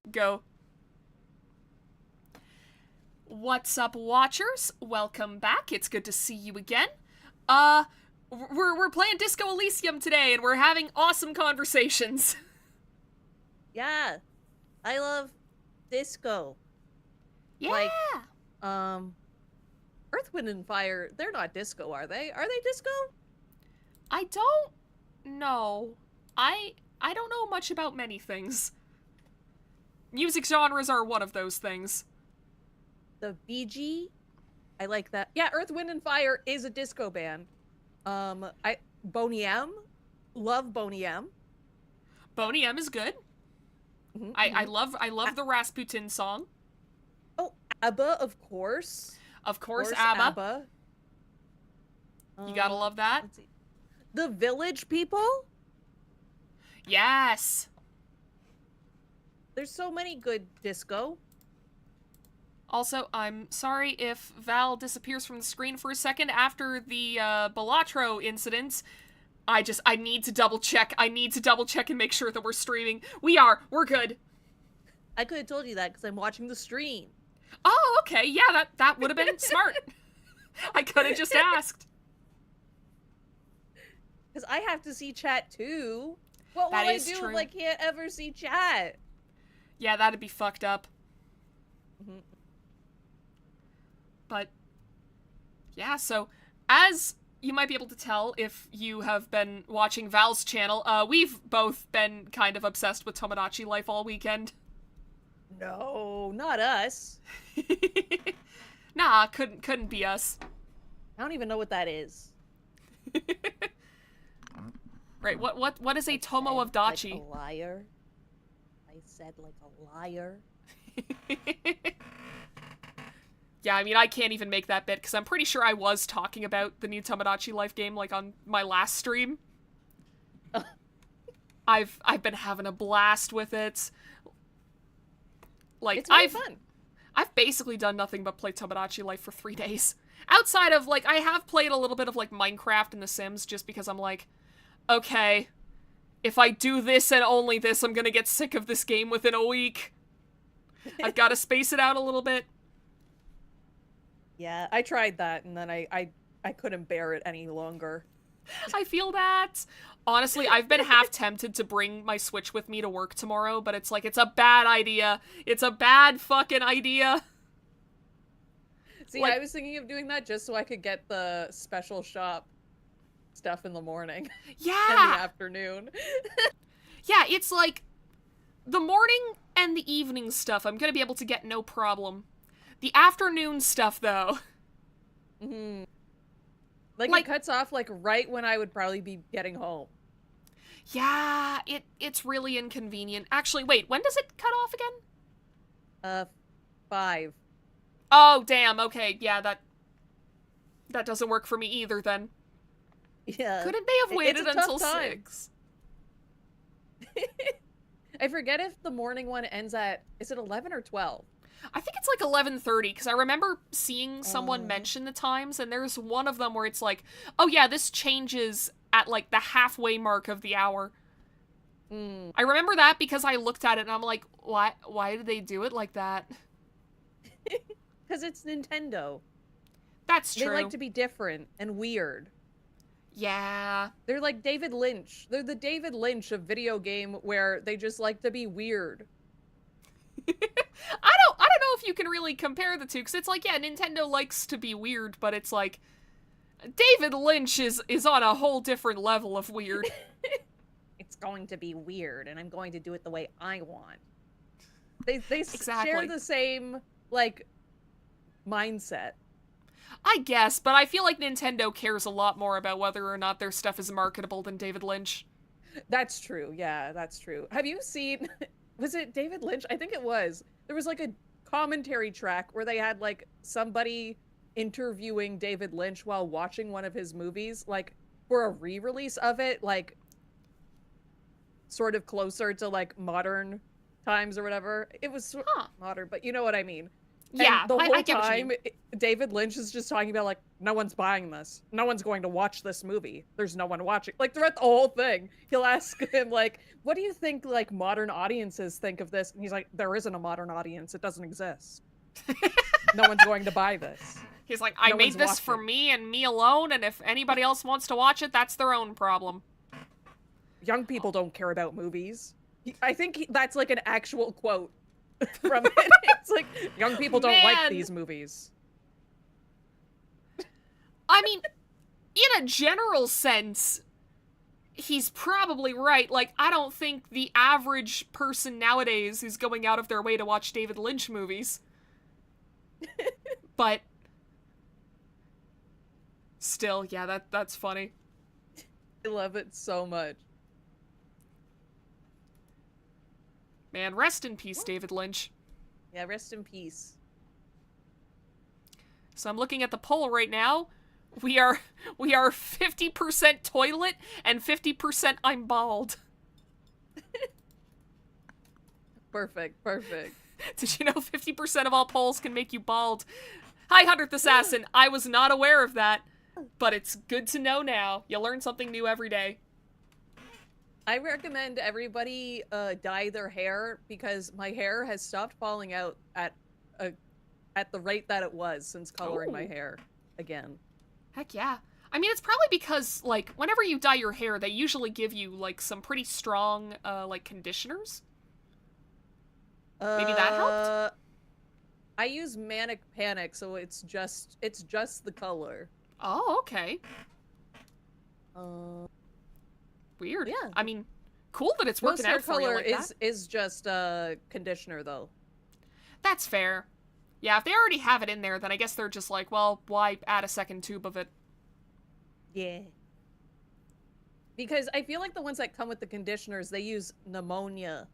Go. What's up, watchers? Welcome back. It's good to see you again. Uh, we're playing Disco Elysium today, and we're having awesome conversations. Yeah, I love disco. Yeah. Like, Earth, Wind, and Fire, they're not disco, are they? Are they disco? I don't know. I don't know much about many things. Music genres are one of those things. The BG, I like that. Yeah, Earth, Wind, and Fire is a disco band. Boney M, love Boney M. Boney M is good. Mm-hmm, I mm-hmm. love the Rasputin song. Oh, ABBA, of course. Of Of course, course, ABBA. ABBA. You gotta love that. Let's see. The Village People? Yes. There's so many good disco. Also, I'm sorry if Val disappears from the screen for a second after the Balatro incident. I need to double check. I need to double check and make sure that we're streaming. We're good. I could have told you that because I'm watching the stream. Oh, okay, yeah, that would have been smart. I could have just asked. Because I have to see chat too. What will That I is do true. if I can't ever see chat? Yeah, that'd be fucked up. Mhm. But, yeah, so, as you might be able to tell if you have been watching Val's channel, we've both been kind of obsessed with Tomodachi Life all weekend. No, not us. Nah, couldn't be us. I don't even know what that is. Right, what is a I Tomo said of Dachi? Like a liar. I said like a liar. Yeah, I mean, I can't even make that bit, because I'm pretty sure I was talking about the new Tomodachi Life game, like, on my last stream. I've been having a blast with it. Like, It's really fun. I've basically done nothing but play Tomodachi Life for 3 days. Outside of, like, I have played a little bit of, like, Minecraft and The Sims, just because I'm like, okay, if I do this and only this, I'm gonna get sick of this game within a week. I've gotta space it out a little bit. Yeah, I tried that and then I couldn't bear it any longer. I feel that. Honestly, I've been half tempted to bring my Switch with me to work tomorrow, but it's like, it's a bad idea. It's a bad fucking idea. See, Like- I was thinking of doing that just so I could get the special shop stuff in the morning and the Yeah! afternoon. Yeah, it's like, the morning and the evening stuff I'm gonna be able to get no problem. The afternoon stuff, though. Mm-hmm. Like, Like- it cuts off, like, right when I would probably be getting home. Yeah, it's really inconvenient. Actually, wait, when does it cut off again? 5. Oh, damn, okay, yeah, that doesn't work for me either, then. Yeah. Couldn't they have It's waited a tough until time. 6? I forget if the morning one ends at, is it 11 or 12? I think it's like 11:30, because I remember seeing someone Oh. mention the times, and there's one of them where it's like, oh yeah, this changes at like the halfway mark of the hour. Mm. I remember that because I looked at it and I'm like, why did they do it like that? Because it's Nintendo. That's true. They like to be different and weird. Yeah. They're like David Lynch. They're the David Lynch of video game where they just like to be weird. I don't know if you can really compare the two, because it's like, yeah, Nintendo likes to be weird, but it's like, David Lynch is on a whole different level of weird. It's going to be weird, and I'm going to do it the way I want. They Exactly. share the same, like, mindset. I guess, but I feel like Nintendo cares a lot more about whether or not their stuff is marketable than David Lynch. That's true. Yeah, that's true. Have you seen, was it David Lynch? I think it was. There was like a commentary track where they had like somebody interviewing David Lynch while watching one of his movies, like for a re-release of it, like sort of closer to like modern times or whatever. It was Huh. modern, but you know what I mean. Yeah, And the I whole get what you time, mean. David Lynch is just talking about, like, no one's buying this. No one's going to watch this movie. There's no one watching. Like, throughout the whole thing, he'll ask him, like, what do you think, like, modern audiences think of this? And he's like, there isn't a modern audience. It doesn't exist. No one's going to buy this. He's like, I No made one's this for watching. me and me alone, and if anybody else wants to watch it, that's their own problem. Young people don't care about movies. I think that's, like, an actual quote from it. It's like, young people don't like Man. these movies. I mean, in a general sense, he's probably right. Like, I don't think the average person nowadays is going out of their way to watch David Lynch movies. But still, yeah, that's funny. I love it so much. Man, rest in peace, David Lynch. Yeah, rest in peace. So I'm looking at the poll right now. We are 50% toilet and 50% I'm bald. Perfect, perfect. Did you know 50% of all polls can make you bald? Hi, 100th Assassin. I was not aware of that, but it's good to know now. You learn something new every day. I recommend everybody dye their hair because my hair has stopped falling out at the rate that it was since coloring my hair again. Heck yeah. I mean, it's probably because, like, whenever you dye your hair, they usually give you, like, some pretty strong, like, conditioners. Maybe that helped? I use Manic Panic, so it's just the color. Oh, okay. Weird. Yeah. I mean, cool that it's working out for you like that. is just conditioner though. That's fair. Yeah, if they already have it in there, then I guess they're just like, well, why add a second tube of it? Yeah. Because I feel like the ones that come with the conditioners, they use pneumonia.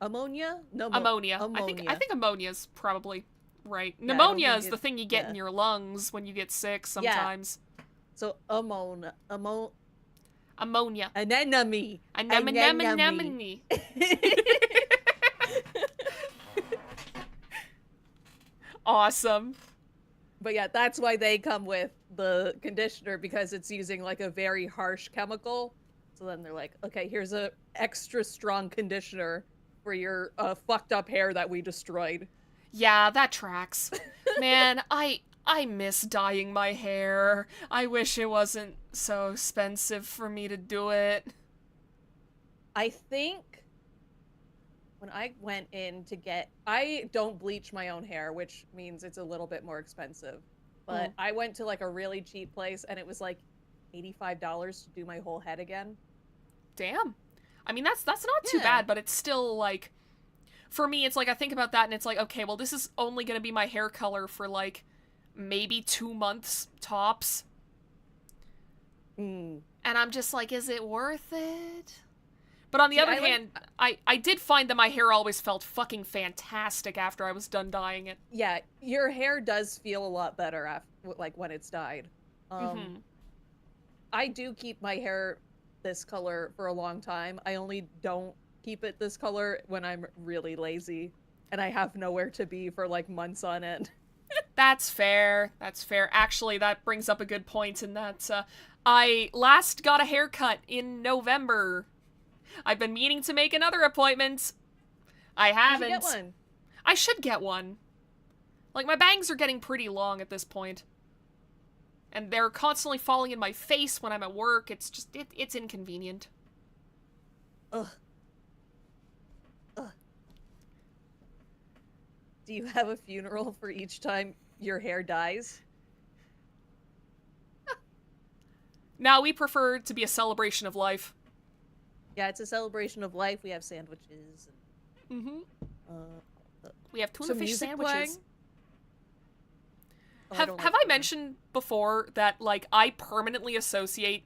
Ammonia? No, Ammonia. ammonia. I think ammonia's probably right. Yeah, I don't Pneumonia think is the thing you get in your lungs when you get sick sometimes. So ammonia. Ammonia. Anemone. Anemone. Awesome. But yeah, that's why they come with the conditioner, because it's using like a very harsh chemical. So then they're like, okay, here's a extra strong conditioner for your fucked up hair that we destroyed. Yeah, that tracks. Man, I miss dyeing my hair. I wish it wasn't so expensive for me to do it. I think when I went in to get, I don't bleach my own hair, which means it's a little bit more expensive. But I went to like a really cheap place and it was like $85 to do my whole head again. Damn. I mean, that's not too bad, but it's still like, for me, it's like I think about that and it's like, okay, well, this is only going to be my hair color for like maybe 2 months tops. And I'm just like, is it worth it? But on the other hand, I did find that my hair always felt fucking fantastic after I was done dyeing it. Yeah, your hair does feel a lot better after, like when it's dyed. I do keep my hair this color for a long time. I only don't keep it this color when I'm really lazy and I have nowhere to be for like months on end. That's fair. That's fair. Actually, that brings up a good point in that I last got a haircut in November. I've been meaning to make another appointment. I haven't. You should get one. I should get one. Like, my bangs are getting pretty long at this point. And they're constantly falling in my face when I'm at work. It's just, it's inconvenient. Ugh. Do you have a funeral for each time your hair dies? No, we prefer it to be a celebration of life. Yeah, it's a celebration of life. We have sandwiches. We have tuna some fish music sandwiches. playing? Oh, Have like I tuna. mentioned before that, like, I permanently associate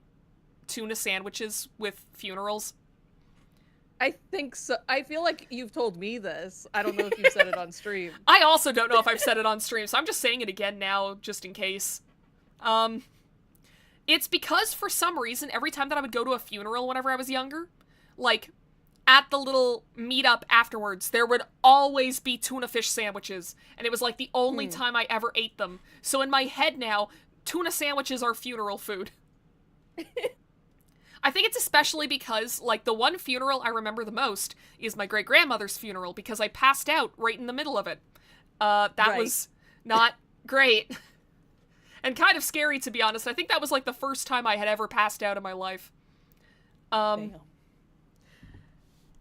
tuna sandwiches with funerals? I think so. I feel like you've told me this. I don't know if you said it on stream. I also don't know if I've said it on stream, so I'm just saying it again now, just in case. It's because, for some reason, every time that I would go to a funeral whenever I was younger, like, at the little meetup afterwards, there would always be tuna fish sandwiches, and it was like the only time I ever ate them. So in my head now, tuna sandwiches are funeral food. I think it's especially because, like, the one funeral I remember the most is my great-grandmother's funeral, because I passed out right in the middle of it. That was not great. And kind of scary, to be honest. I think that was, like, the first time I had ever passed out in my life. Damn.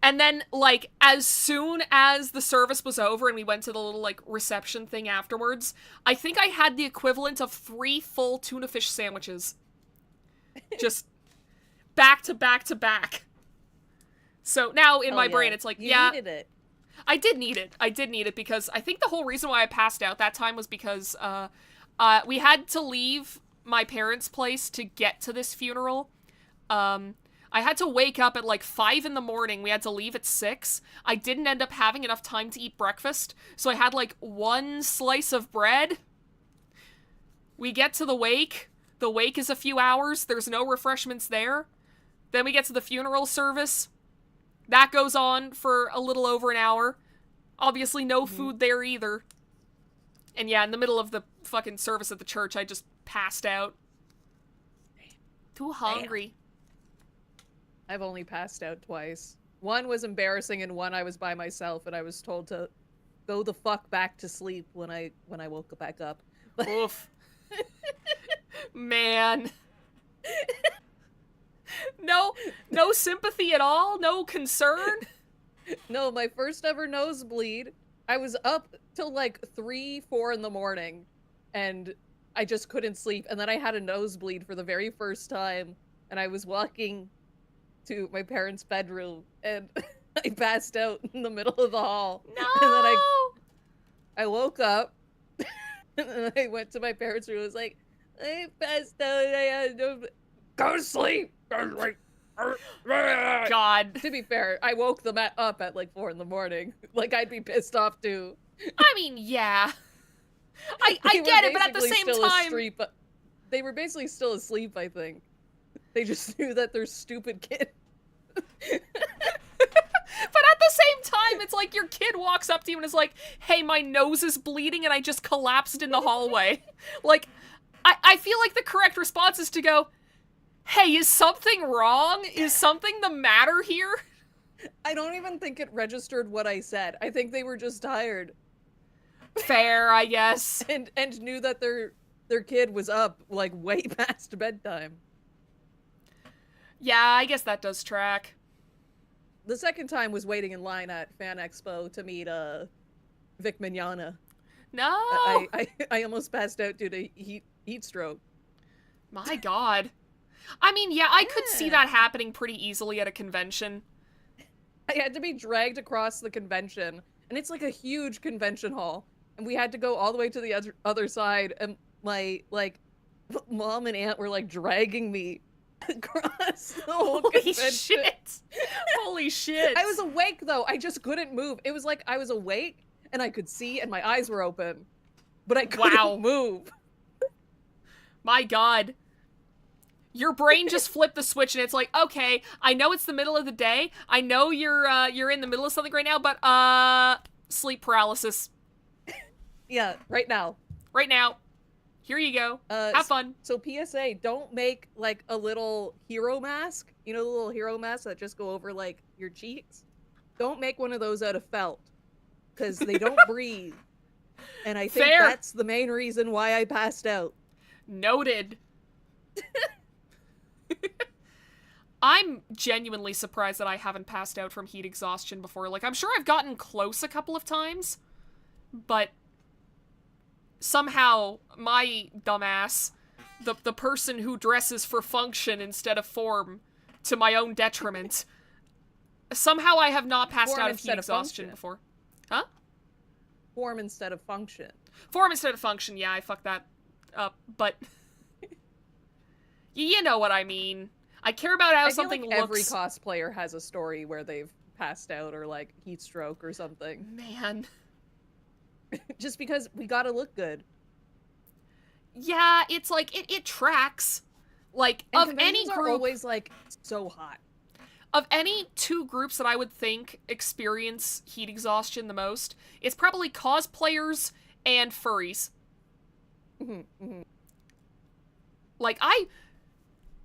And then, like, as soon as the service was over and we went to the little, like, reception thing afterwards, I think I had the equivalent of 3 full tuna fish sandwiches. Just back to back to back. So now in my brain, it's like, you yeah. needed it. I did need it. I did need it because I think the whole reason why I passed out that time was because we had to leave my parents' place to get to this funeral. I had to wake up at like 5 in the morning. We had to leave at 6. I didn't end up having enough time to eat breakfast, so I had like 1 slice of bread. We get to the wake. The wake is a few hours. There's no refreshments there. Then we get to the funeral service. That goes on for a little over an hour. Obviously no food there either. And yeah, in the middle of the fucking service at the church, I just passed out. Too hungry. I've only passed out twice. One was embarrassing and one I was by myself and I was told to go the fuck back to sleep when I woke back up. Oof. Man. No sympathy at all? No concern? No, my first ever nosebleed. I was up till like 3, 4 in the morning and I just couldn't sleep. And then I had a nosebleed for the very first time and I was walking to my parents' bedroom and I passed out in the middle of the hall. No! And then I woke up and then I went to my parents' room and was like, I passed out. I had no... Go to sleep! Go to sleep! God. To be fair, I woke them up at like 4 in the morning. Like, I'd be pissed off too. I mean, yeah. I get it, but at the same time... They were basically still asleep, I think. They just knew that they're stupid kid. But at the same time, it's like your kid walks up to you and is like, hey, my nose is bleeding and I just collapsed in the hallway. Like, I feel like the correct response is to go, hey, is something wrong? Is something the matter here? I don't even think it registered what I said. I think they were just tired. Fair, I guess. And knew that their kid was up, like, way past bedtime. Yeah, I guess that does track. The second time was waiting in line at Fan Expo to meet Vic Mignogna. No! I almost passed out due to heat stroke. My God. I mean, yeah, I could see that happening pretty easily at a convention. I had to be dragged across the convention, and it's like a huge convention hall, and we had to go all the way to the other side, and my, like, mom and aunt were, like, dragging me across the whole convention. Shit! Holy shit! I was awake, though. I just couldn't move. It was like I was awake, and I could see, and my eyes were open, but I couldn't move. My God. Your brain just flipped the switch and it's like, okay, I know it's the middle of the day. I know you're in the middle of something right now, but sleep paralysis. Yeah, right now. Right now. Here you go. Have fun. So PSA, don't make like a little hero mask. You know the little hero masks that just go over like your cheeks? Don't make one of those out of felt. Because they don't breathe. And I think that's the main reason why I passed out. Noted. I'm genuinely surprised that I haven't passed out from heat exhaustion before. Like, I'm sure I've gotten close a couple of times, but somehow my dumbass, the person who dresses for function instead of form to my own detriment, somehow I have not passed out of heat exhaustion before. Huh? Form instead of function. Form instead of function, yeah, I fucked that up, but you know what I mean. I care about how something looks. Every cosplayer has a story where they've passed out or like heat stroke or something. Man. Just because we gotta look good. Yeah, it's like it tracks. Like, and of any group, are always like so hot. of any two groups that I would think experience heat exhaustion the most, it's probably cosplayers and furries. Like, I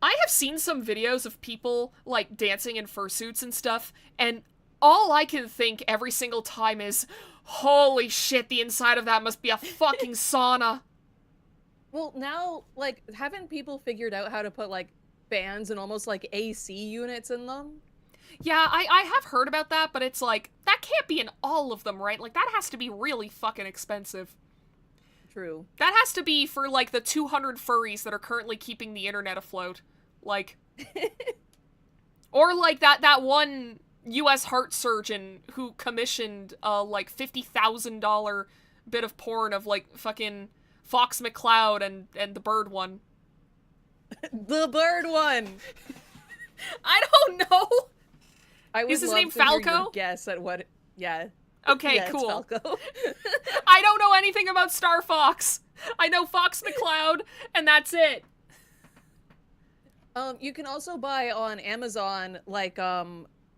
have seen some videos of people, like, dancing in fursuits and stuff, and all I can think every single time is, holy shit, the inside of that must be a fucking sauna. Well, now, like, haven't people figured out how to put, like, fans and almost, like, AC units in them? Yeah, I have heard about that, but it's like, that can't be in all of them, right? Like, that has to be really fucking expensive. True. That has to be for, like, the 200 furries that are currently keeping the internet afloat. Like, or, like, that one U.S. heart surgeon who commissioned a, like, $50,000 bit of porn of, like, fucking Fox McCloud and the bird one. The bird one! I don't know! Is his name Falco? Guess at what... Yeah. Okay, yeah, cool. It's Falco. I don't know anything about Star Fox. I know Fox McCloud, and that's it. You can also buy on Amazon, like,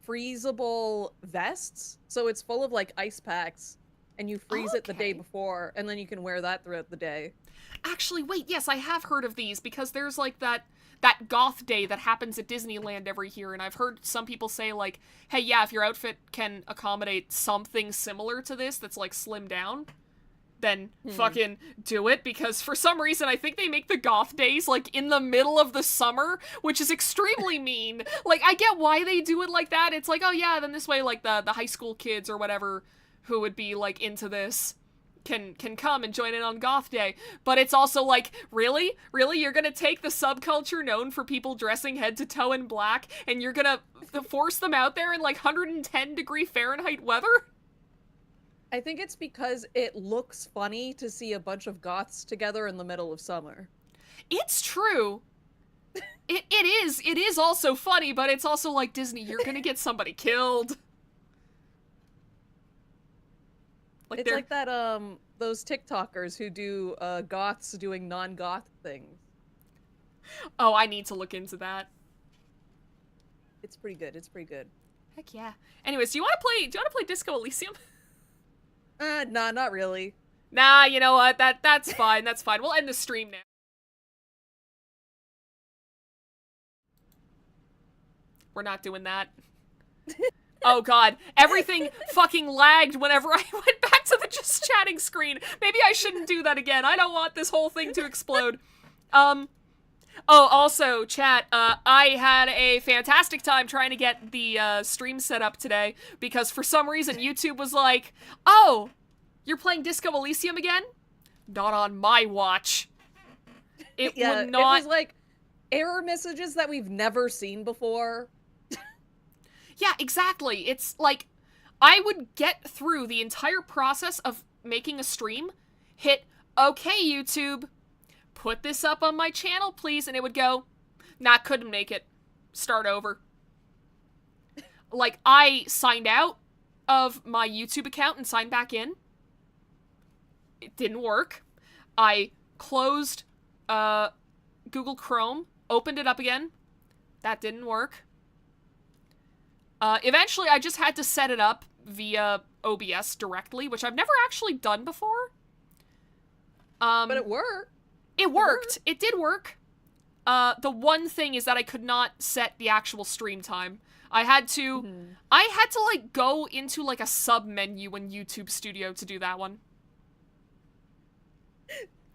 freezable vests. So it's full of, like, ice packs, and you freeze it the day before, and then you can wear that throughout the day. Actually, wait, yes, I have heard of these, because there's, like, that goth day that happens at Disneyland every year, and I've heard some people say, like, hey, yeah, if your outfit can accommodate something similar to this that's, like, slimmed down, then fucking do it, because for some reason I think they make the goth days, like, in the middle of the summer, which is extremely mean. Like, I get why they do it like that. It's like, oh yeah, then this way, like, the high school kids or whatever who would be, like, into this can come and join in on Goth Day. But it's also like, really? Really? You're gonna take the subculture known for people dressing head to toe in black, and you're gonna force them out there in, like, 110-degree Fahrenheit weather? I think it's because it looks funny to see a bunch of goths together in the middle of summer. It's true. It is also funny, but it's also like, Disney, you're gonna get somebody killed. Like, it's like that, those TikTokers who do, goths doing non-goth things. Oh, I need to look into that. It's pretty good, it's pretty good. Heck yeah. Anyways, do you wanna play Disco Elysium? Nah, not really. Nah, you know what, that's fine, that's fine. We'll end the stream now. We're not doing that. Oh god, everything fucking lagged whenever I went back to the just chatting screen. Maybe I shouldn't do that again. I don't want this whole thing to explode. Oh, also, chat, I had a fantastic time trying to get the stream set up today, because for some reason YouTube was like, oh, you're playing Disco Elysium again? Not on my watch. It would not... It was like error messages that we've never seen before. Yeah, exactly. It's like, I would get through the entire process of making a stream, hit, okay, YouTube, put this up on my channel, please, and it would go, nah, couldn't make it. Start over. Like, I signed out of my YouTube account and signed back in. It didn't work. I closed Google Chrome, opened it up again. That didn't work. Eventually, I just had to set it up via OBS directly, which I've never actually done before. But it worked. It worked. It did work. The one thing is that I could not set the actual stream time. I had to, like, go into, like, a sub-menu in YouTube Studio to do that one.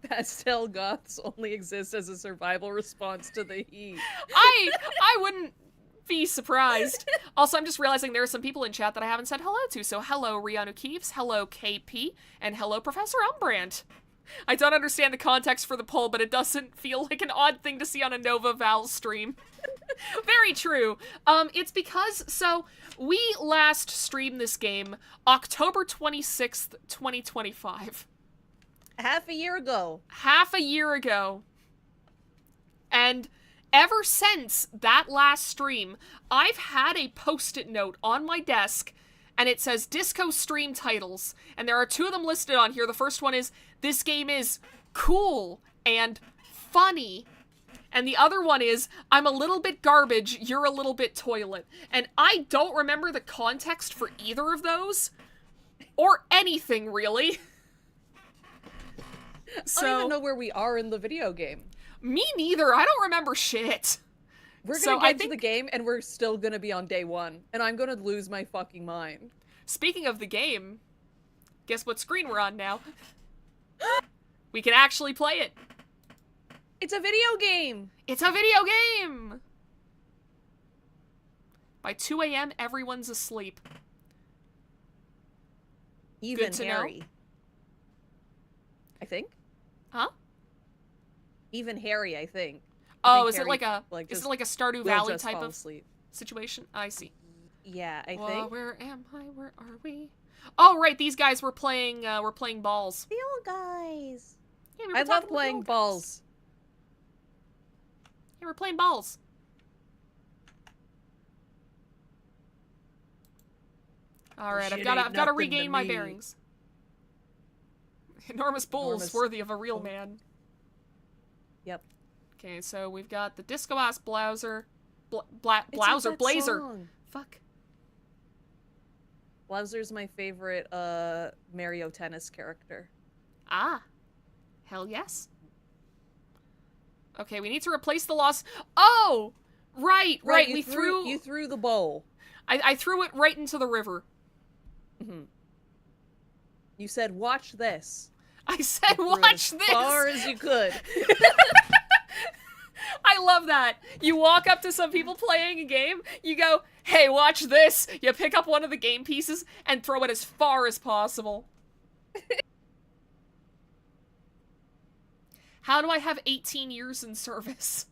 Pastel goths only exist as a survival response to the heat. I wouldn't be surprised. Also, I'm just realizing there are some people in chat that I haven't said hello to. So hello, Rihanna Keeves, hello, KP, and hello, Professor Umbrand. I don't understand the context for the poll, but it doesn't feel like an odd thing to see on a Nova Val stream. Very true. It's because, so, we last streamed this game October 26th, 2025. Half a year ago. Half a year ago. And ever since that last stream, I've had a post-it note on my desk, and it says Disco stream titles, and there are two of them listed on here. The first one is, this game is cool and funny And the other one is, I'm a little bit garbage, you're a little bit toilet. And I don't remember the context for either of those. Or anything, really. I don't even know where we are in the video game. Me neither, I don't remember shit. We're gonna get to the game, and we're still gonna be on day 1. And I'm gonna lose my fucking mind. Speaking of the game, guess what screen we're on now? We can actually play it. It's a video game! It's a video game! By 2 a.m., everyone's asleep. Even Harry. I think? Huh? Even Harry, I think. Oh, is it like a Stardew Valley type of sleep situation? I see. Yeah, I think. Where am I? Where are we? Oh, right, these guys were playing balls. The old guys. Yeah, I love playing balls. Yeah, we're playing balls. All right, I've got to regain my bearings. Enormous bulls worthy of a real man. Yep. Okay, so we've got the disco-ass Blazer. Blazer. Fuck. Blazer's my favorite Mario Tennis character. Ah. Hell yes. Okay, we need to replace the lost... Oh! Right. You threw the bowl. I threw it right into the river. Mm-hmm. You said, watch this. I said, watch this! As far as you could. I love that. You walk up to some people playing a game, you go, hey, watch this! You pick up one of the game pieces and throw it as far as possible. How do I have 18 years in service?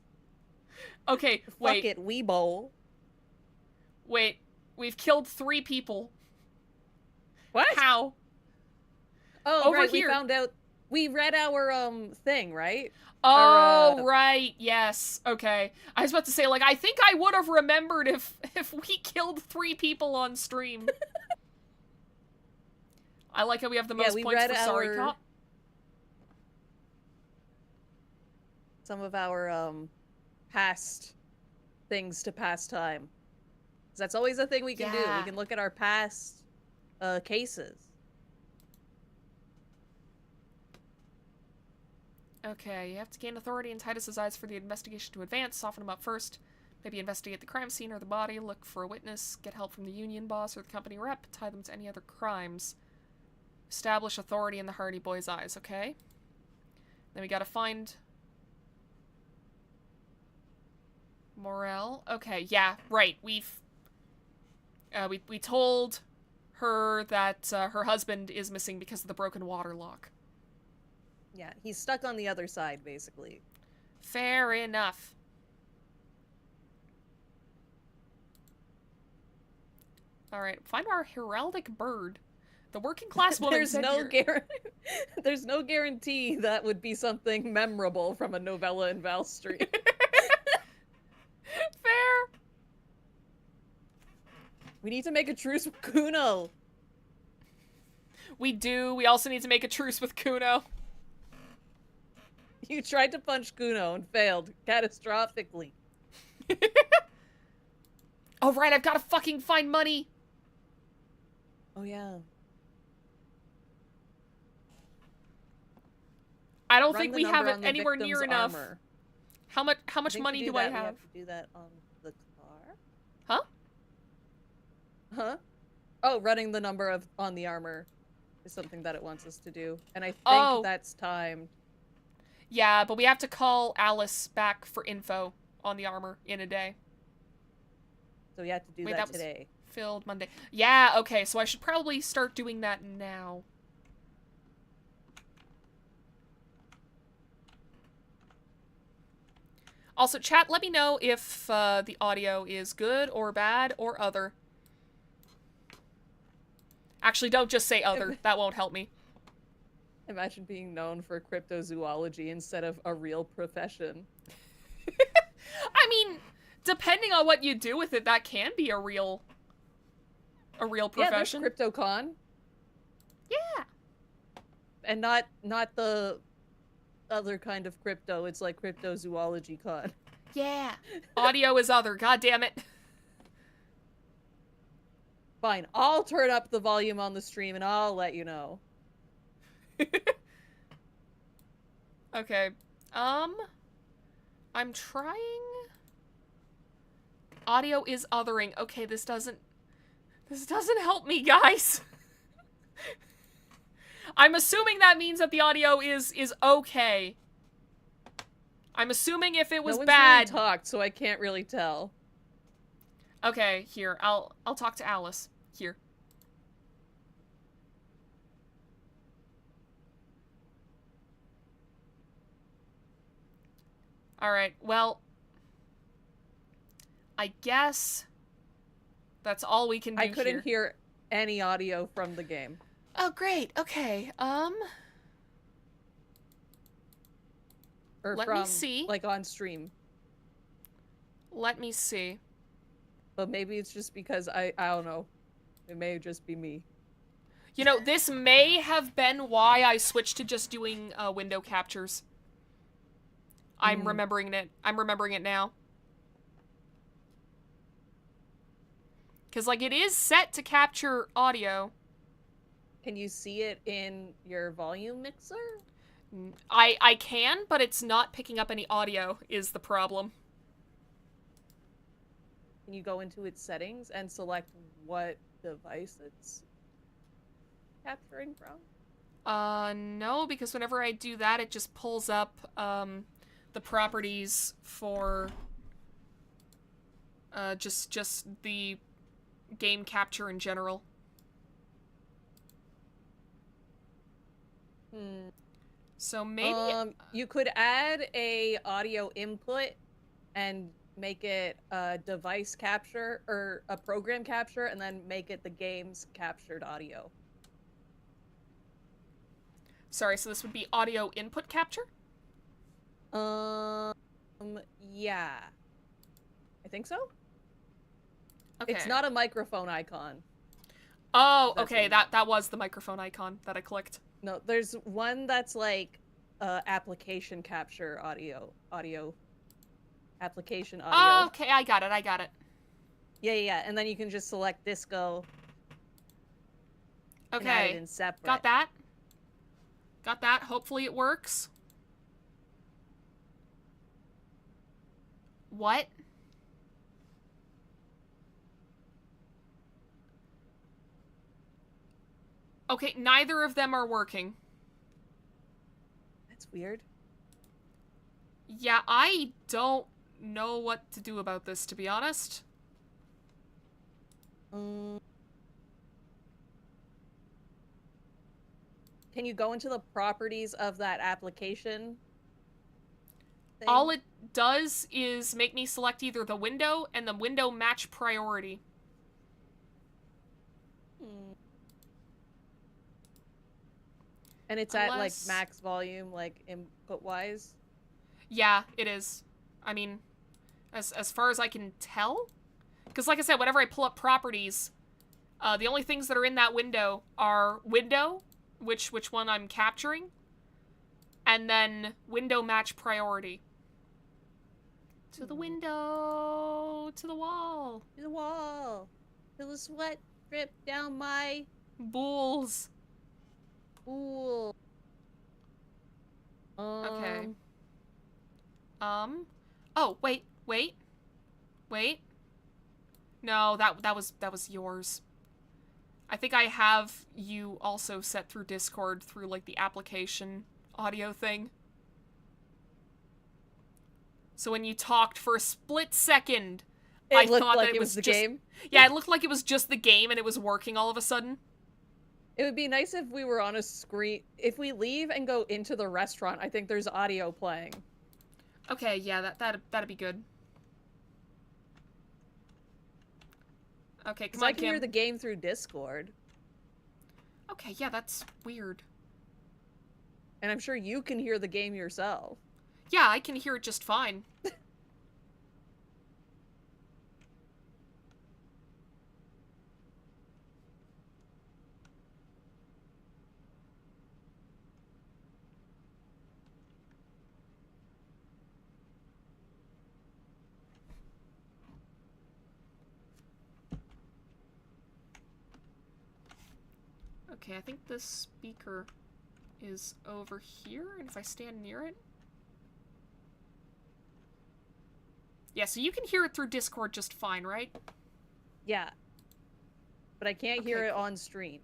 Okay, wait. Fuck it, we bowl. Wait, we've killed 3 people. What? How? Oh, Over right, here. We found out. We read our, thing, right? Oh, right, yes. Okay. I was about to say, like, I think I would have remembered if we killed 3 people on stream. I like how we have the most points for Sorry Cop. Some of our, past things to pass time. 'Cause that's always a thing we can do. We can look at our past, cases. Okay, you have to gain authority in Titus's eyes for the investigation to advance. Soften him up first. Maybe investigate the crime scene or the body. Look for a witness. Get help from the union boss or the company rep. Tie them to any other crimes. Establish authority in the Hardy Boy's eyes, okay? Then we gotta find... Morel. Okay, yeah, right. We told her that her husband is missing because of the broken water lock. Yeah, he's stuck on the other side, basically. Fair enough. Alright, find our heraldic bird. The working class woman There's no guarantee that would be something memorable from a Novella in Val Street. Fair. We need to make a truce with Kuno. We do. We also need to make a truce with Kuno. You tried to punch Kuno and failed catastrophically. Oh, right, I've got to fucking find money. Oh, yeah. I don't think we have it anywhere near enough. Armor. How much money do I have? We have to do that on the car. Huh? Huh? Oh, running the number on the armor is something that it wants us to do. And I think that's timed. Yeah, but we have to call Alice back for info on the armor in a day. So we have to do that today. Filled Monday. Yeah, okay, so I should probably start doing that now. Also, chat, let me know if the audio is good or bad or other. Actually, don't just say other. That won't help me. Imagine being known for cryptozoology instead of a real profession. I mean, depending on what you do with it, that can be a real profession. Yeah, there's CryptoCon. Yeah. And not the other kind of crypto. It's like cryptozoology con. Yeah. Audio is other. God damn it. Fine, I'll turn up the volume on the stream and I'll let you know. Okay. I'm trying. Audio is othering. Okay, this doesn't help me, guys. I'm assuming that means that the audio is okay. I'm assuming if it was no one's bad. really talked, so I can't really tell. Okay, here. I'll talk to Alice. Here. All right. Well, I guess that's all we can do I couldn't here. hear any audio from the game. Oh, great. Okay. Or Let from, me see. like, on stream. Let me see. But maybe it's just because I don't know. It may just be me. You know, this may have been why I switched to just doing window captures. I'm remembering it. I'm remembering it now. Because, like, it is set to capture audio. Can you see it in your volume mixer? I can, but it's not picking up any audio is the problem. Can you go into its settings and select what device it's capturing from? No, because whenever I do that, it just pulls up, the properties for, just the game capture in general. So maybe... you could add a audio input and make it a device capture, or a program capture, and then make it the game's captured audio. Sorry, so this would be audio input capture? Yeah. I think so? Okay. It's not a microphone icon. Oh, okay, that was the microphone icon that I clicked. No, there's one that's like application capture audio. Application audio. Oh, okay, I got it. Yeah, and then you can just select disco. Okay. And add it in separate. Got that. Hopefully it works. What? Okay, neither of them are working. That's weird. Yeah, I don't know what to do about this, to be honest. Can you go into the properties of that application thing? All it does is make me select either the window and the window match priority. And it's at, like, max volume, like, input-wise? Yeah, it is. I mean, as far as I can tell? Because, like I said, whenever I pull up properties, the only things that are in that window are window, which one I'm capturing, and then window match priority. To the window, to the wall. To the wall. Till the sweat drip down my... Bulls. Ooh. Okay. Oh, wait. No, that was yours. I think I have you also set through Discord through, like, the application audio thing. So when you talked for a split second, I thought that it was the just... game? Yeah, it looked like it was just the game and it was working all of a sudden. It would be nice if we were on a screen. If we leave and go into the restaurant, I think there's audio playing. Okay, yeah, that'd be good. Okay, come on, I can hear the game through Discord. Okay, yeah, that's weird. And I'm sure you can hear the game yourself. Yeah, I can hear it just fine. Okay, I think this speaker is over here, and if I stand near it... Yeah, so you can hear it through Discord just fine, right? Yeah. But I can't hear it on stream.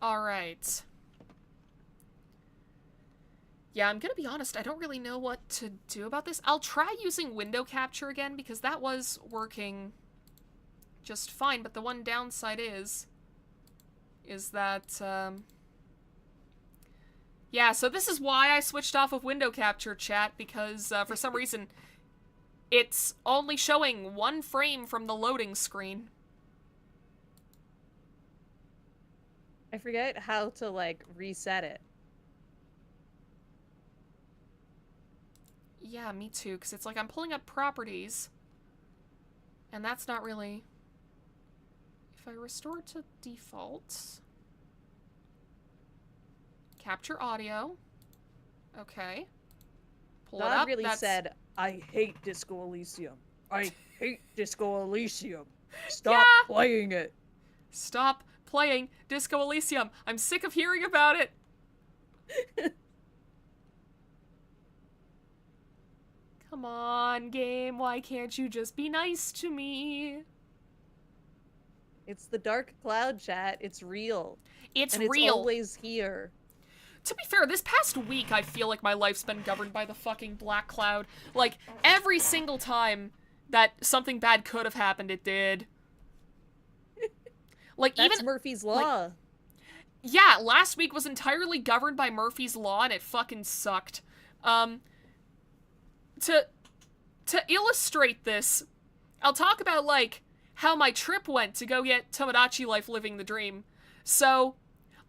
Alright. Yeah, I'm gonna be honest, I don't really know what to do about this. I'll try using window capture again, because that was working just fine, but the one downside is that, yeah, so this is why I switched off of window capture, chat, because for some reason it's only showing one frame from the loading screen. I forget how to, like, reset it. Yeah, me too, because it's like I'm pulling up properties, and that's not really... If I restore to default... Capture audio. Okay. Pull it up. Really said, I hate Disco Elysium. I hate Disco Elysium. Stop playing it. Stop playing Disco Elysium. I'm sick of hearing about it. Come on, game. Why can't you just be nice to me? It's the dark cloud, chat. It's real. It's and real. It's always here. To be fair, this past week, I feel like my life's been governed by the fucking black cloud. Like, every single time that something bad could have happened, it did. Like, That's even Murphy's Law. Like, yeah, last week was entirely governed by Murphy's Law, and it fucking sucked. To illustrate this, I'll talk about, like, how my trip went to go get Tomodachi Life Living the Dream. So,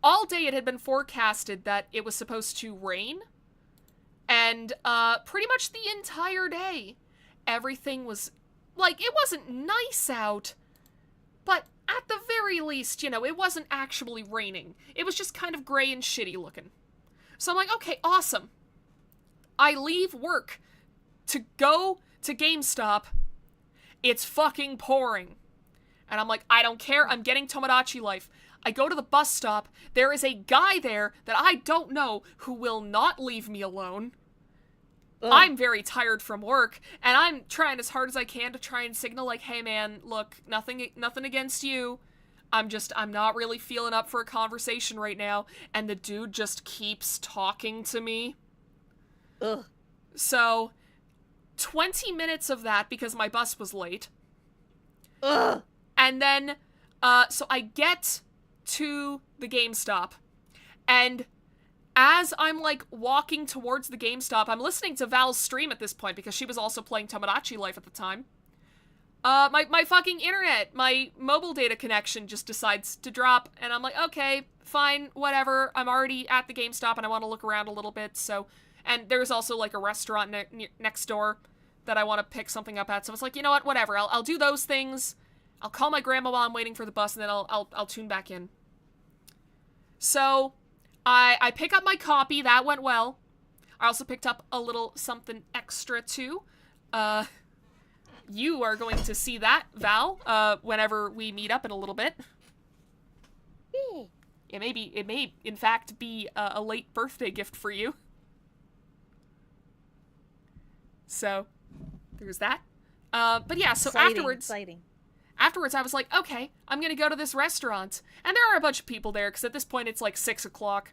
all day it had been forecasted that it was supposed to rain, and, pretty much the entire day, everything was, like, it wasn't nice out, but at the very least, you know, it wasn't actually raining. It was just kind of gray and shitty looking. So I'm like, okay, awesome. I leave work to go to GameStop. It's fucking pouring. And I'm like, I don't care, I'm getting Tomodachi Life. I go to the bus stop, there is a guy there that I don't know who will not leave me alone. Ugh. I'm very tired from work, and I'm trying as hard as I can to try and signal, like, hey man, look, nothing against you. I'm not really feeling up for a conversation right now, and the dude just keeps talking to me. Ugh. So, 20 minutes of that because my bus was late. Ugh. And then, so I get to the GameStop, and as I'm, like, walking towards the GameStop, I'm listening to Val's stream at this point, because she was also playing Tomodachi Life at the time. My fucking internet, my mobile data connection just decides to drop, and I'm like, okay, fine, whatever, I'm already at the GameStop, and I want to look around a little bit, so, and there's also, like, a restaurant next door that I want to pick something up at, so I was like, you know what, whatever, I'll do those things, I'll call my grandma while I'm waiting for the bus, and then I'll tune back in. So, I pick up my copy, that went well. I also picked up a little something extra, too. You are going to see that, Val, whenever we meet up in a little bit. It may, in fact, be a late birthday gift for you. So, there's that. But yeah, so afterwards I was like, okay, I'm gonna go to this restaurant. And there are a bunch of people there, because at this point it's like 6 o'clock.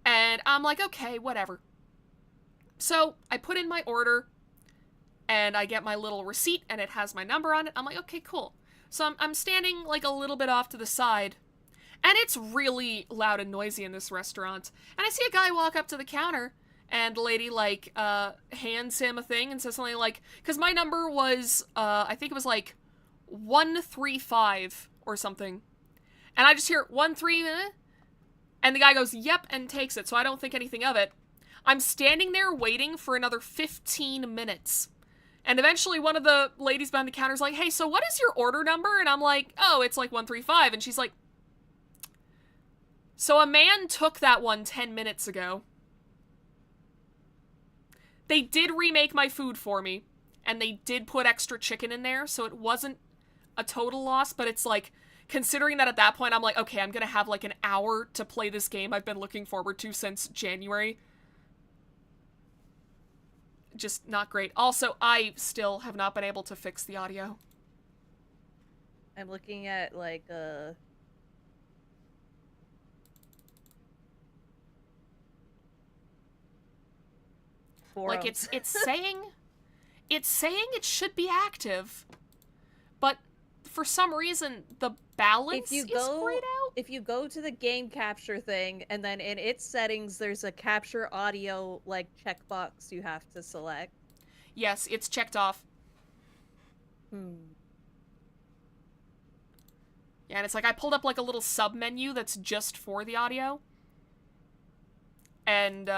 And I'm like, okay, whatever. So, I put in my order, and I get my little receipt, and it has my number on it. I'm like, okay, cool. So I'm standing, like, a little bit off to the side, and it's really loud and noisy in this restaurant. And I see a guy walk up to the counter, and the lady, like, hands him a thing and says something like, because my number was, I think it was, like, 135 or something. And I just hear 13, and the guy goes, yep, and takes it, so I don't think anything of it. I'm standing there waiting for another 15 minutes. And eventually one of the ladies behind the counter is like, hey, so what is your order number? And I'm like, oh, it's like 135. And she's like, so a man took that one 10 minutes ago. They did remake my food for me, and they did put extra chicken in there, so it wasn't a total loss, but it's like, considering that at that point I'm like, okay, I'm gonna have like an hour to play this game I've been looking forward to since January. Just not great. Also, I still have not been able to fix the audio. I'm looking at like Like forums. it's saying it should be active, but for some reason the balance is grayed out. If you go to the game capture thing, and then in its settings there's a capture audio like checkbox you have to select. Yes, it's checked off. Yeah, and it's like I pulled up like a little sub menu that's just for the audio, and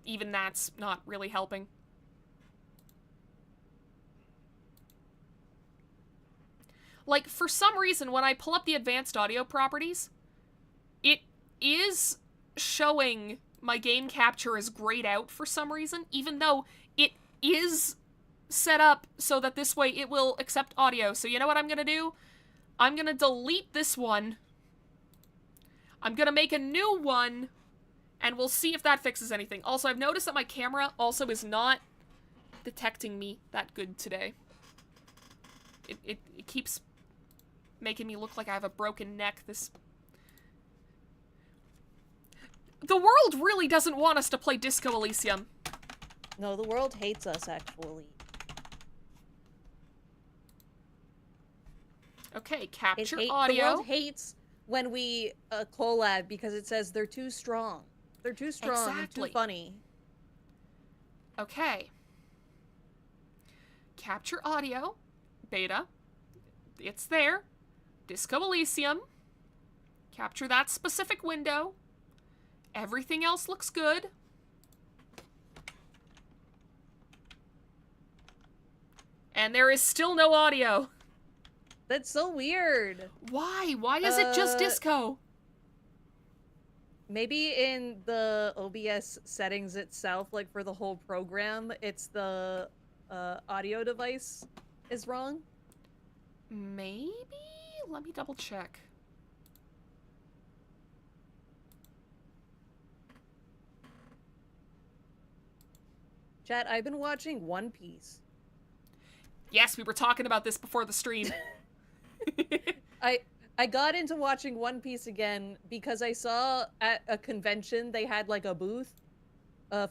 even that's not really helping. Like, for some reason, when I pull up the advanced audio properties, it is showing my game capture is grayed out for some reason, even though it is set up so that this way it will accept audio. So you know what I'm gonna do? I'm gonna delete this one. I'm gonna make a new one, and we'll see if that fixes anything. Also, I've noticed that my camera also is not detecting me that good today. It keeps making me look like I have a broken neck. The world really doesn't want us to play Disco Elysium. No, the world hates us, actually. Okay, capture audio. The world hates when we collab because it says they're too strong. They're too strong and too funny. Okay. Capture audio. Beta. It's there. Disco Elysium. Capture that specific window. Everything else looks good. And there is still no audio. That's so weird. Why? Why is it just disco? Maybe in the OBS settings itself, like for the whole program, it's the audio device is wrong? Maybe? Let me double check. Chat, I've been watching One Piece. Yes, we were talking about this before the stream. I got into watching One Piece again because I saw at a convention they had like a booth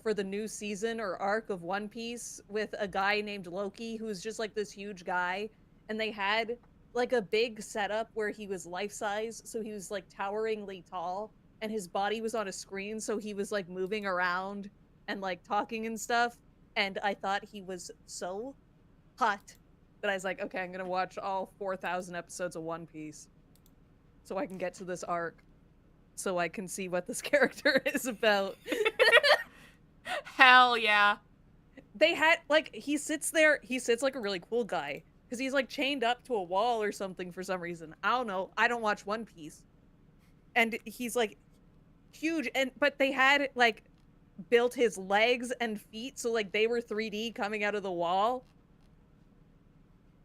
for the new season or arc of One Piece with a guy named Loki who's just like this huge guy, and they had like a big setup where he was life-size, so he was like toweringly tall, and his body was on a screen, so he was like moving around and like talking and stuff, and I thought he was so hot that I was like, okay, I'm gonna watch all 4,000 episodes of One Piece so I can get to this arc, so I can see what this character is about. Hell yeah. They had, like, he sits like a really cool guy, because he's, like, chained up to a wall or something for some reason. I don't know. I don't watch One Piece. And he's, like, huge, but they had, like, built his legs and feet, so, like, they were 3D coming out of the wall.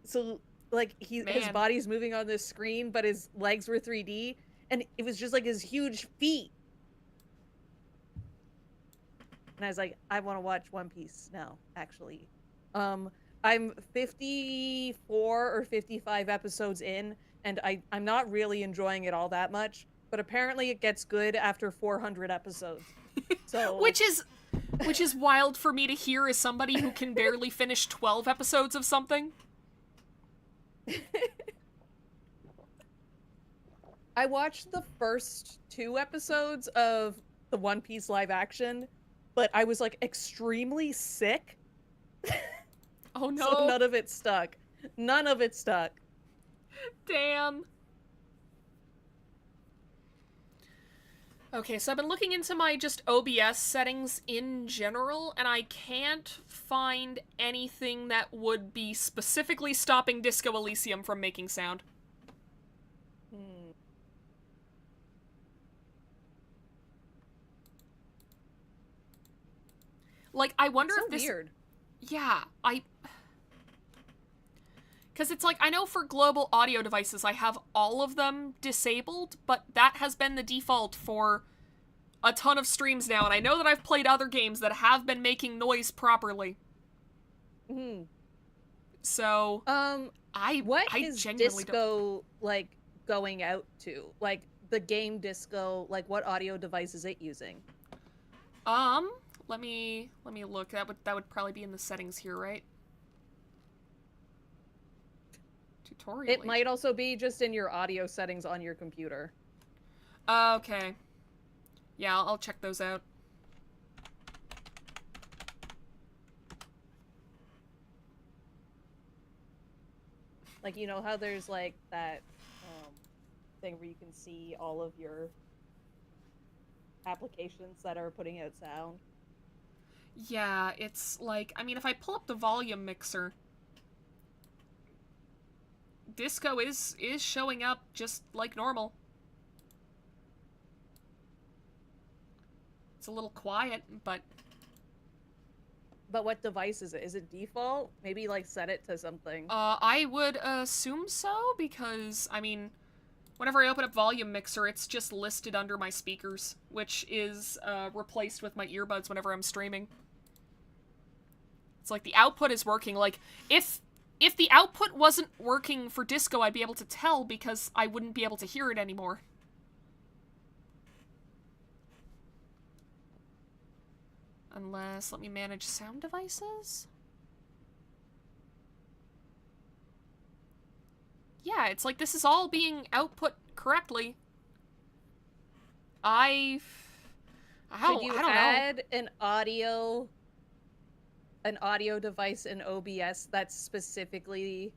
So, like, his body's moving on this screen, but his legs were 3D, and it was just, like, his huge feet. And I was like, I want to watch One Piece now, actually. I'm 54 or 55 episodes in, and I'm not really enjoying it all that much, but apparently it gets good after 400 episodes. So Which is wild for me to hear as somebody who can barely finish 12 episodes of something. I watched the first 2 episodes of the One Piece live action, but I was, like, extremely sick. Oh no. So none of it stuck. None of it stuck. Damn. Okay, so I've been looking into my just OBS settings in general, and I can't find anything that would be specifically stopping Disco Elysium from making sound. Like, I wonder if this... weird. Yeah, Because it's like, I know for global audio devices, I have all of them disabled, but that has been the default for a ton of streams now, and I know that I've played other games that have been making noise properly. Hmm. So, what I is genuinely Disco, like, going out to? Like, the game Disco, like, what audio device is it using? Let me look. That would probably be in the settings here, right? Tutorial. It might also be just in your audio settings on your computer. Okay. Yeah, I'll check those out. Like, you know how there's, like, that thing where you can see all of your applications that are putting out sound? Yeah, it's like, I mean, if I pull up the volume mixer, Disco is showing up just like normal. It's a little quiet, but... But what device is it? Is it default? Maybe, like, set it to something. I would assume so, because, I mean, whenever I open up Volume Mixer, it's just listed under my speakers, which is replaced with my earbuds whenever I'm streaming. It's like the output is working. Like, if the output wasn't working for Disco, I'd be able to tell because I wouldn't be able to hear it anymore. Unless, let me manage sound devices. Yeah, it's like this is all being output correctly. I Could you don't know. add an audio device in OBS that's specifically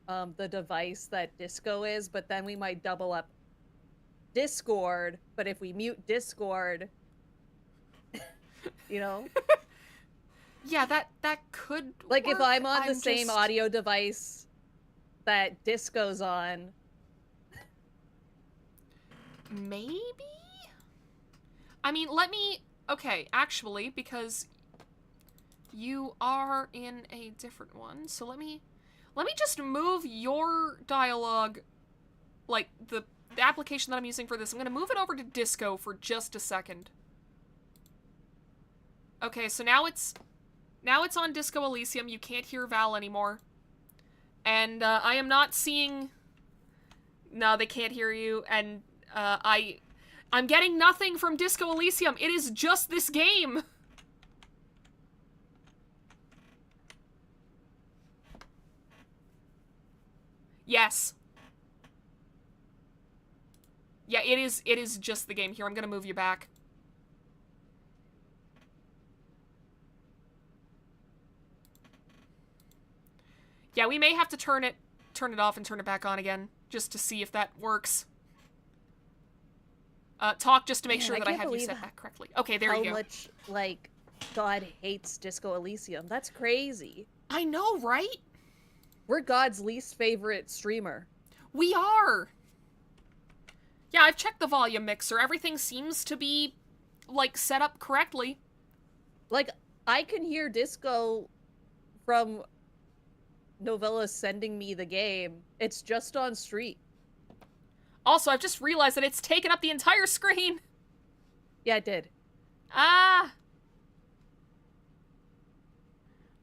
the device that Disco is, but then we might double up Discord, but if we mute Discord, you know? Yeah, that could Like, work. if I'm on the same audio device that Disco's on. Maybe? I mean, okay, actually, because you are in a different one, so let me just move your dialogue, like, the application that I'm using for this, I'm gonna move it over to Disco for just a second. Okay, so now it's on Disco Elysium. You can't hear Val anymore. And I am not seeing... No, they can't hear you. And I'm getting nothing from Disco Elysium. It is just this game. Yes. Yeah, it is just the game. Here, I'm gonna move you back. Yeah, we may have to turn it off and turn it back on again, just to see if that works. Talk just to make sure that I have you set back correctly. Okay, there you go. How much, like, God hates Disco Elysium. That's crazy. I know, right? We're God's least favorite streamer. We are! Yeah, I've checked the volume mixer. Everything seems to be, like, set up correctly. Like, I can hear Disco from Novella sending me the game. It's just on stream. Also, I've just realized that it's taken up the entire screen. Yeah, it did. Ah.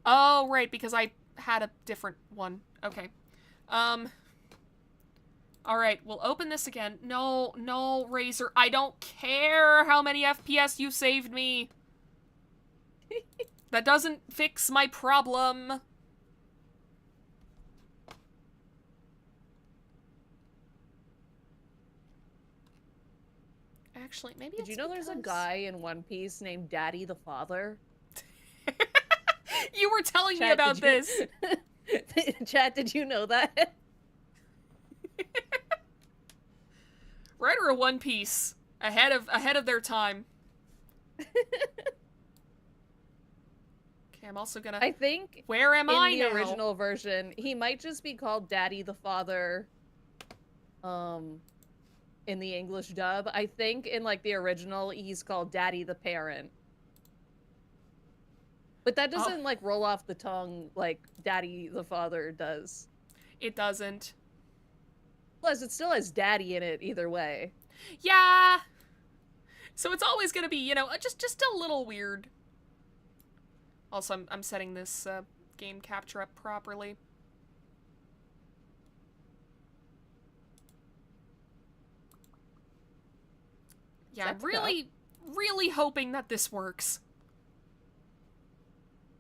Oh, right, because I had a different one. Okay. Alright, we'll open this again. No, Razor. I don't care how many FPS you saved me. That doesn't fix my problem. Actually, maybe Did you know there's a guy in One Piece named Daddy the Father? You were telling me about this. Chat, did you know that? Writer of One Piece, ahead of their time. Okay, I'm also gonna... I think where am I now? In the original version, he might just be called Daddy the Father, in the English dub. I think in, like, the original, he's called Daddy the Parent. But that doesn't, like, roll off the tongue like Daddy the Father does. It doesn't. Plus, it still has daddy in it either way. Yeah. So it's always gonna be, you know, just a little weird. Also, I'm setting this game capture up properly. Yeah, I'm really, really hoping that this works.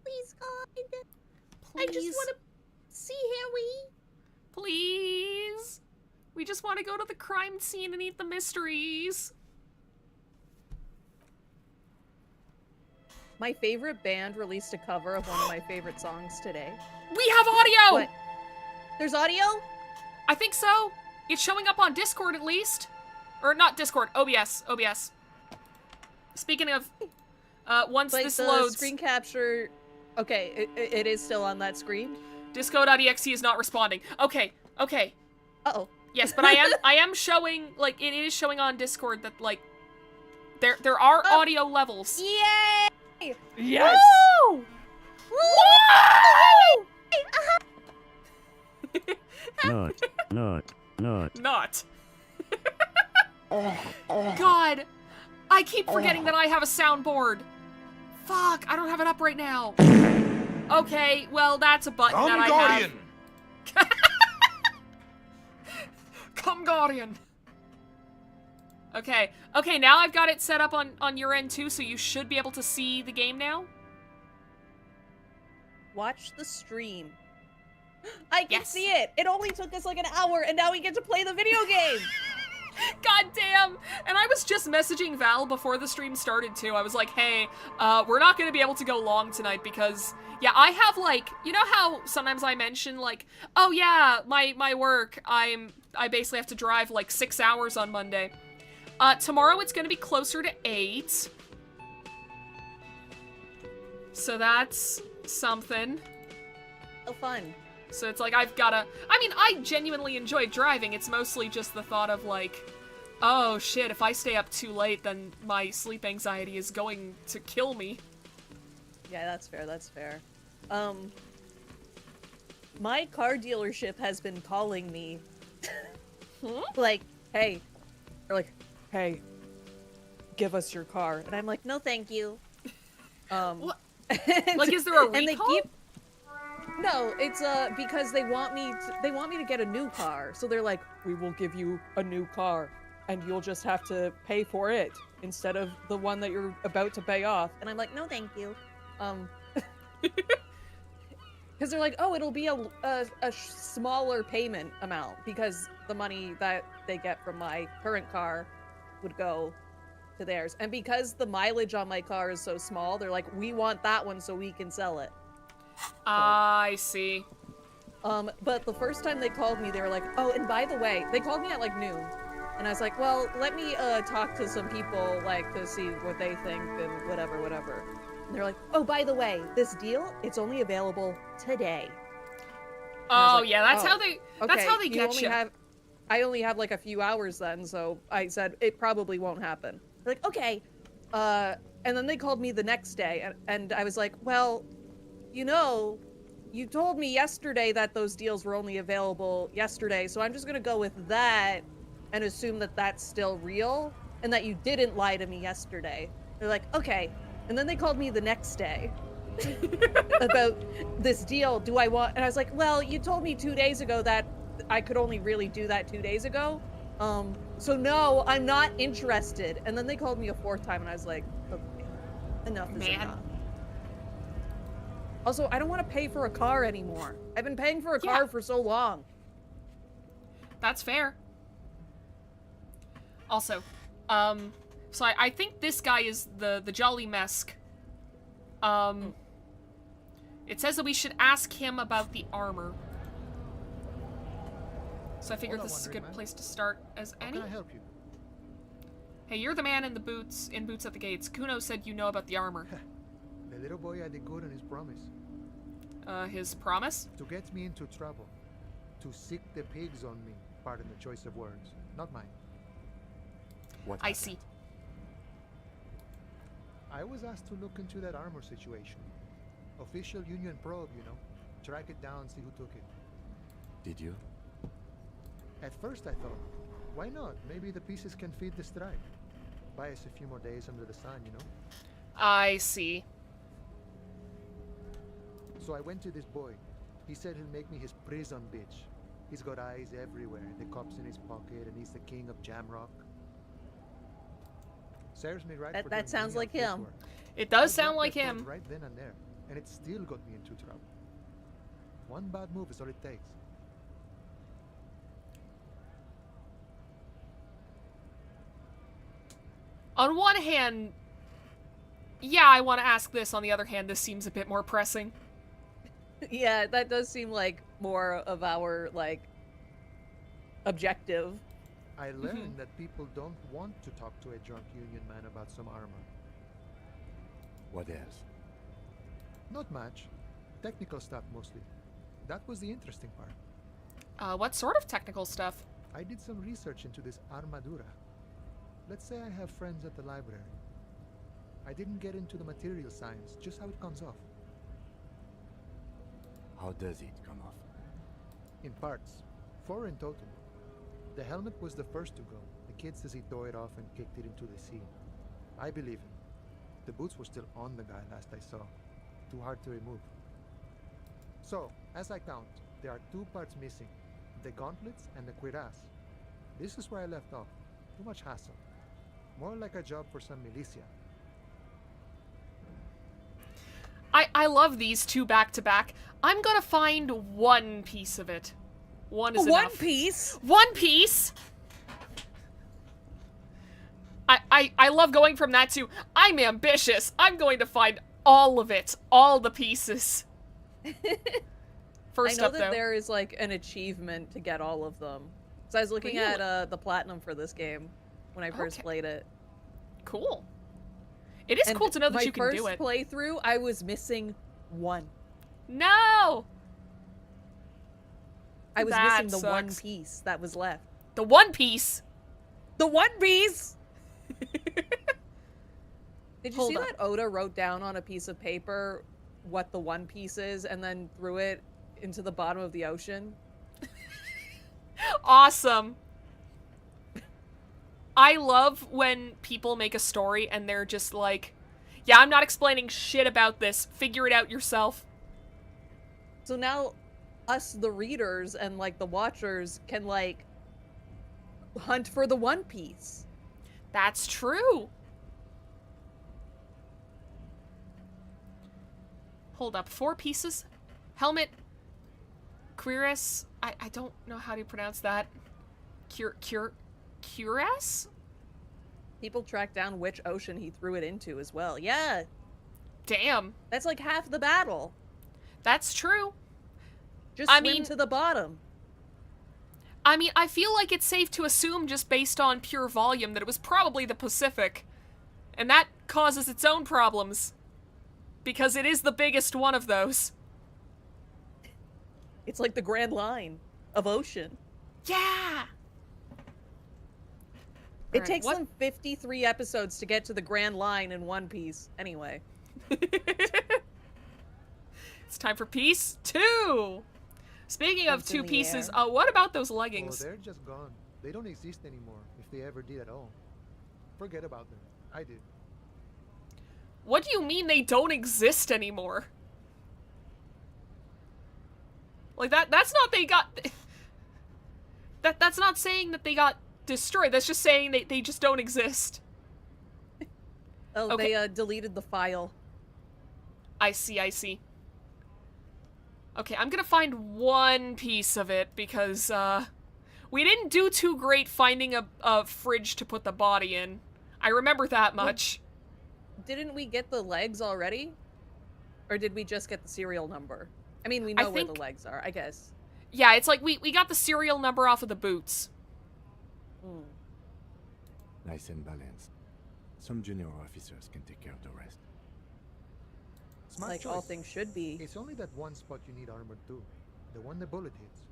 Please, God. Please. I just want to see Harry. Please. We just want to go to the crime scene and eat the mysteries. My favorite band released a cover of one of my favorite songs today. We have audio! What? There's audio? I think so. It's showing up on Discord at least. Or not Discord, OBS. OBS. Speaking of, once like this the loads... screen capture... Okay, it is still on that screen? Disco.exe is not responding. Okay, okay. Uh-oh. Yes, but I am showing, like, it is showing on Discord that, like, there are audio levels. Yay! Yes! Woo! Woo! Not. God, I keep forgetting that I have a soundboard. Fuck, I don't have it up right now. Okay, well, that's a button that I Guardian. have. Come Guardian. Okay, okay, now I've got it set up on your end too, so you should be able to see the game now. Watch the stream. I can Yes. see it. It only took us like an hour, and now we get to play the video game. God damn! And I was just messaging Val before the stream started too. I was like, hey, we're not gonna be able to go long tonight because, yeah, I have like, you know how sometimes I mention like, oh yeah, my work, I basically have to drive like 6 hours on Monday. Tomorrow it's gonna be closer to 8. So that's something. Oh, fun. So it's like I've gotta... I mean, I genuinely enjoy driving. It's mostly just the thought of like, oh shit, if I stay up too late, then my sleep anxiety is going to kill me. Yeah, that's fair, that's fair. My car dealership has been calling me. Like, hey. Or like, hey, give us your car. And I'm like, no thank you. What? Like, is there a recall? And they keep... No, it's because they want me to get a new car. So they're like, we will give you a new car and you'll just have to pay for it instead of the one that you're about to pay off. And I'm like, no thank you. Because they're like, oh, it'll be a smaller payment amount because the money that they get from my current car would go to theirs. And because the mileage on my car is so small, they're like, we want that one so we can sell it. I see. But the first time they called me, they were like, oh, and by the way, they called me at like noon. And I was like, well, let me talk to some people, like, to see what they think and whatever. And they're like, oh, by the way, this deal, it's only available today. Oh, like, yeah, that's how they get you. I only have like a few hours then, so I said, it probably won't happen. They're like, okay. And then they called me the next day, and I was like, well, you know, you told me yesterday that those deals were only available yesterday, so I'm just gonna go with that and assume that that's still real and that you didn't lie to me yesterday. They're like, okay. And then they called me the next day about this deal. Do I want... And I was like, well, you told me 2 days ago that I could only really do that 2 days ago. So no, I'm not interested. And then they called me a fourth time and I was like, okay, enough is enough. Also, I don't want to pay for a car anymore. I've been paying for a car for so long. That's fair. Also, so I think this guy is the Jolly Mesk. It says that we should ask him about the armor. So I figured this is a good place to start as any. How can I help you? Hey, you're the man in the boots at the gates. Kuno said you know about the armor. The little boy had the good on his promise. His promise? To get me into trouble. To sick the pigs on me. Pardon the choice of words. Not mine. What I happened? see. I was asked to look into that armor situation. Official Union probe, you know. Track it down, see who took it. Did you? At first I thought, why not? Maybe the pieces can feed the strike. Buy us a few more days under the sun, you know? I see. So I went to this boy. He said he'll make me his prison bitch. He's got eyes everywhere, the cops in his pocket, and he's the king of Jamrock. Serves me right for That doing sounds like menial him. footwork. It I does sound dropped like that plug him. right then and there, and it still got me into trouble. One bad move is all it takes. On one hand, yeah, I want to ask this. On the other hand, this seems a bit more pressing. Yeah, that does seem like more of our, like, objective. I learned that people don't want to talk to a drunk union man about some armor. What else? Not much. Technical stuff mostly. That was the interesting part. What sort of technical stuff? I did some research into this armadura. Let's say I have friends at the library. I didn't get into the material science, just how it comes off. How does it come off? In parts. 4 in total. The helmet was the first to go. The kid says he tore it off and kicked it into the sea. I believe him. The boots were still on the guy last I saw. Too hard to remove. So, as I count, there are 2 parts missing. The gauntlets and the cuirass. This is where I left off. Too much hassle. More like a job for some militia. I love these two back to back. I'm gonna find one piece of it. One is One enough. piece? One piece! I love going from that to, I'm ambitious. I'm going to find all of it. All the pieces. First I know up, that though. there is, like, an achievement to get all of them. So I was looking Really? at the platinum for this game when I first Okay. played it. Cool. It is And cool to know that you can do my it. first playthrough, I was missing one. No! I was That missing the one sucks. piece that was left. The One Piece! The one piece! Did you Hold see up. that Oda wrote down on a piece of paper what the one piece is and then threw it into the bottom of the ocean? Awesome. I love when people make a story and they're just like, yeah, I'm not explaining shit about this. Figure it out yourself. So now us, the readers, and, like, the watchers can, like, hunt for the one piece. That's true. Hold up. 4 pieces? Helmet. Cuirass. I don't know how to pronounce that. Cuirass? People track down which ocean he threw it into as well. Yeah, Damn. that's like half the battle. That's true. Just I swim mean- to the bottom. I mean, I feel like it's safe to assume, just based on pure volume, that it was probably the Pacific. And that causes its own problems. Because it is the biggest one of those. It's like the Grand Line of ocean. Yeah! It Alright, takes what- them 53 episodes to get to the Grand Line in One Piece. Anyway. It's time for piece 2! Speaking of It's in 2 the pieces, air. what about those Oh, leggings? they're just gone. They don't exist anymore, if they ever did at all. Forget about them. I did. What do you mean they don't exist anymore? Like, that's not they got... That's not saying that they got destroyed. That's just saying they just don't exist. Oh, Okay. they deleted the file. I see. Okay, I'm gonna find one piece of it because, we didn't do too great finding a fridge to put the body in. I remember that much. Didn't we get the legs already? Or did we just get the serial number? I mean, we know where the think- legs are, I guess. Yeah, it's like we got the serial number off of the boots. Hmm. Nice and balanced. Some junior officers can take care of the rest. Smart Like choice. all things should be. It's only that one spot you need armor too. The one the bullet hits.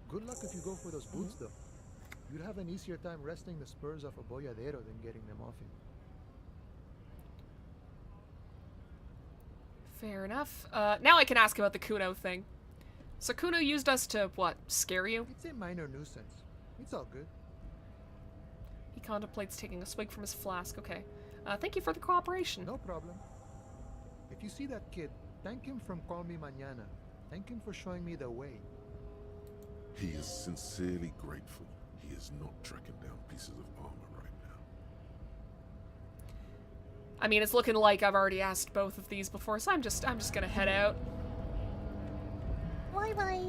Good luck if you go for those boots though. You'd have an easier time wresting the spurs off a boyadero than getting them off him. Fair enough. Now I can ask about the Kuno thing. So Kuno used us to, what, scare you? It's a minor nuisance. It's all good. He contemplates taking a swig from his flask. Okay. Thank you for the cooperation. No problem. If you see that kid, thank him from Call Me Mañana. Thank him for showing me the way. He is sincerely grateful he is not tracking down pieces of armor right now. I mean, it's looking like I've already asked both of these before, so I'm just gonna head out. Bye-bye.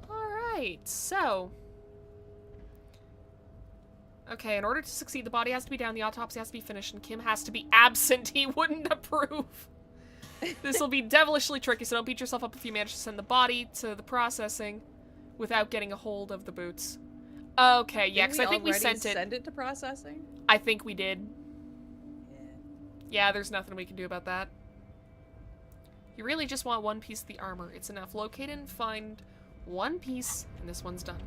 Alright, so... Okay, in order to succeed, the body has to be down, the autopsy has to be finished, and Kim has to be absent. He wouldn't approve. This will be devilishly tricky, so don't beat yourself up if you manage to send the body to the processing without getting a hold of the boots. Okay, yeah, because I think we sent it. Send it to processing? I think we did. Yeah. Yeah, there's nothing we can do about that. You really just want one piece of the armor. It's enough. Locate and find one piece, and this one's done.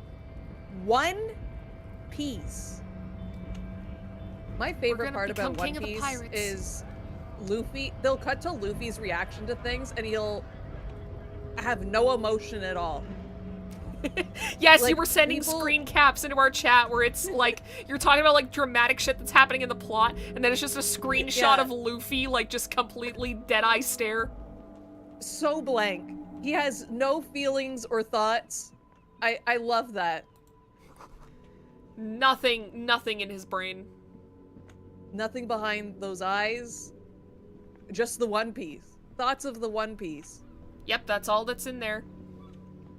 One piece. My favorite gonna part about become One king of the Piece pirates. is Luffy. They'll cut to Luffy's reaction to things, and he'll have no emotion at all. Yes, Like, you were sending people- screen caps into our chat where it's like, you're talking about like dramatic shit that's happening in the plot, and then it's just a screenshot Yeah. of Luffy, like just completely dead-eye stare. So blank. He has no feelings or thoughts. I love that. Nothing in his brain. Nothing behind those eyes. Just the One Piece. Thoughts of the One Piece. Yep, that's all that's in there.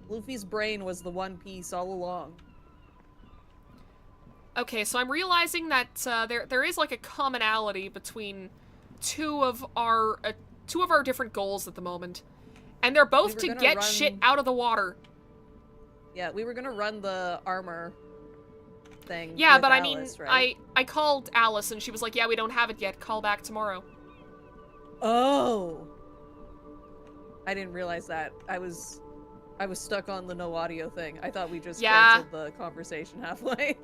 Luffy's brain was the One Piece all along. Okay, so I'm realizing that there is like a commonality between two of our different goals at the moment, and they're both We to were gonna get run- shit out of the water. Yeah, we were gonna run the armor thing. Yeah, with but Alice, I mean, right? I called Alice and she was like, "Yeah, we don't have it yet. Call back tomorrow." Oh. I didn't realize that. I was stuck on the no audio thing. I thought we just Yeah. canceled the conversation halfway.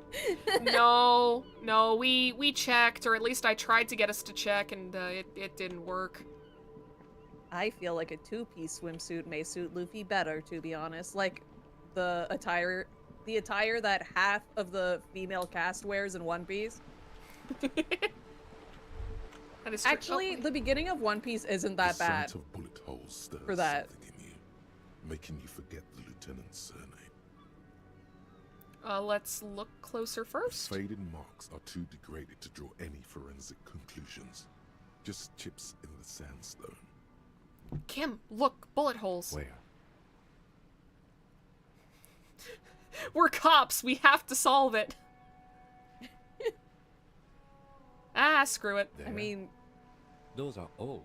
No, we checked, or at least I tried to get us to check, and it didn't work. I feel like a two-piece swimsuit may suit Luffy better, to be honest. Like the attire that half of the female cast wears in One Piece. That is true. Actually, Oh, the beginning of One Piece isn't that the bad. sight of bullet holes stirs for that. something in you, making you forget the lieutenant's surname. let's look closer first. Faded marks are too degraded to draw any forensic conclusions. Just chips in the sandstone. Kim, look, bullet holes. Where? We're cops. We have to solve it. Screw it. There. I mean, Those are old.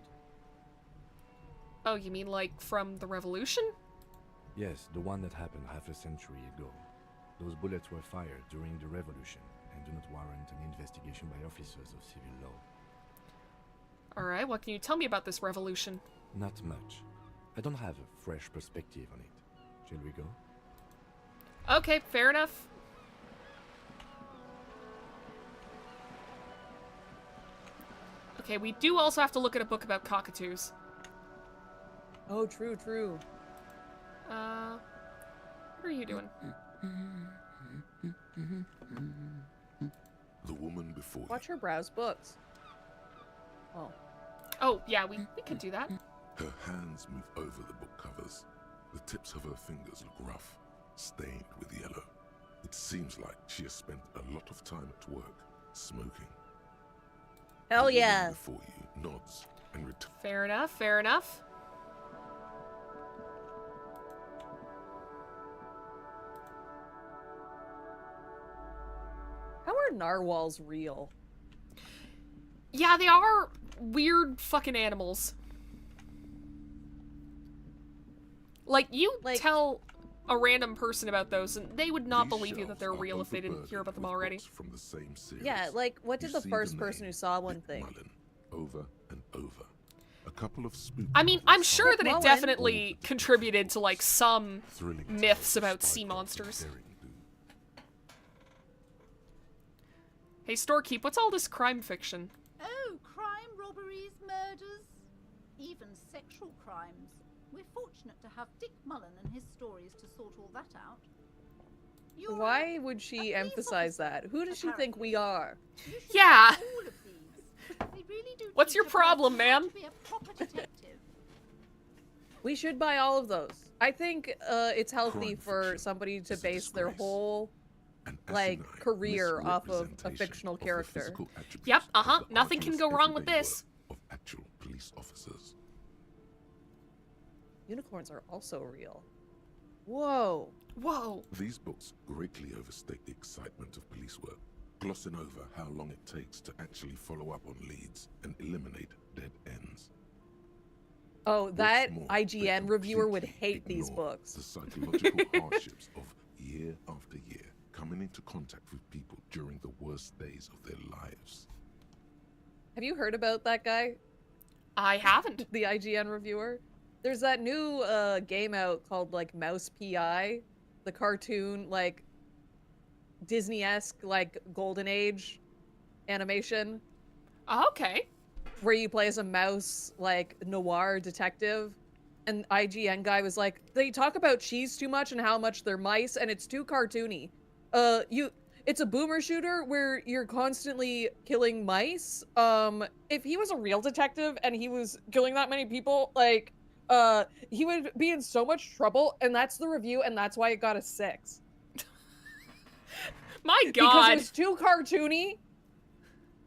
Oh, you mean like from the Revolution? Yes, the one that happened half a century ago. Those bullets were fired during the revolution and do not warrant an investigation by officers of civil law. Alright, what can you tell me about this revolution? Not much. I don't have a fresh perspective on it. Shall we go? Okay, fair enough. Okay, we do also have to look at a book about cockatoos. oh, true, true. What are you doing? The woman before Watch her browse books. Oh. Oh, yeah, we could do that. you. Her hands move over the book covers. The tips of her fingers look rough, stained with yellow. It seems like she has spent a lot of time at work, smoking. Hell The woman yeah. before you nods and returns. Fair enough, fair enough. How are narwhals real? Yeah, they are weird fucking animals. Like, you Like- tell a random person about those, and they would not These believe you that shelves they're are real if they didn't hear overburdened about them with already. books From the same series. Yeah, like, what did You the see first name, person who saw one Dick think? Mullen, over and over. A couple of spooky I mean, I'm sure Dick that it Mullen. definitely contributed to, like, some thrilling myths tales about spy sea cops monsters. daring do. Hey, Storekeep, what's all this crime fiction? Oh, crime, robberies, murders, even sexual crimes. We're fortunate to have Dick Mullen and his stories to sort all that out. Why would she emphasize that? Who does she think we are? Yeah. All of these. They really do What's teach your a problem, person how man? to be a proper detective. We should buy all of those. I think it's healthy Crime for fiction somebody to is a base their disgrace. whole An like asinine career off of a misrepresentation fictional of the character. physical attributes Yep, of the nothing can arduous go wrong with everyday this. work of actual police officers. Unicorns are also real. Whoa. Whoa. These books greatly overstate the excitement of police work, glossing over how long it takes to actually follow up on leads and eliminate dead ends. Oh, What's that more, they IGN reviewer would completely hate these ignore books. The psychological hardships of year after year coming into contact with people during the worst days of their lives. Have you heard about that guy? I haven't. The IGN reviewer? There's that new game out called like Mouse PI, the cartoon like Disney-esque like Golden Age animation Okay. where you play as a mouse like noir detective. And IGN guy was like, they talk about cheese too much and how much they're mice and it's too cartoony. It's a boomer shooter where you're constantly killing mice. If he was a real detective and he was killing that many people, like he would be in so much trouble, and that's the review, and that's why it got a 6. My Because God. it was too cartoony.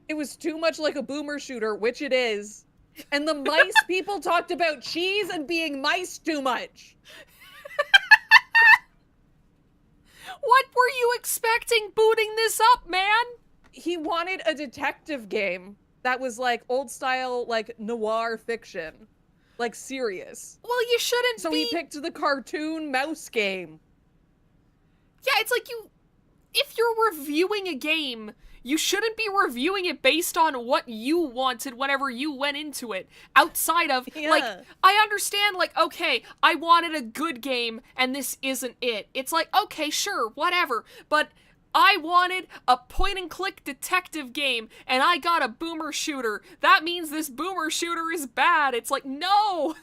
It was too much like a boomer shooter, which it is. And the mice people talked about cheese and being mice too much. What were you expecting booting this up, man? He wanted a detective game that was like old style, like noir fiction. Like serious. Well, you shouldn't So be... he picked the cartoon mouse game. Yeah, it's like if you're reviewing a game, you shouldn't be reviewing it based on what you wanted whenever you went into it. Outside of, like, Yeah. I understand, like, okay, I wanted a good game, and this isn't it. It's like, okay, sure, whatever, but I wanted a point-and-click detective game, and I got a boomer shooter. That means this boomer shooter is bad. It's like, no!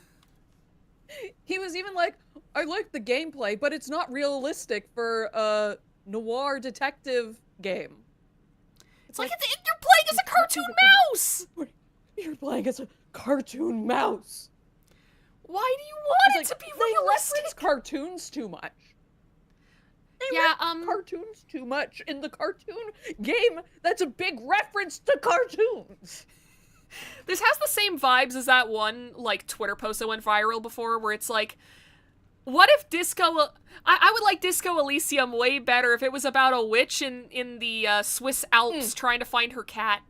He was even like, I like the gameplay, but it's not realistic for a noir detective game. It's like, you're playing as a cartoon mouse! You're playing as a cartoon mouse. Why do you want It's it like, to be they realistic? reference cartoons too much. They Yeah, reference cartoons too much in the cartoon game. That's a big reference to cartoons. This has the same vibes as that one, like, Twitter post that went viral before, where it's like, what if Disco... I would like Disco Elysium way better if it was about a witch in the Swiss Alps trying to find her cat.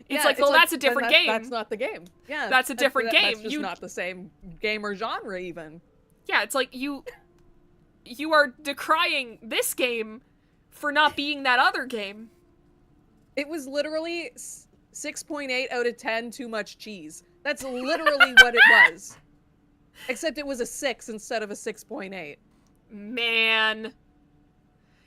It's like, well, that's a different game. That's not the game. Yeah, That's a different game. That's just not the same game or genre, even. Yeah, it's like, you are decrying this game for not being that other game. It was literally 6.8 out of 10 too much cheese. That's literally what it was. Except it was a 6 instead of a 6.8. Man.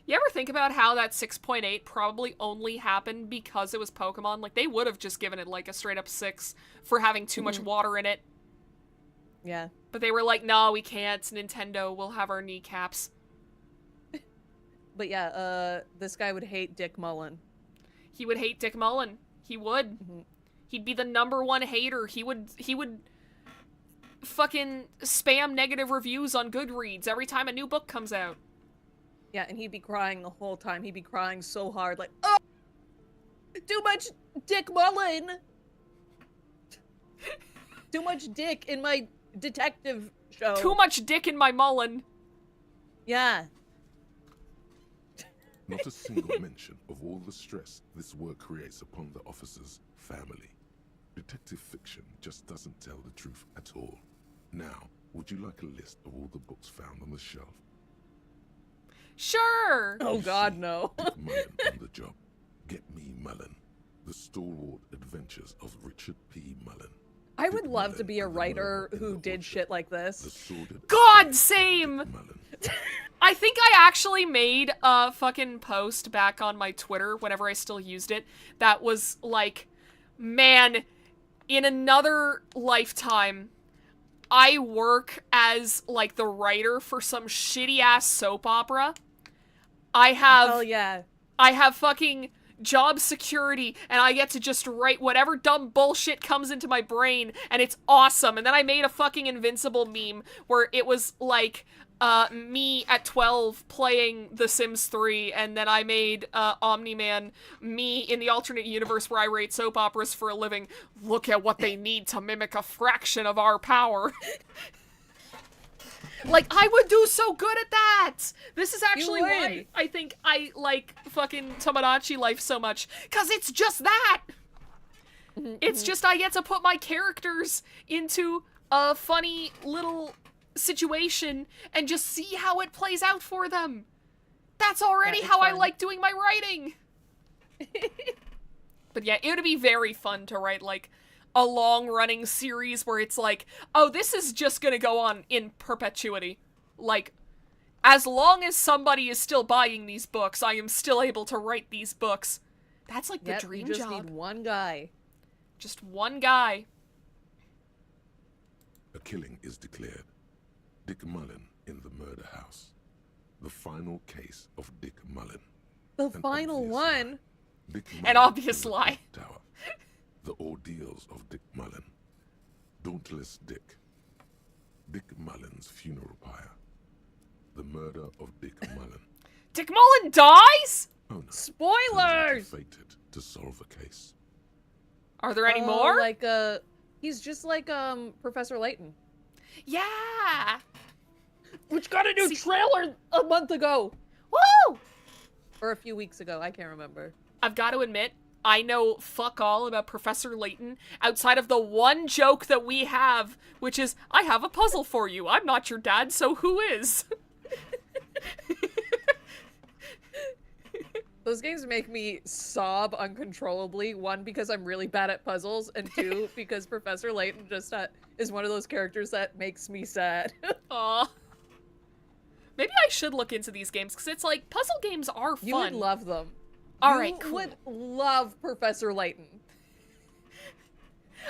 You ever think about how that 6.8 probably only happened because it was Pokemon? Like, they would have just given it, like, a straight-up 6 for having too much water in it. Yeah. But they were like, no, we can't. Nintendo, we'll have our kneecaps. But yeah, this guy would hate Dick Mullen. He would hate Dick Mullen. He would. He'd be the #1 hater. He would fucking spam negative reviews on Goodreads every time a new book comes out. Yeah, and he'd be crying the whole time. He'd be crying so hard, like, oh, too much Dick Mullen. Too much dick in my detective show. Too much dick in my mullen. Yeah. Not a single mention of all the stress this work creates upon the officer's family. Detective fiction just doesn't tell the truth at all. Now, would you like a list of all the books found on the shelf? Sure. Oh You God, see, no. Dick Mullen on the job. Get me Mullen. The stalwart adventures of Richard P. Mullen. I would Dick love Mullen to be a and the writer murder in who the did orchard. shit like The this. sordid God, same. Dick Mullen. I think I actually made a fucking post back on my Twitter whenever I still used it that was like, man, in another lifetime, I work as, like, the writer for some shitty-ass soap opera. I have... Hell yeah. I have fucking job security, and I get to just write whatever dumb bullshit comes into my brain, and it's awesome. And then I made a fucking Invincible meme where it was, like, me at 12 playing The Sims 3, and then I made, Omni-Man me in the alternate universe where I write soap operas for a living. Look at what they need to mimic a fraction of our power. Like, I would do so good at that! This is actually why I think I like fucking Tomodachi Life so much. 'Cause it's just that! It's just I get to put my characters into a funny little situation and just see how it plays out for them. That's already how I like doing my writing! But yeah, it would be very fun to write, like, a long-running series where it's like, oh, this is just gonna go on in perpetuity. Like, as long as somebody is still buying these books, I am still able to write these books. That's like the dream you just job. need one guy. Just one guy. A killing is declared. Dick Mullen in the murder house. The final case of Dick Mullen. The An final obvious one? lie. Dick An Mullen obvious in the lie. Clock Tower. The ordeals of Dick Mullen. Dauntless Dick. Dick Mullen's funeral pyre. The murder of Dick Mullen. Dick Mullen dies?! Oh no. Spoilers! Fated to solve a case. Are there any more? Like, he's just like, Professor Layton. Yeah! Which got a new trailer a month ago! Woo! Or a few weeks ago, I can't remember. I've got to admit, I know fuck all about Professor Layton outside of the one joke that we have, which is, I have a puzzle for you. I'm not your dad, so who is? Those games make me sob uncontrollably. One, because I'm really bad at puzzles, and two, because Professor Layton just is one of those characters that makes me sad. Aw. Maybe I should look into these games, because it's like, puzzle games are fun. You would love them. Alright, You cool. would love Professor Layton.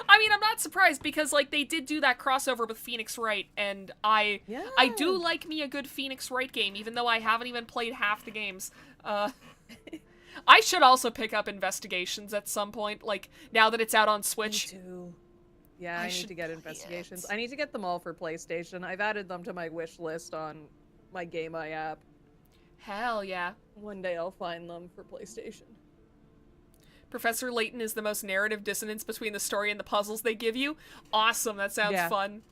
I mean, I'm not surprised, because, like, they did do that crossover with Phoenix Wright, and I do like me a good Phoenix Wright game, even though I haven't even played half the games. I should also pick up Investigations at some point, like, now that it's out on Switch. Me too. Yeah, I need should to get play Investigations. it. I need to get them all for PlayStation. I've added them to my wish list on my Game Eye app. Hell yeah. One day I'll find them for PlayStation. Professor Layton is the most narrative dissonance between the story and the puzzles they give you. Awesome, that sounds fun.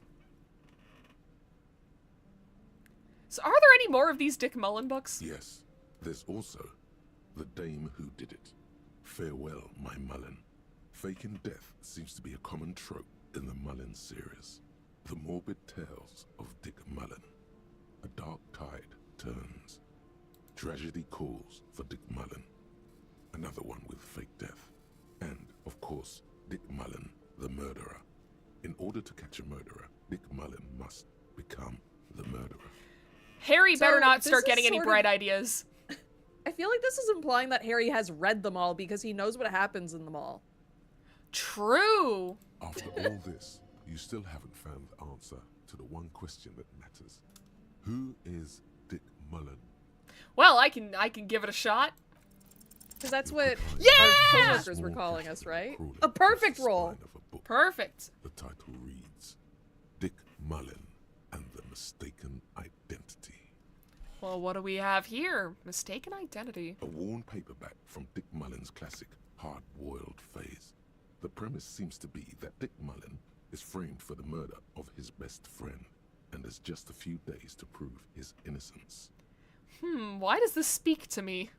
So are there any more of these Dick Mullen books? Yes, there's also The Dame Who Did It. Farewell, my Mullen. Faking death seems to be a common trope in the Mullen series. The morbid tales of Dick Mullen. A dark tide turns. Tragedy calls for Dick Mullen. Another one with fake death. And, of course, Dick Mullen, the murderer. In order to catch a murderer, Dick Mullen must become the murderer. Harry better not this start is getting any sort bright of- ideas. I feel like this is implying that Harry has read them all because he knows what happens in them all. True. After all this, you still haven't found the answer to the one question that matters. Who is Dick Mullen? Well, I can give it a shot. Because that's what Yeah! our coworkers were calling us, right? A perfect role! Perfect. The title reads, Dick Mullen and the Mistaken Identity. Well, what do we have here? Mistaken identity. A worn paperback from Dick Mullen's classic hard-boiled phase. The premise seems to be that Dick Mullen is framed for the murder of his best friend and has just a few days to prove his innocence. Why does this speak to me?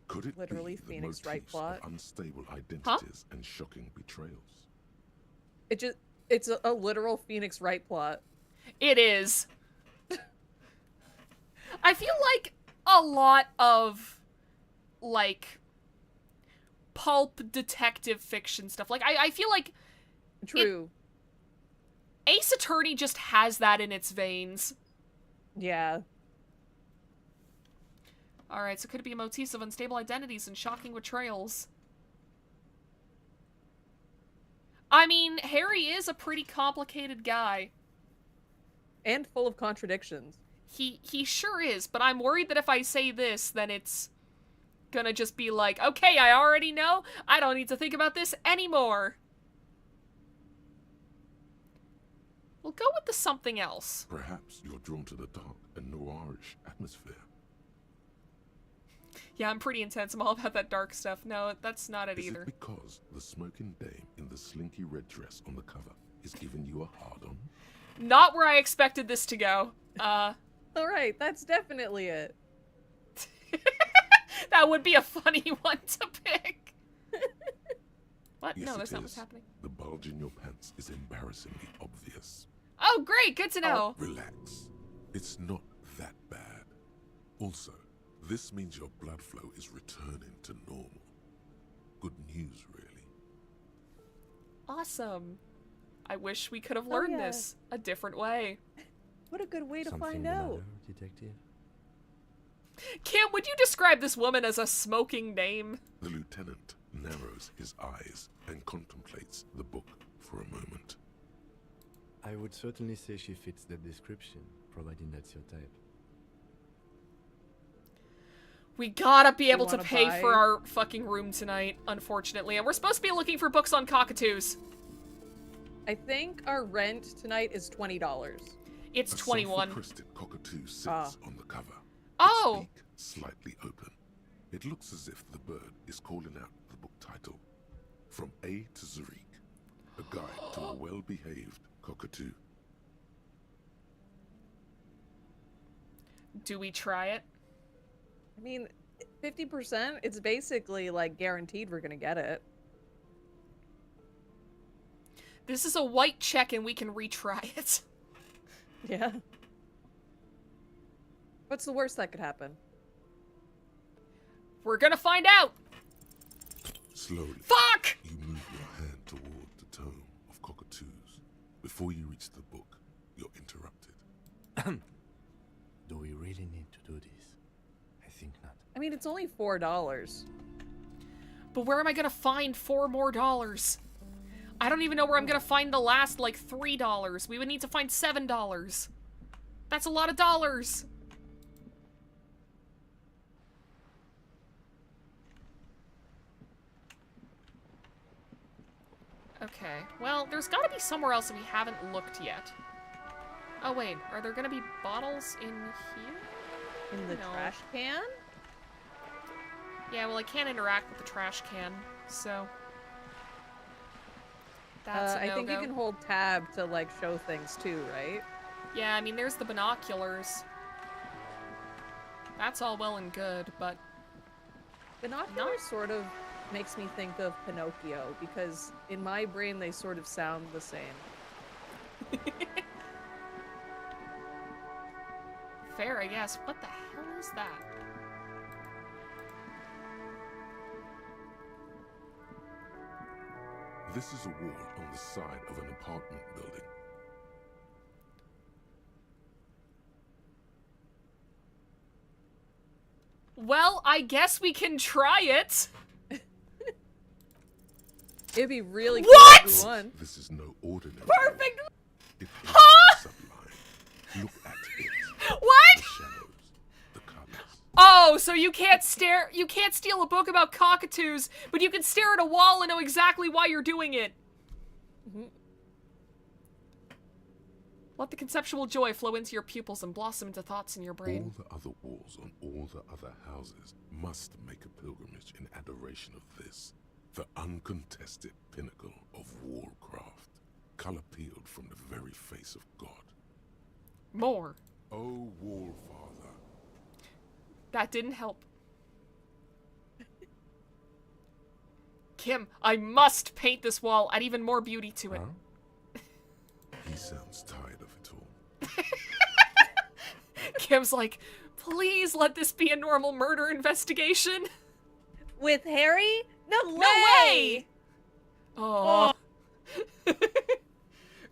Could it Literally be the Phoenix Wright motifs plot. of unstable identities and shocking betrayals? It's a literal Phoenix Wright plot. It is. I feel like a lot of, like, pulp detective fiction stuff. Like, I feel like True. Ace Attorney just has that in its veins. Yeah. Alright, so could it be motifs of unstable identities and shocking betrayals? I mean, Harry is a pretty complicated guy. and full of contradictions. He sure is, but I'm worried that if I say this, then it's gonna just be like, okay, I already know. I don't need to think about this anymore. We'll go with the something else. Perhaps you're drawn to the dark and noirish atmosphere. Yeah, I'm pretty intense. I'm all about that dark stuff. No, that's not it Is either. it because the smoking dame in the slinky red dress on the cover is giving you a hard-on? Not where I expected this to go. All right, that's definitely it. That would be a funny one to pick. What? Yes, No, it that's not what's is. happening. The bulge in your pants is embarrassingly obvious. Oh, great. Good to know. Relax. It's not that bad. Also, this means your blood flow is returning to normal. Good news, really. Awesome. I wish we could have learned yeah. this a different way. What a good way to Something find the out. matter, detective? Kim, would you describe this woman as a smoking dame? The lieutenant narrows his eyes and contemplates the book for a moment. I would certainly say she fits that description, providing that's your type. We gotta be able to wanna pay buy? for our fucking room tonight, unfortunately. And we're supposed to be looking for books on cockatoos. I think our rent tonight is $20. It's A 21. sulphur-crested cockatoo sits Ah. on the cover. Oh! Its beak slightly open. It looks as if the bird is calling out the book title. From A to Zurich, a guide to a well-behaved cockatoo. Do we try it? I mean, 50%, it's basically like guaranteed we're gonna get it. This is a white check and we can retry it. Yeah. What's the worst that could happen? We're gonna find out! Slowly, Fuck! you move your hand toward the tome of cockatoos. Before you reach the book, you're interrupted. Do we really need to do this? I think not. I mean, it's only $4. But where am I gonna find $4 more? I don't even know where I'm gonna find the last, like, $3. We would need to find $7. That's a lot of dollars! Okay, well, there's gotta be somewhere else that we haven't looked yet. Oh wait, are there gonna be bottles in here? In the No. trash can? Yeah, well, I can't interact with the trash can, so... That's a I think you no-go. can hold tab to, like, show things too, right? Yeah, I mean, there's the binoculars. That's all well and good, but... Binoculars sort of makes me think of Pinocchio, because in my brain they sort of sound the same. Fair, I guess. What the hell is that? This is a wall on the side of an apartment building. Well, I guess we can try it! It'd be really What?! cool if we won. This is no ordinary Perfect! wall. It is Huh?! sublime. Look at it. What?! The shadows, the colors. Oh, so you can't steal a book about cockatoos, but you can stare at a wall and know exactly why you're doing it. Mhm. Let the conceptual joy flow into your pupils and blossom into thoughts in your brain. All the other walls on all the other houses must make a pilgrimage in adoration of this, the uncontested pinnacle of warcraft, color peeled from the very face of God. More. O Warfather, That didn't help. Kim, I must paint this wall, add even more beauty to it. Huh? he sounds tired of it all. Kim's like, please let this be a normal murder investigation. With Harry? No way! No way! Oh.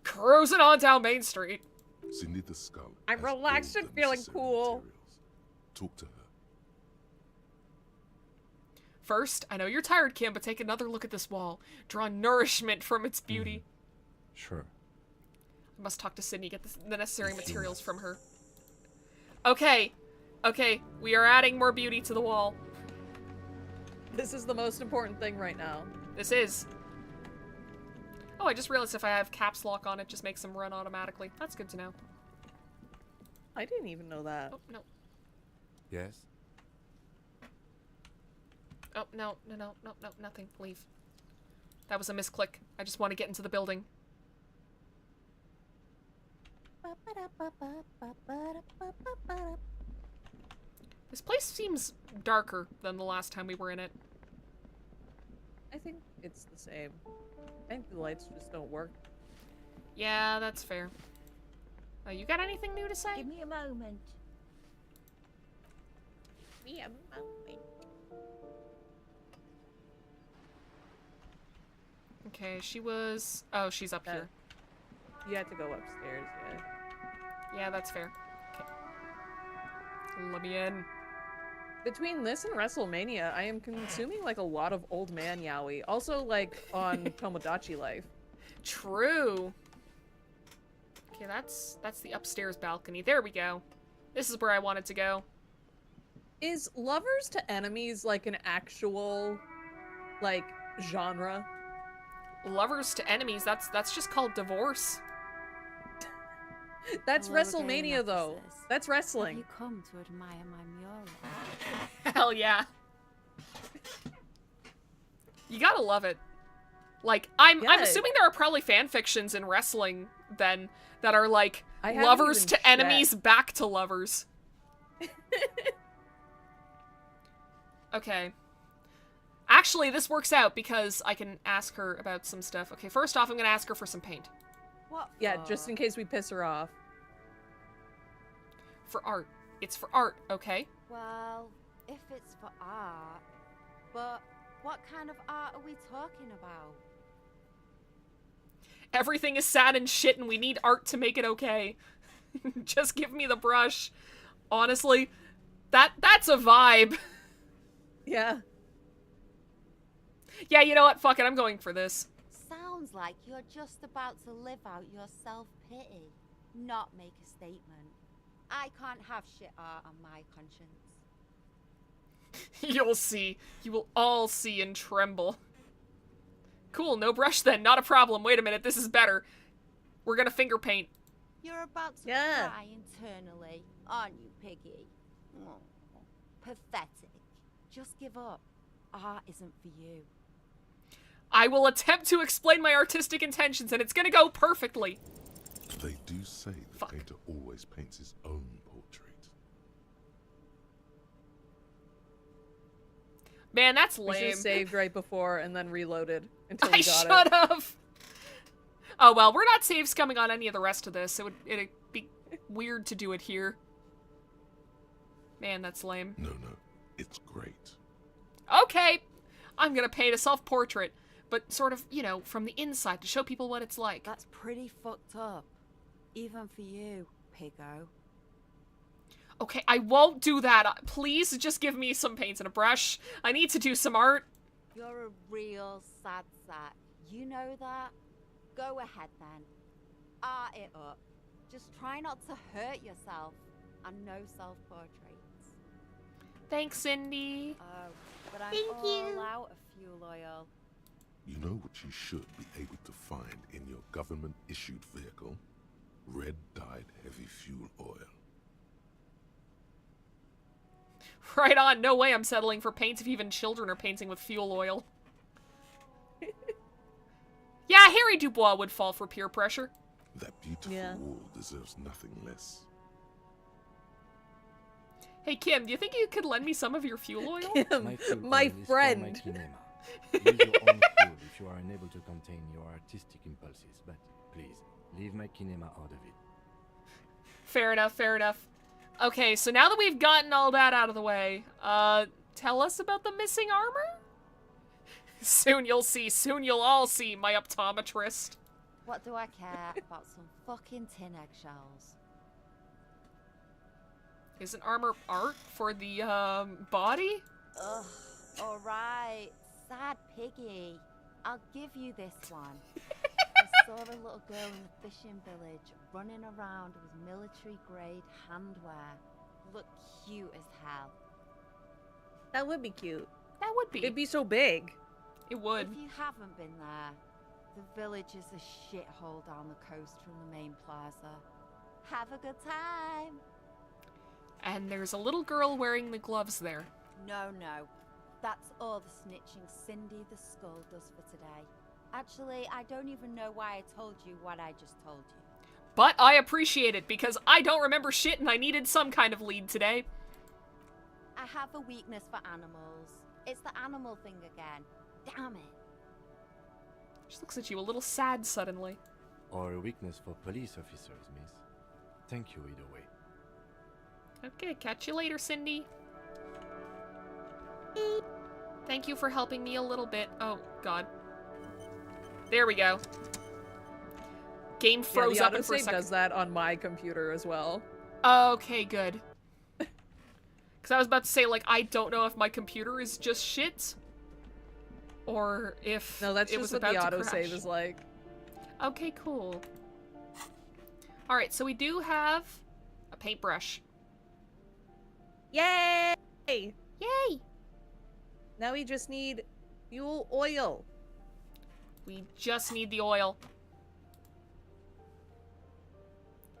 Cruising on down Main Street. Cindy the Skull. I'm has relaxed all and the feeling necessary cool. materials. Talk to her. First, I know you're tired, Kim, but take another look at this wall. Draw nourishment from its beauty. Sure. I must talk to Sydney, get the necessary materials from her. Okay. Okay, we are adding more beauty to the wall. This is the most important thing right now. This is. Oh, I just realized if I have caps lock on, it just makes them run automatically. That's good to know. I didn't even know that. Oh, no. Yes? Oh, no, nothing. Leave. That was a misclick. I just want to get into the building. This place seems darker than the last time we were in it. I think it's the same. I think the lights just don't work. Yeah, that's fair. Oh, you got anything new to say? Give me a moment. Okay, she was... Oh, she's up here. You had to go upstairs, yeah. Yeah, that's fair. Okay. Let me in. Between this and WrestleMania, I am consuming like a lot of old man yaoi. Also, like on Tomodachi Life. True. Okay, that's the upstairs balcony. There we go. This is where I wanted to go. Is lovers to enemies like an actual, like, genre? Lovers to enemies, that's just called divorce. That's Hello again, WrestleMania, though. officers. That's Have wrestling. you come to admire my mural? Hell yeah. You gotta love it. Like, I'm Yeah. assuming there are probably fan fictions in wrestling then that are like I haven't lovers even to enemies back to lovers. Okay. Actually, this works out because I can ask her about some stuff. Okay, first off, I'm gonna ask her for some paint. What? Yeah, for? just in case we piss her off. For art. It's for art, okay? Well, if it's for art, but what kind of art are we talking about? Everything is sad and shit and we need art to make it okay. Just give me the brush. Honestly, that's a vibe. Yeah. Yeah, you know what? Fuck it, I'm going for this. Sounds like you're just about to live out your self-pity, not make a statement. I can't have shit art on my conscience. You'll see. You will all see and tremble. Cool, no brush then. Not a problem. Wait a minute, this is better. We're gonna finger paint. You're about to Yeah. cry internally, aren't you, Piggy? Oh, pathetic. Just give up. Art isn't for you. I will attempt to explain my artistic intentions and it's gonna go perfectly. They do say the Fuck. painter always paints his own portrait. Man, that's We should lame. have saved right before and then reloaded until I we got should it. have. Oh well, we're not save scumming on any of the rest of this. It'd be weird to do it here. Man, that's lame. No, it's great. Okay, I'm gonna paint a self-portrait, but sort of, you know, from the inside to show people what it's like. That's pretty fucked up. Even for you, Piggo. Okay, I won't do that. Please just give me some paints and a brush. I need to do some art. You're a real sad sack. You know that? Go ahead then. Art it up. Just try not to hurt yourself. And no self-portraits. Thanks, Cindy. Oh, but I'm Thank all you. out of fuel oil. You know what you should be able to find in your government-issued vehicle? Red-dyed heavy fuel oil. Right on. No way I'm settling for paints if even children are painting with fuel oil. Yeah, Harry Dubois would fall for peer pressure. That beautiful Yeah. wall deserves nothing less. Hey, Kim, do you think you could lend me some of your fuel oil? My fuel My oil is for friend. my kinema. Use your own fuel if you are unable to contain your artistic impulses, but please, leave my kinema out of it. Fair enough, fair enough. Okay, so now that we've gotten all that out of the way, tell us about the missing armor? Soon you'll see, soon you'll all see, my optometrist. What do I care about some fucking tin eggshells? Isn't armor art for the, body? Ugh, alright. Sad Piggy. I'll give you this one. The saw a little girl in the fishing village running around with military-grade handwear. Looked cute as hell. That would be cute. That would be. It'd be so big. It would. If you haven't been there, the village is a shithole down the coast from the main plaza. Have a good time. And there's a little girl wearing the gloves there. No. That's all the snitching Cindy the Skull does for today. Actually, I don't even know why I told you what I just told you. But I appreciate it, because I don't remember shit and I needed some kind of lead today. I have a weakness for animals. It's the animal thing again. Damn it. She looks at you a little sad suddenly. Or a weakness for police officers, miss. Thank you either way. Okay, catch you later, Cindy. Thank you for helping me a little bit. Oh, God. There we go. Game froze yeah, up the for a autosave second. does that on my computer as well. Okay, good. Because I was about to say, like, I don't know if my computer is just shit. Or if No, that's it just was what the about to autosave crash. is like. Okay, cool. Alright, so we do have a paintbrush. Yay! Yay! Now we just need fuel oil. We just need the oil.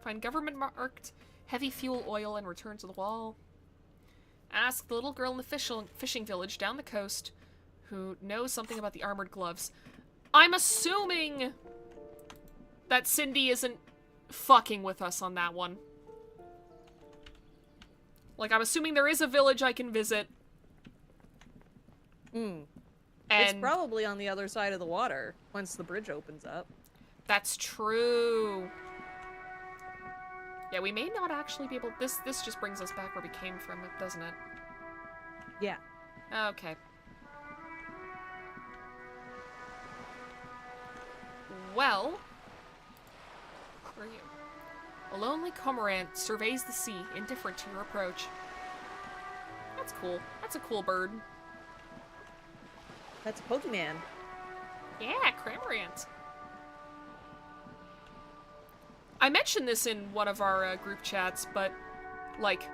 Find government marked heavy fuel oil and return to the wall. Ask the little girl in the fishing village down the coast who knows something about the armored gloves. I'm assuming that Cindy isn't fucking with us on that one. Like, I'm assuming there is a village I can visit. It's And probably on the other side of the water once the bridge opens up. that's true. Yeah, we may not actually be able... This just brings us back where we came from, doesn't it? Yeah. Okay. Well... Where are you? A lonely cormorant surveys the sea, indifferent to your approach. That's cool. That's a cool bird. That's a Pokemon. Yeah, cormorant. I mentioned this in one of our group chats, but, like,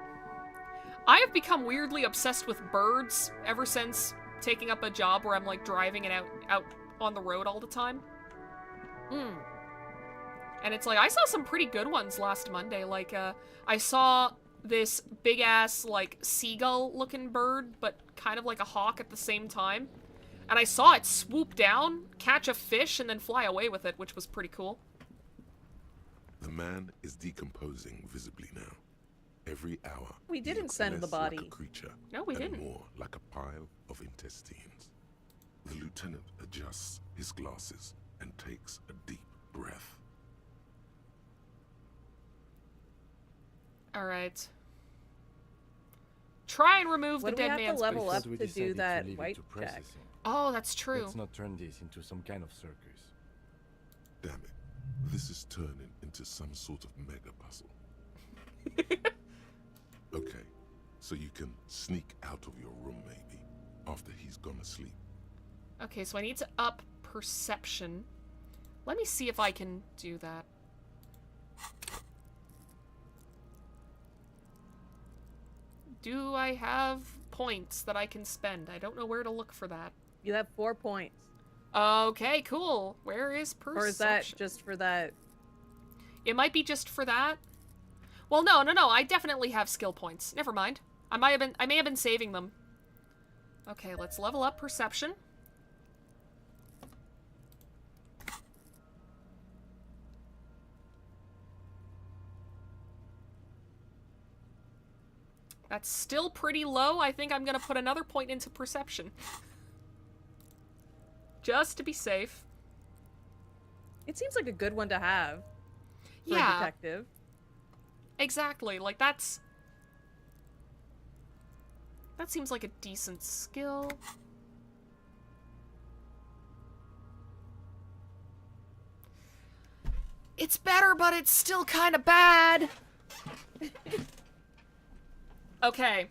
I have become weirdly obsessed with birds ever since taking up a job where I'm, like, driving and out on the road all the time. And it's like, I saw some pretty good ones last Monday. Like, I saw this big-ass, like, seagull-looking bird, but kind of like a hawk at the same time. And I saw it swoop down, catch a fish, and then fly away with it, which was pretty cool. The man is decomposing visibly now. Every hour, We he didn't looks send the less like body. a creature, No, we and didn't. more like a pile of intestines. The lieutenant adjusts his glasses and takes a deep breath. Alright. Try and remove What the do we dead have to man's level boots. up we to do decided that leave it white to check? processing. Oh, that's true. Let's not turn this into some kind of circus. Damn it, this is turning into some sort of mega puzzle. Okay, so you can sneak out of your room maybe, after he's gone to sleep. Okay, so I need to up perception. Let me see if I can do that. Do I have points that I can spend? I don't know where to look for that. You have 4 points. Okay, cool. Where is perception? Or is that just for that? It might be just for that. Well, no. I definitely have skill points. Never mind. I may have been saving them. Okay, let's level up perception. That's still pretty low. I think I'm gonna put another point into perception. Just to be safe. It seems like a good one to have for a Yeah, detective. exactly. Like, that seems like a decent skill. It's better, but it's still kind of bad. Okay.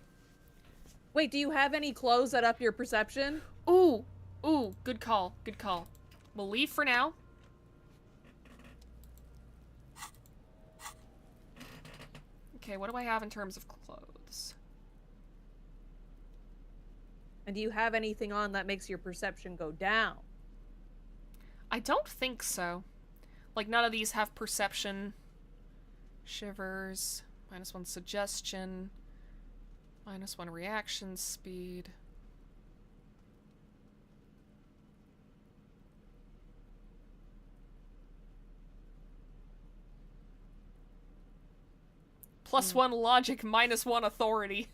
Wait, do you have any clothes that up your perception? Ooh, good call. We'll leave for now. Okay, what do I have in terms of clothes? And do you have anything on that makes your perception go down? I don't think so. Like, none of these have perception. Shivers. -1 suggestion. -1 reaction speed. +1 logic, -1 authority.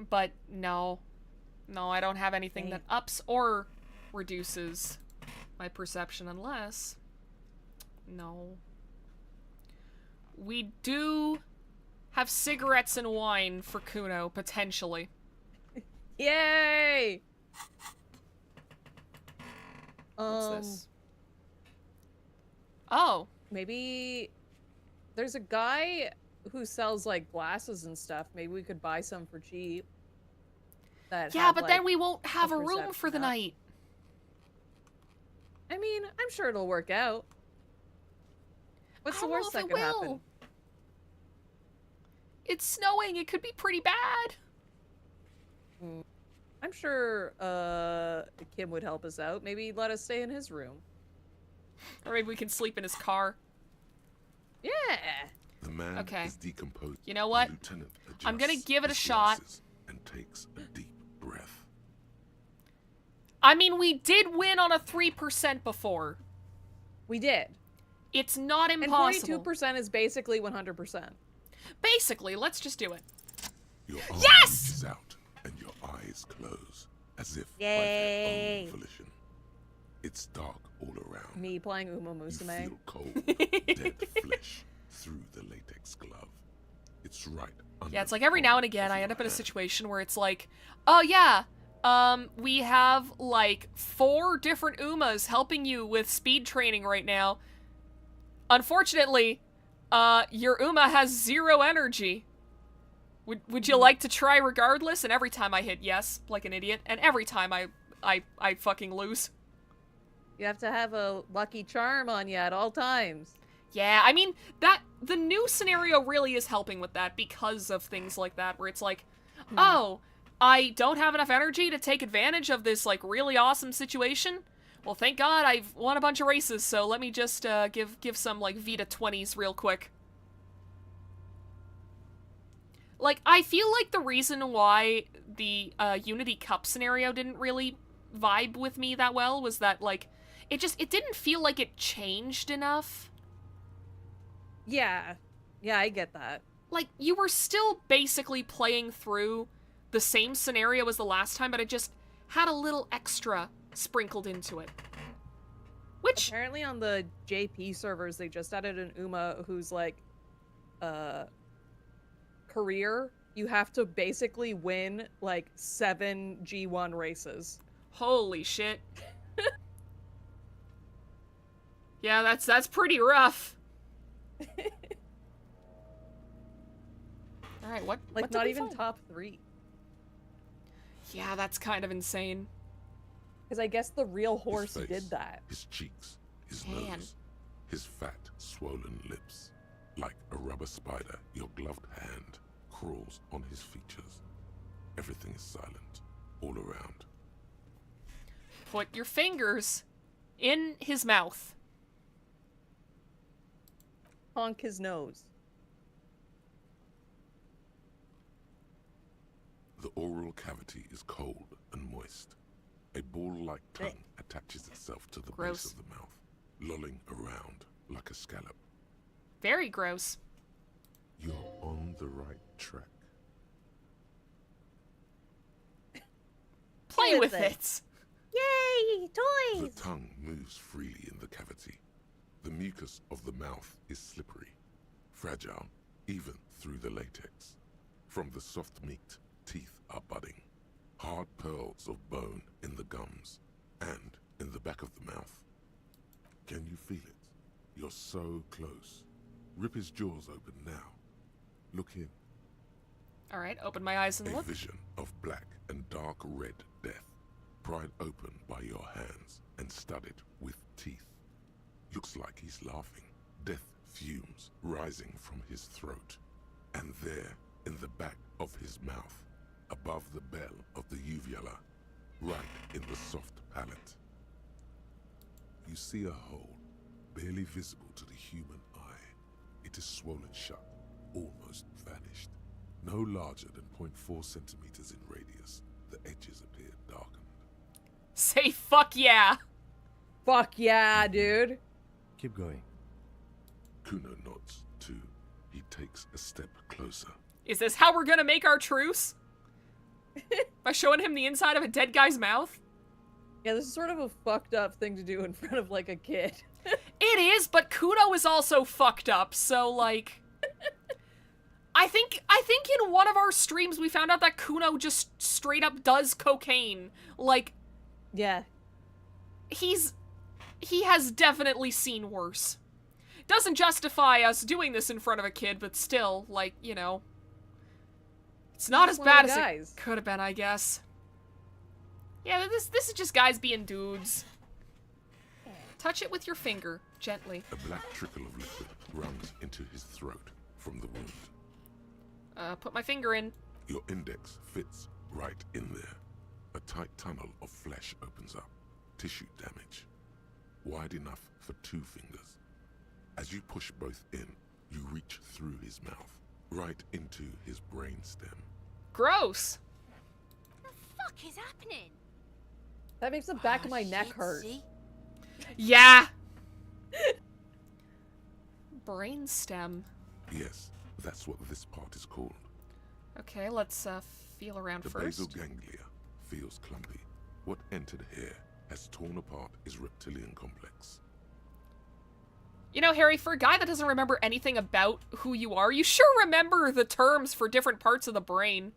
But no. No, I don't have anything that ups or reduces my perception unless... No. We do have cigarettes and wine for Kuno, potentially. Yay! What's this? Oh. Maybe there's a guy who sells like glasses and stuff. Maybe we could buy some for cheap. Yeah, but then we won't have a room for the night. I mean, I'm sure it'll work out. What's the worst that could happen? It's snowing. It could be pretty bad. I'm sure Kim would help us out. Maybe let us stay in his room. Or maybe we can sleep in his car. Yeah. The man Okay. is decomposed. You know what? The lieutenant I'm gonna adjusts give it a his shot. glasses and takes a deep breath. I mean, we did win on a 3% before. We did. It's not And impossible. 42% is basically 100%. Basically, let's just do it. Your arm Yes! reaches out and your eyes close, as if by Yay. their own volition. It's dark all around. Me playing Uma You Musume. feel cold, dead flesh through the latex glove. It's right under Yeah, it's like every the now and palm again of I your end up in a hand. situation where it's like, oh yeah, we have like 4 different Umas helping you with speed training right now. Unfortunately, your Uma has 0 energy. Would you like to try regardless? And every time I hit yes, like an idiot, and every time I fucking lose. You have to have a lucky charm on you at all times. Yeah, I mean, the new scenario really is helping with that because of things like that, where it's like, oh, I don't have enough energy to take advantage of this, like, really awesome situation? Well, thank God I've won a bunch of races, so let me just, give some, like, Vita 20s real quick. Like, I feel like the reason why the, Unity Cup scenario didn't really vibe with me that well was that, like, it didn't feel like it changed enough. Yeah. Yeah, I get that. Like, you were still basically playing through the same scenario as the last time, but it just had a little extra sprinkled into it. Which, Apparently on the JP servers, they just added an Uma who's like, career. You have to basically win, like, 7 G1 races. holy shit. Yeah, that's pretty rough. Alright, what Like, what did not we even find? top 3. Yeah, that's kind of insane. Because I guess the real horse His face, did that. His cheeks, his Man. nose, his fat, swollen lips. Like a rubber spider, your gloved hand crawls on his features. Everything is silent, all around. Put your fingers in his mouth. Honk his nose. The oral cavity is cold and moist. A ball-like tongue attaches itself to the Gross. base of the mouth, lolling around like a scallop. Very gross. You're on the right track. Play with with it. it. Yay! The Toys! tongue moves freely in the cavity. The mucus of the mouth is slippery, fragile, even through the latex. From the soft meat, teeth are budding. Hard pearls of bone in the gums and in the back of the mouth. Can you feel it? You're so close. Rip his jaws open now. Look in. Alright, open my eyes and A look. vision of black and dark red death, pried open by your hands and studded with teeth. Looks like he's laughing. Death fumes rising from his throat. And there, in the back of his mouth, above the bell of the uvula, right in the soft palate, you see a hole, barely visible to the human eye. It is swollen shut, almost vanished. No larger than 0.4 centimeters in radius, the edges appear darkened. Say fuck yeah. Fuck yeah, dude. Keep going. Kuno nods, too. He takes a step closer. Is this how we're gonna make our truce? By showing him the inside of a dead guy's mouth? Yeah, this is sort of a fucked up thing to do in front of, like, a kid. It is, but Kuno is also fucked up, so, like... I think in one of our streams we found out that Kuno just straight up does cocaine. Like, Yeah. he has definitely seen worse. Doesn't justify us doing this in front of a kid, but still, like, you know... It's not as He's one of bad the as guys. it could have been, I guess. Yeah, this is just guys being dudes. Touch it with your finger, gently. A black trickle of liquid runs into his throat from the wound. Put my finger in. Your index fits right in there. A tight tunnel of flesh opens up. Tissue damage. Wide enough for 2 fingers. As you push both in, you reach through his mouth, right into his brainstem. Gross. The fuck is happening? That makes the back of my neck Shit, hurt. see? Yeah. Brainstem. Yes, that's what this part is called. Okay, let's feel around The first. basal ganglia feels clumpy. What entered here has torn apart his reptilian complex. You know, Harry, for a guy that doesn't remember anything about who you are, you sure remember the terms for different parts of the brain.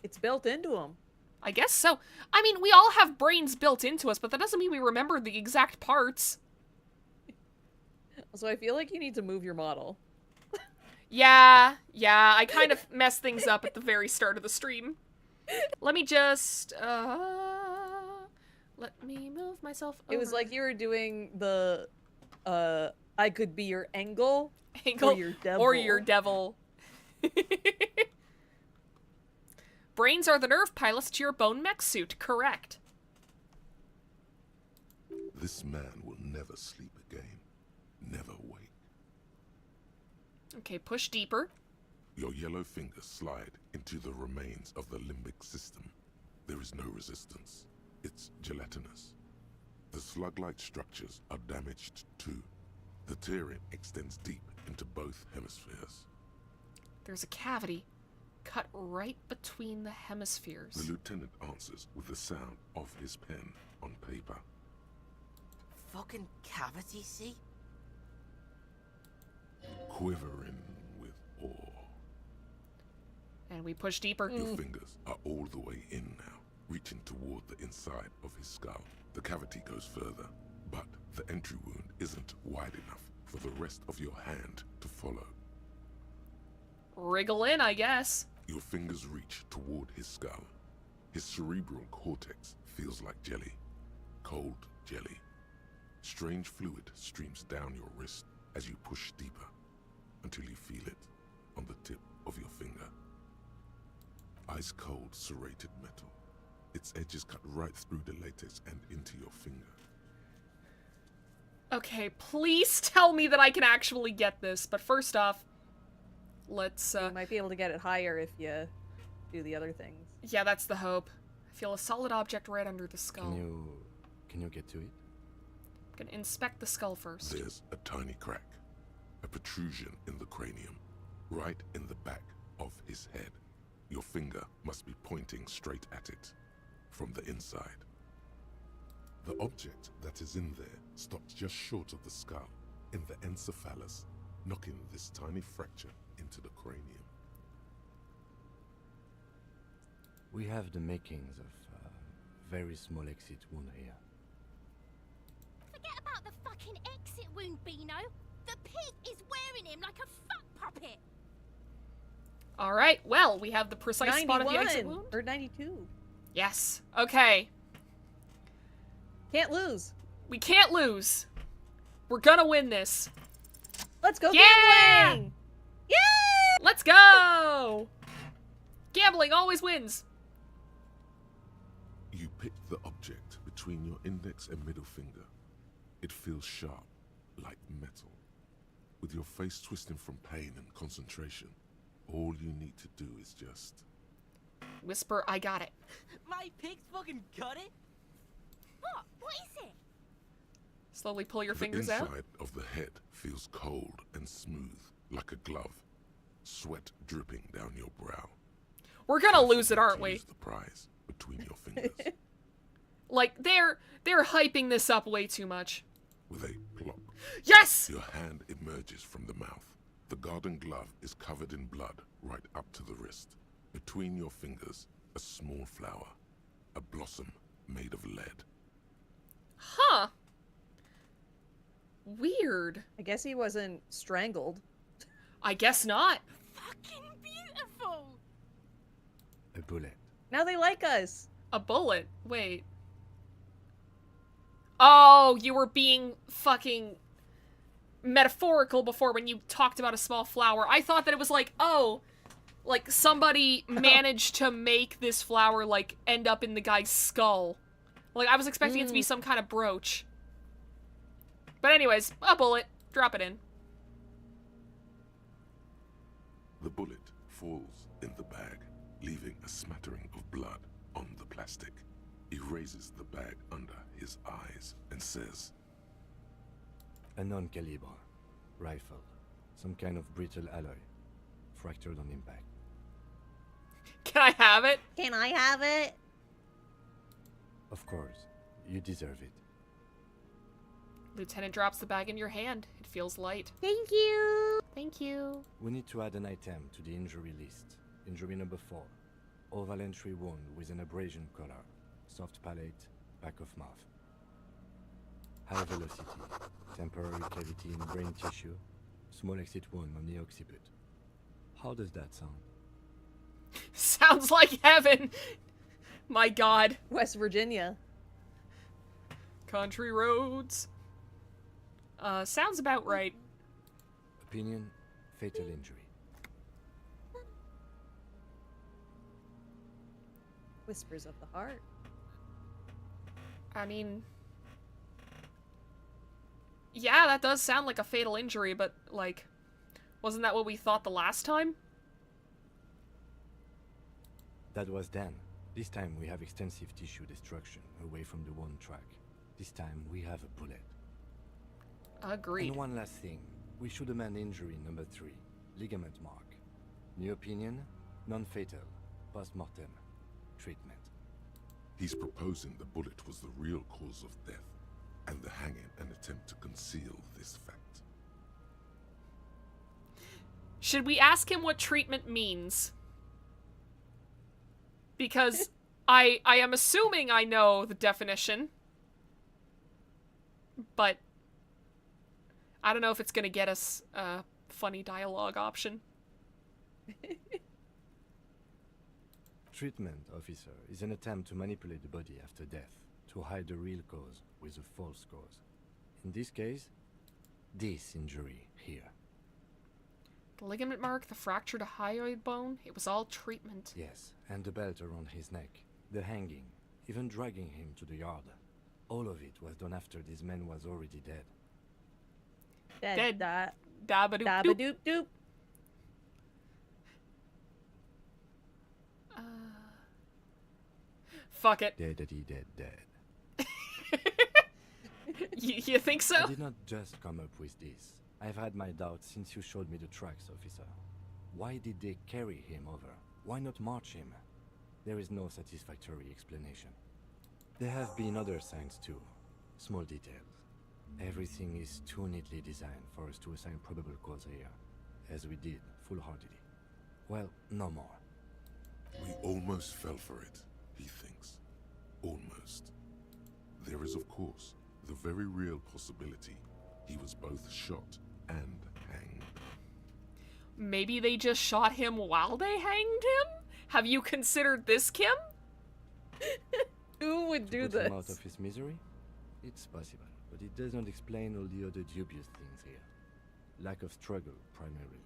It's built into him. I guess so. I mean, we all have brains built into us, but that doesn't mean we remember the exact parts. So I feel like you need to move your model. Yeah, I kind of messed things up at the very start of the stream. Let me just, let me move myself over. It was like you were doing the, I could be your angle, Angle, or your devil. Or your devil. Brains are the nerve pilots to your bone mech suit, correct. This man will never sleep again. Never wake. Okay, push deeper. Your yellow fingers slide into the remains of the limbic system. There is no resistance. It's gelatinous. The slug-like structures are damaged too. The tearing extends deep into both hemispheres. There's a cavity cut right between the hemispheres. The lieutenant answers with the sound of his pen on paper. Fucking cavity, see? Quivering with awe. And we push deeper. Your fingers are all the way in now, reaching toward the inside of his skull. The cavity goes further, but the entry wound isn't wide enough for the rest of your hand to follow. Wriggle in, I guess. Your fingers reach toward his skull. His cerebral cortex feels like jelly. Cold jelly. Strange fluid streams down your wrist as you push deeper, until you feel it on the tip of your finger. Ice cold serrated metal. Its edges cut right through the latex and into your finger. Okay, please tell me that I can actually get this. But first off, let's, You might be able to get it higher if you do the other things. yeah, that's the hope. I feel a solid object right under the skull. Can you get to it? I'm gonna inspect the skull first. There's a tiny crack, a protrusion in the cranium, right in the back of his head. Your finger must be pointing straight at it, from the inside. The object that is in there stops just short of the skull, in the encephalus, knocking this tiny fracture into the cranium. We have the makings of a very small exit wound here. Forget about the fucking exit wound, Beano. The pig is wearing him like a fuck puppet. Alright, well, we have the precise spot of the exit 91 wound. or 92. Yes. Okay. Can't lose. We can't lose. We're gonna win this. Let's go Yeah! gambling! Yeah! Let's go! Gambling always wins. You pick the object between your index and middle finger. It feels sharp, like metal. With your face twisting from pain and concentration, all you need to do is just... Whisper, I got it. My pig's fucking got it? What? What is it? Slowly pull your The fingers inside out. of the head feels cold and smooth, like a glove. Sweat dripping down your brow. We're gonna Careful lose it, not aren't to we? lose the prize between your fingers. Like, they're hyping this up way too much. With a plop, Yes! your hand emerges from the mouth. The garden glove is covered in blood right up to the wrist. Between your fingers, a small flower. A blossom made of lead. Huh. Weird. I guess he wasn't strangled. I guess not. Fucking beautiful. A bullet. Now they like us. A bullet. Wait. Oh, you were being fucking metaphorical before when you talked about a small flower. I thought that it was like, oh, like somebody managed to make this flower like end up in the guy's skull. Like I was expecting it to be some kind of brooch. But anyways, a bullet. Drop it in. The bullet falls in the bag, leaving a smattering of blood on the plastic. He raises the bag under his eyes and says, A non-caliber. Rifle. Some kind of brittle alloy. Fractured on impact. Can I have it? Can I have it? Of course. You deserve it. Lieutenant drops the bag in your hand. It feels light. Thank you. Thank you. We need to add an item to the injury list. Injury number 4. Oval entry wound with an abrasion collar. Soft palate, back of mouth. High velocity. Temporary cavity in brain tissue. Small exit wound on the occiput. How does that sound? Sounds like heaven. My god. West Virginia. Country roads. Sounds about right. Opinion, fatal injury. Whispers of the heart. I mean... Yeah, that does sound like a fatal injury, but, like... Wasn't that what we thought the last time? That was then. This time we have extensive tissue destruction away from the wound track. This time we have a bullet. Agreed. And one last thing. We should amend injury number 3. Ligament mark. New opinion? Non-fatal. Post-mortem. Treatment. he's proposing the bullet was the real cause of death, and the hanging an attempt to conceal this fact. Should we ask him what treatment means? Because I am assuming I know the definition. But I don't know if it's going to get us a funny dialogue option. Treatment, officer, is an attempt to manipulate the body after death, to hide the real cause with a false cause. In this case, this injury here. The ligament mark, the fractured hyoid bone, it was all treatment. Yes, and the belt around his neck, the hanging, even dragging him to the yard. All of it was done after this man was already dead. Dead. That. Dabadoop doop. Dabadoop doop. Fuck it. Dead, dead. You think so? I did not just come up with this. I've had my doubts since you showed me the tracks, officer. Why did they carry him over? Why not march him? There is no satisfactory explanation. There have been other signs too. Small details. Everything is too neatly designed for us to assign probable cause here, as we did, foolhardily. Well, no more. We almost fell for it, he thinks. Almost. There is, of course, the very real possibility he was both shot and hanged. Maybe they just shot him while they hanged him? Have you considered this, Kim? Who would do Put him out this? of his misery? It's possible, but it does not explain all the other dubious things here. Lack of struggle, primarily.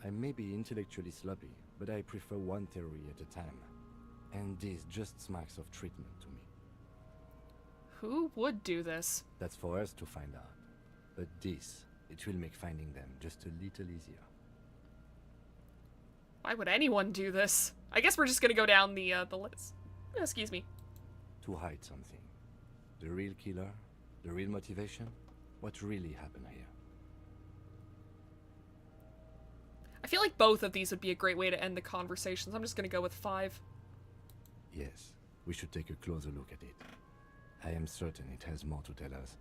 I may be intellectually sloppy, but I prefer one theory at a time. And this just smacks of treatment to me. Who would do this? That's for us to find out. But this, it will make finding them just a little easier. Why would anyone do this? I guess we're just gonna go down the list. Excuse me. To hide something. The real killer? The real motivation? What really happened here? I feel like both of these would be a great way to end the conversations. I'm just gonna go with 5. Yes, we should take a closer look at it. I am certain it has more to tell us.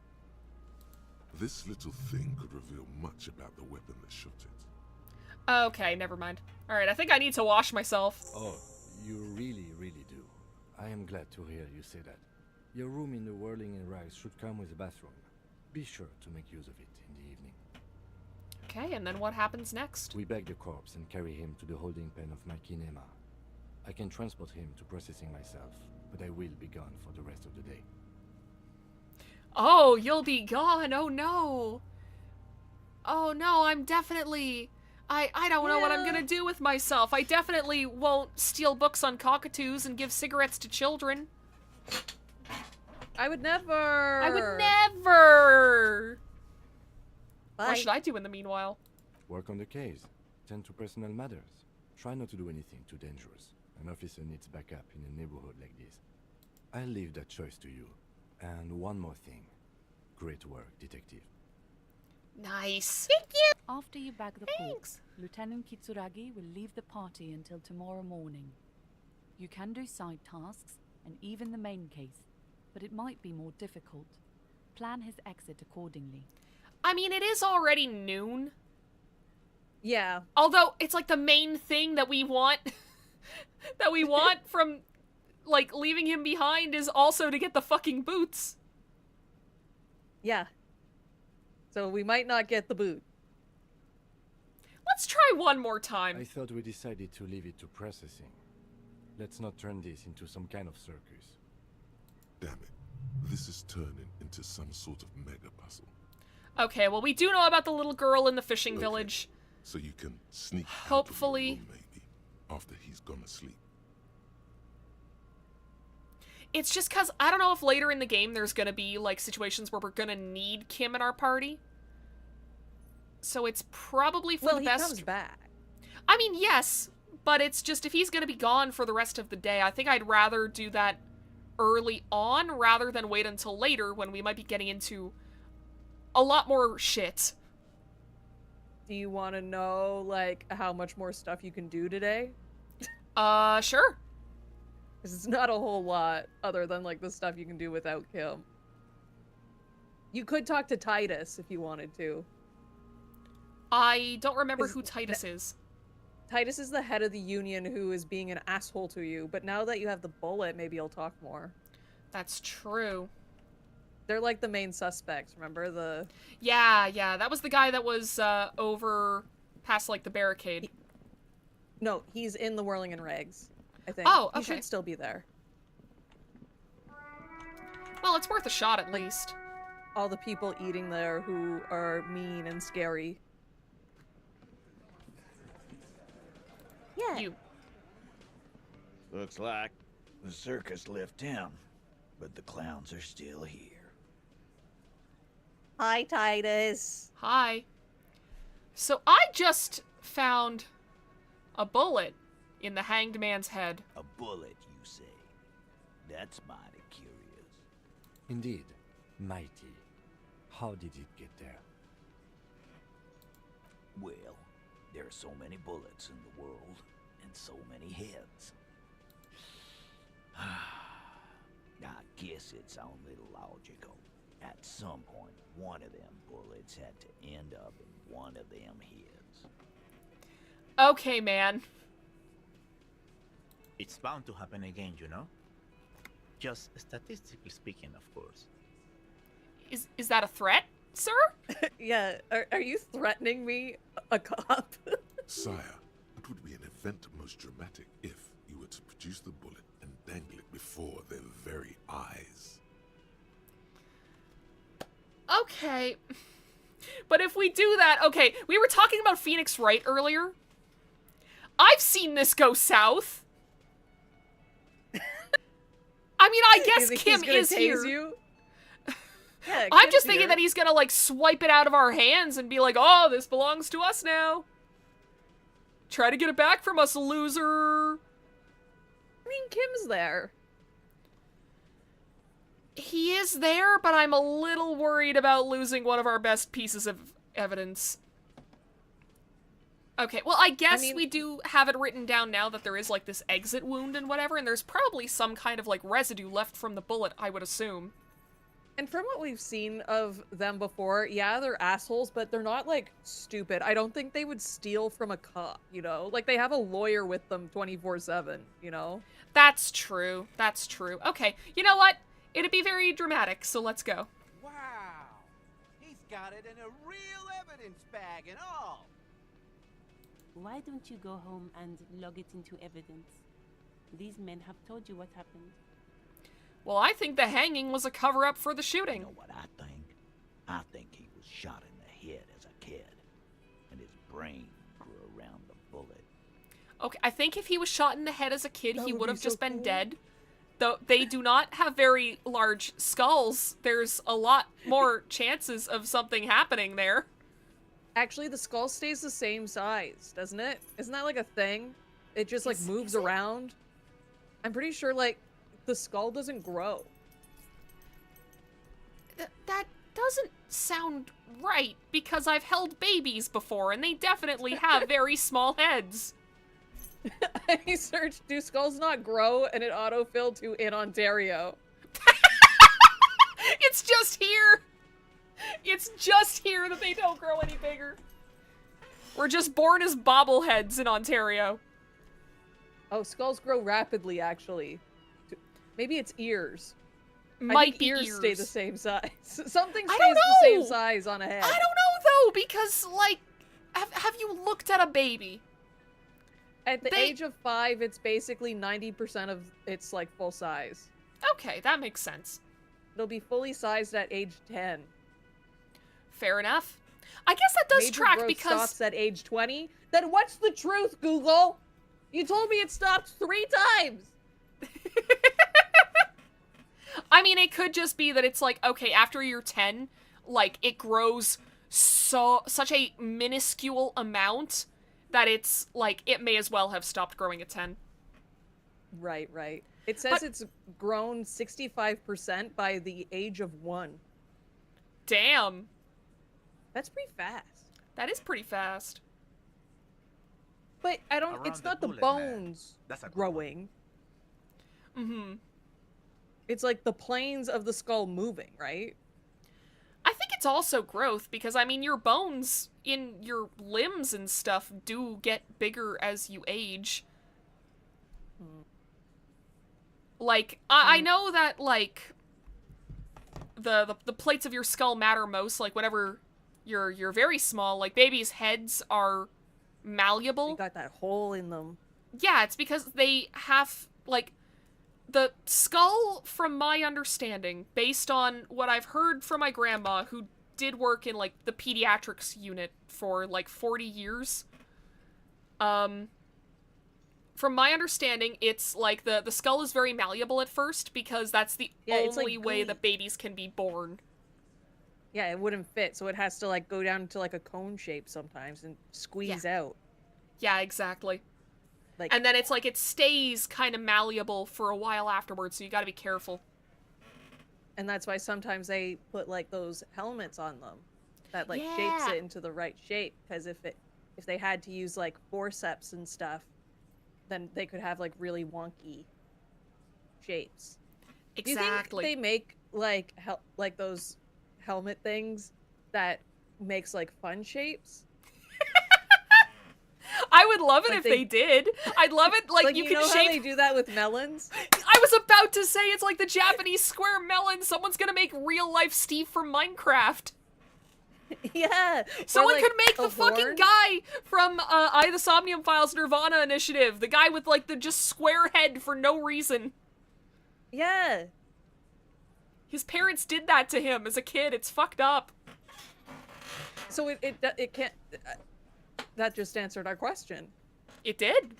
This little thing could reveal much about the weapon that shot it. Okay, never mind. Alright, I think I need to wash myself. Oh, you really, really do. I am glad to hear you say that. Your room in the Whirling in Rags should come with a bathroom. Be sure to make use of it in the evening. Okay, and then what happens next? We bag the corpse and carry him to the holding pen of my kinema. I can transport him to processing myself, but I will be gone for the rest of the day. Oh, you'll be gone. Oh no. Oh no, I'm definitely... I don't know what I'm gonna do with myself. I definitely won't steal books on cockatoos and give cigarettes to children. I would never. I would never. Bye. What should I do in the meanwhile? Work on the case. Tend to personal matters. Try not to do anything too dangerous. An officer needs backup in a neighborhood like this. I'll leave that choice to you. And one more thing. Great work, detective. Nice. After you bag the corpse, Lieutenant Kitsuragi will leave the party until tomorrow morning. You can do side tasks, and even the main case, but it might be more difficult. Plan his exit accordingly. I mean, it is already noon. Yeah. Although, it's like the main thing that we want... that we want from, like, leaving him behind is also to get the fucking boots. Yeah. So we might not get the boot. Let's try one more time. I thought we decided to leave it to processing. Let's not turn this into some kind of circus. Damn it. This is turning into some sort of mega puzzle. Okay, well, we do know about the little girl in the fishing Okay. village. So you can sneak Hopefully. out of your room, maybe, after he's gone to sleep. It's just because I don't know if later in the game there's gonna be, like, situations where we're gonna need Kim in our party. So it's probably for the best... Well, he comes back. I mean, yes, but it's just if he's gonna be gone for the rest of the day, I think I'd rather do that early on rather than wait until later when we might be getting into a lot more shit. Do you want to know, like, how much more stuff you can do today? Sure. Because it's not a whole lot other than, like, the stuff you can do without Kim. You could talk to Titus if you wanted to. I don't remember who Titus is. Titus is the head of the union who is being an asshole to you, but now that you have the bullet, maybe you'll talk more. That's true. They're like the main suspects, remember? The Yeah, that was the guy that was, over past, like, the barricade. No, he's in the Whirling in Rags, I think. Oh, He okay. should still be there. Well, it's worth a shot at least. All the people eating there who are mean and scary. Yeah. You. Looks like the circus left town, but the clowns are still here. Hi, Titus. Hi. So I just found a bullet in the hanged man's head. A bullet, you say? That's mighty curious. Indeed, mighty. How did it get there? Well, there are so many bullets in the world, and so many heads. I guess it's only logical. At some point, one of them bullets had to end up in one of them heads. Okay, man. It's bound to happen again, you know? Just statistically speaking, of course. Is that a threat, sir? Yeah, are you threatening me, a cop? Sire, it would be an event most dramatic if you were to produce the bullet and dangle it before their very eyes. Okay. But if we do that, okay, we were talking about Phoenix Wright earlier. I've seen this go south. I mean, I guess Kim is here. You? Yeah, I'm Kim's just thinking here. that he's gonna, like, swipe it out of our hands and be like, oh, this belongs to us now. Try to get it back from us, loser. I mean, Kim's there. He is there, but I'm a little worried about losing one of our best pieces of evidence. Okay, well, I guess we do have it written down now that there is, like, this exit wound and whatever, and there's probably some kind of, like, residue left from the bullet, I would assume. And from what we've seen of them before, yeah, they're assholes, but they're not, like, stupid. I don't think they would steal from a cop, you know? Like, they have a lawyer with them 24/7, you know? That's true. That's true. Okay, you know what? It'd be very dramatic, so let's go. Wow! He's got it in a real evidence bag and all! Why don't you go home and log it into evidence? These men have told you what happened. Well, I think the hanging was a cover-up for the shooting. You know what I think? I think he was shot in the head as a kid, and his brain grew around the bullet. Okay, I think if he was shot in the head as a kid, he would have just been cool. dead. Though they do not have very large skulls, there's a lot more chances of something happening there. Actually, the skull stays the same size, doesn't it? Isn't that, like, a thing? It just, like, moves around? I'm pretty sure, like, the skull doesn't grow. That doesn't sound right, because I've held babies before, and they definitely have very small heads. I searched, do skulls not grow? And it autofilled to in Ontario. It's just here! It's just here that they don't grow any bigger. We're just born as bobbleheads in Ontario. Oh, skulls grow rapidly, actually. Maybe it's ears. Might I think be ears stay the same size. Something I stays don't the same know. size on a head. I don't know, though, because, like, have you looked at a baby? At the age of 5, it's basically 90% of its, like, full size. Okay, that makes sense. It'll be fully sized at age 10. Fair enough. I guess that does Major track growth because... stops at age 20? Then what's the truth, Google? You told me it stopped 3 times! I mean, it could just be that it's like, okay, after you're 10, like, it grows such a minuscule amount that it's, like, it may as well have stopped growing at 10. Right, right. It says it's grown 65% by the age of 1. Damn. That's pretty fast. That is pretty fast. But I don't, Around it's the not the bullet, man. bones That's a good growing. Mm-hmm. It's like the planes of the skull moving, right? I think it's also growth, because, I mean, your bones in your limbs and stuff do get bigger as you age. Like, I know that, like, the plates of your skull matter most, like, whenever you're very small, like, babies' heads are malleable. They got that hole in them. Yeah, it's because they have, like, the skull, from my understanding, based on what I've heard from my grandma, who did work in, like, the pediatrics unit for, like, 40 years, from my understanding, it's, like, the skull is very malleable at first, because that's the only like way gooey. that babies can be born. Yeah, it wouldn't fit, so it has to, like, go down to, like, a cone shape sometimes and squeeze out. Yeah, exactly. Like, And then it's like it stays kind of malleable for a while afterwards, so you gotta be careful. and that's why sometimes they put, like, those helmets on them that, like, shapes Yeah. it into the right shape, because if they had to use, like, forceps and stuff, then they could have, like, really wonky shapes. Exactly. Do you think they make, like, like those helmet things that makes, like, fun shapes? I would love it Like if they did. I'd love it, like, you you can know shape... how they do that with melons? I was about to say, it's like the Japanese square melon. Someone's gonna make real-life Steve from Minecraft. Yeah. Someone like, could make a the fucking horn. guy from I, the Somnium Files Nirvana Initiative. The guy with, like, the just square head for no reason. Yeah. His parents did that to him as a kid. It's fucked up. So it can't. That just answered our question. It did.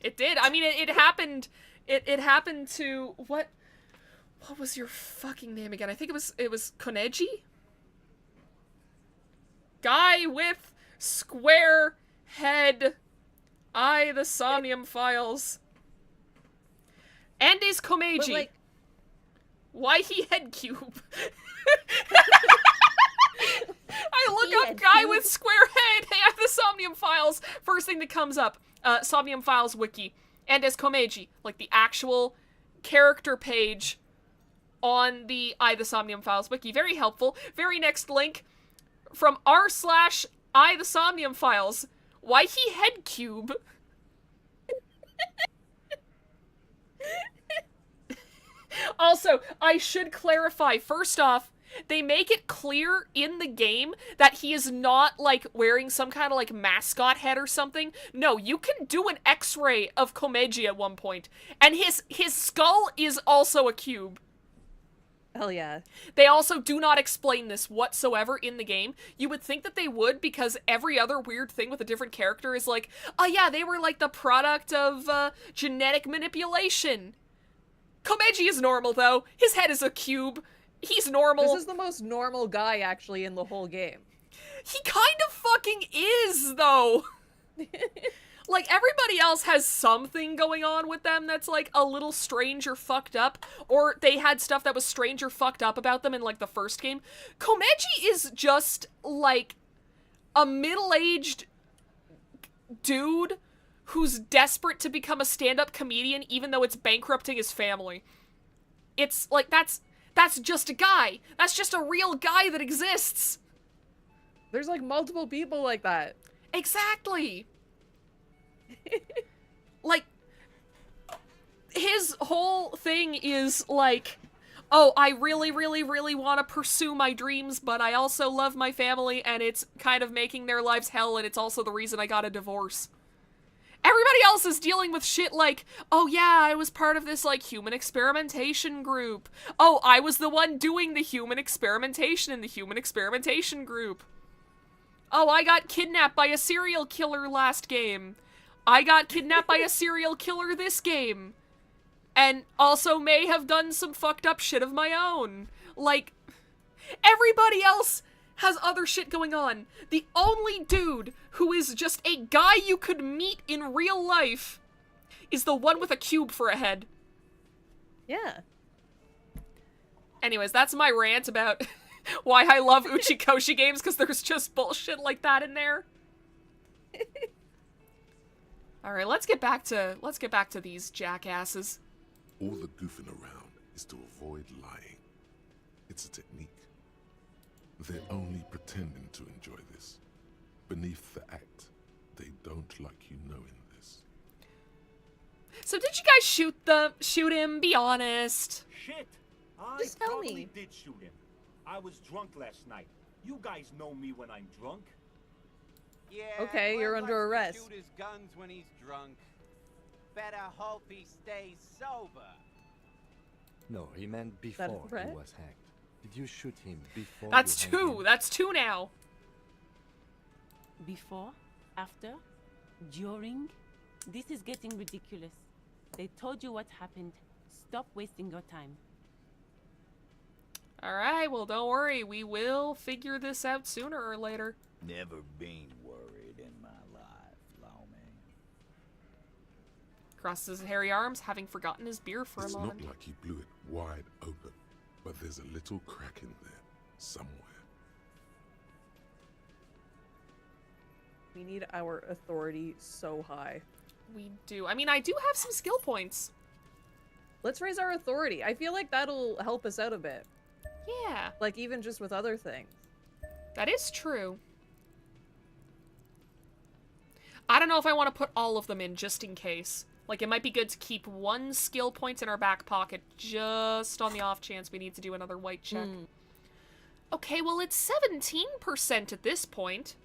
It did. I mean, it happened. It happened to what? What was your fucking name again? I think it was Koneji? Guy with square head. The Somnium Files. And is Komeiji. Like, why he head cube? I look up guy with square head and the Somnium Files. First thing that comes up, Somnium Files wiki. And as Komeiji, like the actual character page on the the Somnium Files wiki. Very helpful. Very next link from r/I the Somnium Files. Why he head cube? Also, I should clarify, first off, they make it clear in the game that he is not, like, wearing some kind of, like, mascot head or something. No, you can do an x-ray of Komeiji at one point, and his skull is also a cube. Hell yeah. They also do not explain this whatsoever in the game. You would think that they would, because every other weird thing with a different character is like, oh yeah, they were, like, the product of, genetic manipulation. Komeiji is normal, though. His head is a cube. He's normal. This is the most normal guy, actually, in the whole game. He kind of fucking is, though. Like, everybody else has something going on with them that's, like, a little strange or fucked up. Or they had stuff that was strange or fucked up about them in, like, the first game. Komeiji is just, like, a middle-aged dude who's desperate to become a stand-up comedian even though it's bankrupting his family. It's, like, that's just a guy. That's just a real guy that exists. There's, like, multiple people like that. Exactly. Like, his whole thing is, like, oh, I really, really, really want to pursue my dreams, but I also love my family, and it's kind of making their lives hell, and it's also the reason I got a divorce. Everybody else is dealing with shit like, oh yeah, I was part of this, like, human experimentation group. Oh, I was the one doing the human experimentation in the human experimentation group. Oh, I got kidnapped by a serial killer last game. I got kidnapped by a serial killer this game. And also may have done some fucked up shit of my own. Like, everybody else has other shit going on. The only dude who is just a guy you could meet in real life is the one with a cube for a head. Yeah. Anyways, that's my rant about why I love Uchikoshi games, because there's just bullshit like that in there. Alright, let's get back to these jackasses. All the goofing around is to avoid lying. It's a technique. They're only pretending to enjoy this. Beneath the act, they don't like you knowing this. So did you guys shoot him? Be honest. Shit! Just I tell probably me. did shoot him. I was drunk last night. You guys know me when I'm drunk. Yeah. Okay, you're Glenn under likes to arrest. shoot his guns when he's drunk. Better hope he stays sober. No, he meant that a before he threat? was hacked. Did you shoot him before That's you hanged two. him? That's two now. Before? After? During? This is getting ridiculous. They told you what happened. Stop wasting your time. Alright, well don't worry. We will figure this out sooner or later. Never been worried in my life, lawman. Crosses his hairy arms, having forgotten his beer for It's a not moment. like he blew it wide open, but there's a little crack in there somewhere. We need our authority so high. We do. I mean, I do have some skill points. Let's raise our authority. I feel like that'll help us out a bit. Yeah, Like, even just with other things. that is true. I don't know if I want to put all of them in just in case. Like, it might be good to keep one skill point in our back pocket just on the off chance we need to do another white check. Okay, well, it's 17% at this point.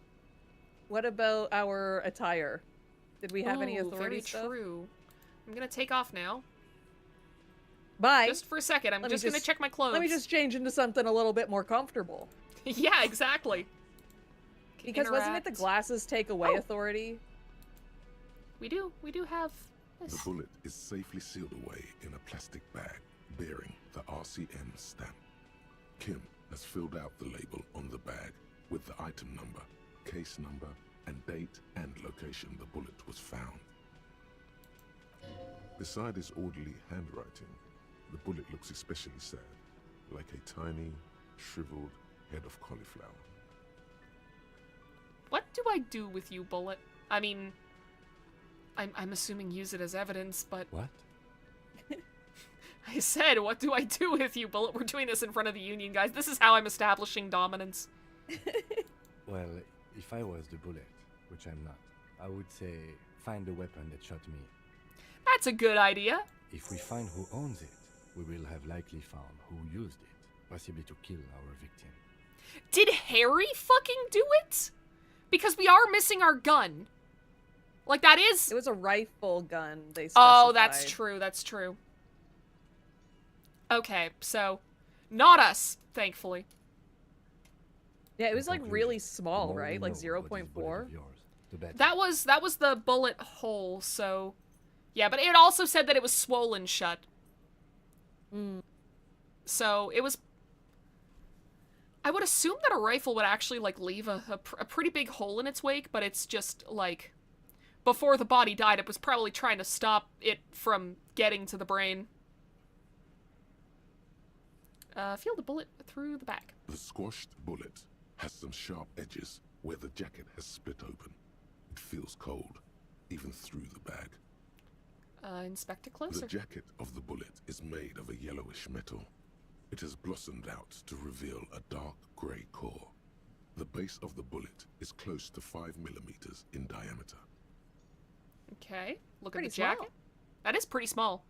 What about our attire? Did we have any Ooh, authority very stuff? true. I'm gonna take off now. Bye. Just for a second. I'm Let me just gonna check my clothes. Let me just change into something a little bit more comfortable. Yeah, exactly. Because wasn't it the interact. glasses take away authority? We do have this. The bullet is safely sealed away in a plastic bag bearing the RCM stamp. Kim has filled out the label on the bag with the item number, case number, and date and location the bullet was found. Beside his orderly handwriting, the bullet looks especially sad, like a tiny, shriveled head of cauliflower. What do I do with you, Bullet? I mean, I'm assuming use it as evidence, but... What? I said, what do I do with you, Bullet? We're doing this in front of the Union, guys. This is how I'm establishing dominance. Well, if I was the bullet, which I'm not, I would say find the weapon that shot me. That's a good idea. If we find who owns it, we will have likely found who used it, possibly to kill our victim. Did Harry fucking do it? Because we are missing our gun. Like, that is... It was a rifle gun, they specified. Oh, that's true, that's true. Okay, so, not us, thankfully. Yeah, it was like really small, right? Like 0.4? That was the bullet hole, so... Yeah, but it also said that it was swollen shut. So, it was... I would assume that a rifle would actually, like, leave a pretty big hole in its wake, but it's just, like... Before the body died, it was probably trying to stop it from getting to the brain. Feel the bullet through the back. The squashed bullet has some sharp edges where the jacket has split open. It feels cold, even through the bag. Inspect it closer. The jacket of the bullet is made of a yellowish metal. It has blossomed out to reveal a dark grey core. The base of the bullet is close to 5 millimeters in diameter. Okay, look Pretty at the jacket. small. That is pretty small.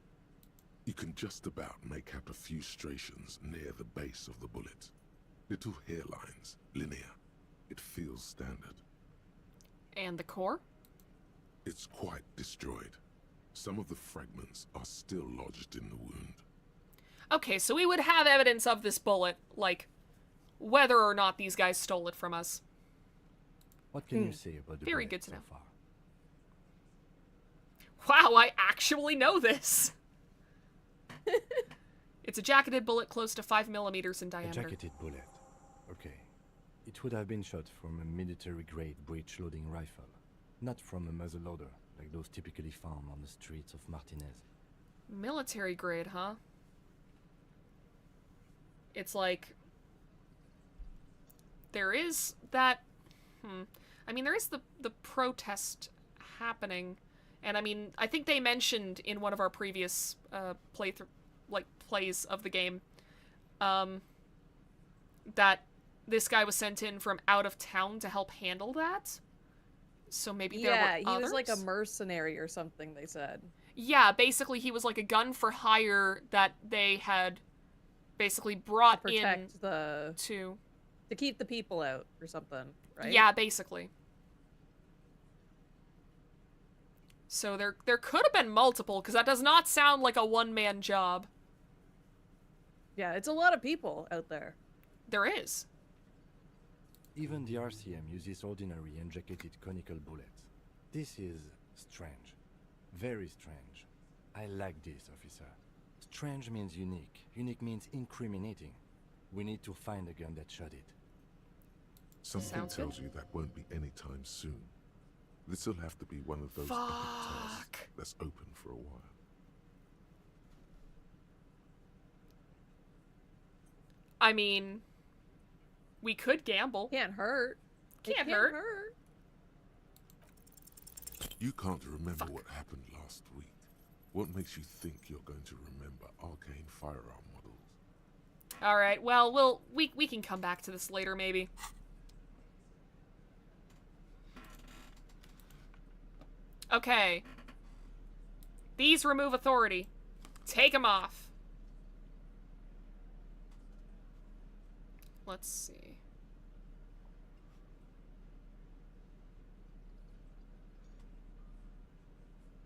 You can just about make out a few striations near the base of the bullet. Little hairlines, linear. It feels standard. And the core? It's quite destroyed. Some of the fragments are still lodged in the wound. Okay, so we would have evidence of this bullet, like, whether or not these guys stole it from us. What can you say about the Very bullet good to so know. far? Wow, I actually know this! It's a jacketed bullet close to 5 millimeters in A diameter. jacketed bullet. Okay. It would have been shot from a military-grade breech-loading rifle, not from a muzzleloader, like those typically found on the streets of Martinez. Military grade, huh? It's like... There is that... I mean, there is the protest happening. And I mean, I think they mentioned in one of our previous plays of the game, that this guy was sent in from out of town to help handle that. So maybe there were others? Yeah, he was like a mercenary or something, they said. Yeah, basically he was like a gun for hire that they had basically brought to protect in to keep the people out or something, right? Yeah, basically. So there could have been multiple, because that does not sound like a one-man job. Yeah, it's a lot of people out there. There is. Even the RCM uses ordinary unjacketed conical bullets. This is strange. Very strange. I like this, officer. Strange means unique. Unique means incriminating. We need to find the gun that shot it. Something Sounds tells good. you that won't be any time soon. This'll have to be one of those epic tasks that's open for a while. I mean, we could gamble. Can't hurt. Can't hurt. You can't remember what happened last week. What makes you think you're going to remember arcane firearm models? All right. Well, we can come back to this later, maybe. Okay. These remove authority. Take them off. Let's see.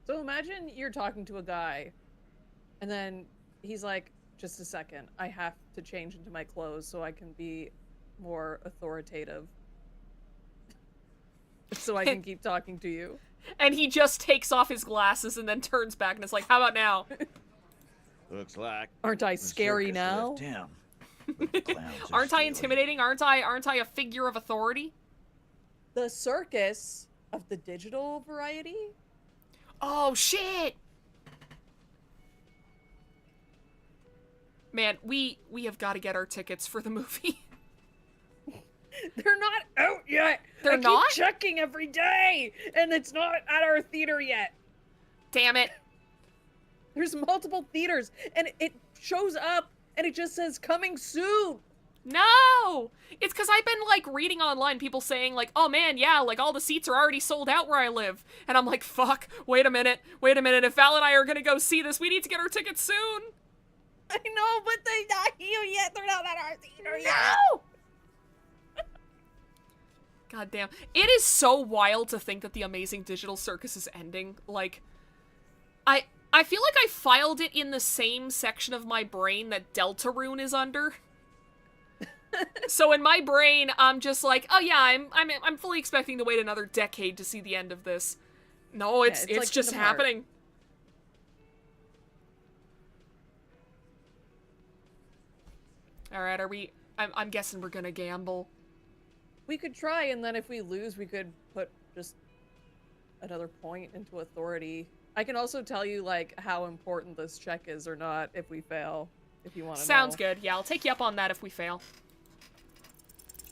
So imagine you're talking to a guy, and then he's like, just a second, I have to change into my clothes so I can be more authoritative. so I can keep talking to you. And he just takes off his glasses and then turns back and is like, how about now? Looks like. Aren't I the scary circus now? left town. But the clowns are Aren't I still intimidating? Aren't I a figure of authority? The circus of the digital variety? Oh, shit! Man, we have got to get our tickets for the movie. They're not out yet. They're I not? keep checking every day, and it's not at our theater yet. Damn it. There's multiple theaters, and it shows up, and it just says coming soon. No! It's because I've been, like, reading online, people saying, like, oh man, yeah, like, all the seats are already sold out where I live. And I'm like, fuck, wait a minute, if Val and I are gonna go see this, we need to get our tickets soon! I know, but they're not here yet. They're not at our theater yet. No! God damn. It is so wild to think that the Amazing Digital Circus is ending. Like, I feel like I filed it in the same section of my brain that Deltarune is under. So in my brain, I'm just like, oh yeah, I'm fully expecting to wait another decade to see the end of this. No, it's like just Kingdom Hearts. happening. All right, I'm guessing we're gonna gamble. We could try, and then if we lose, we could put just another point into authority. I can also tell you, like, how important this check is or not if we fail, if you want to know. Sounds good. Yeah, I'll take you up on that if we fail.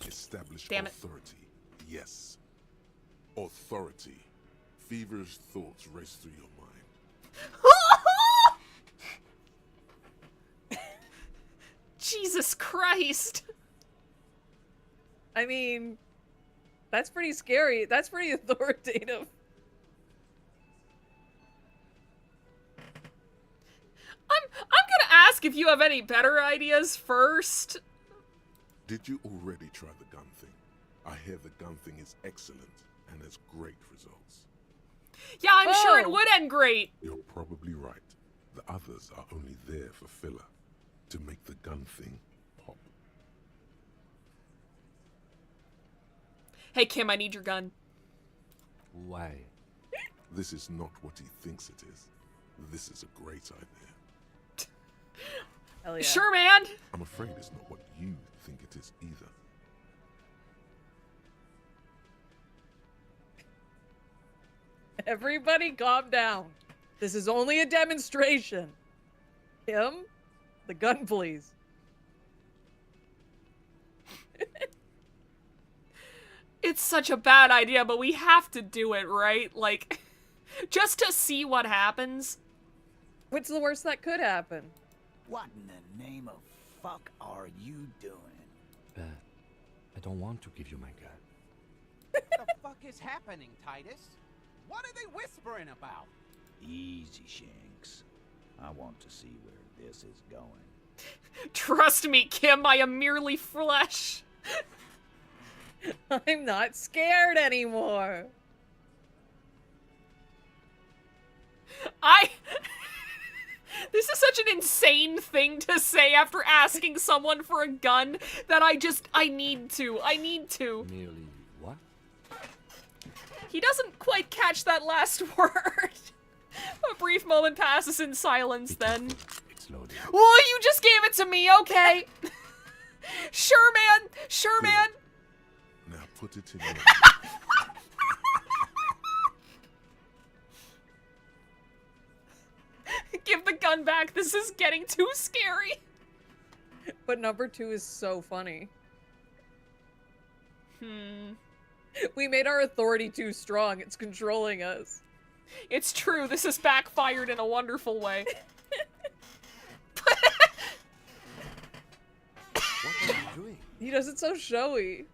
Establish Damn it. authority. Yes. Authority. Feverish thoughts race through your mind. Jesus Christ. I mean, that's pretty scary. That's pretty authoritative. I'm gonna ask if you have any better ideas first. Did you already try the gun thing? I hear the gun thing is excellent and has great results. Yeah, I'm sure it Oh. would end great. You're probably right. The others are only there for filler, to make the gun thing pop. Hey, Kim, I need your gun. Why? This is not what he thinks it is. This is a great idea. Hell yeah. Sure, man. I'm afraid it's not what you think it is either. Everybody calm down. This is only a demonstration. Kim, the gun, please. It's such a bad idea, but we have to do it, right? Like, just to see what happens. What's the worst that could happen? What in the name of fuck are you doing? I don't want to give you my gun. What the fuck is happening, Titus? What are they whispering about? Easy, Shanks. I want to see where this is going. Trust me, Kim, I am merely flesh. I'm not scared anymore. This is such an insane thing to say after asking someone for a gun that I need to. Merely what? He doesn't quite catch that last word. A brief moment passes in silence then. It's loaded. Well, you just gave it to me, okay. Sure, man. Sure, man. Now put it in your... Give the gun back. This is getting too scary. But number 2 is so funny. We made our authority too strong. It's controlling us. It's true. This has backfired in a wonderful way. What are you doing? He does it so showy.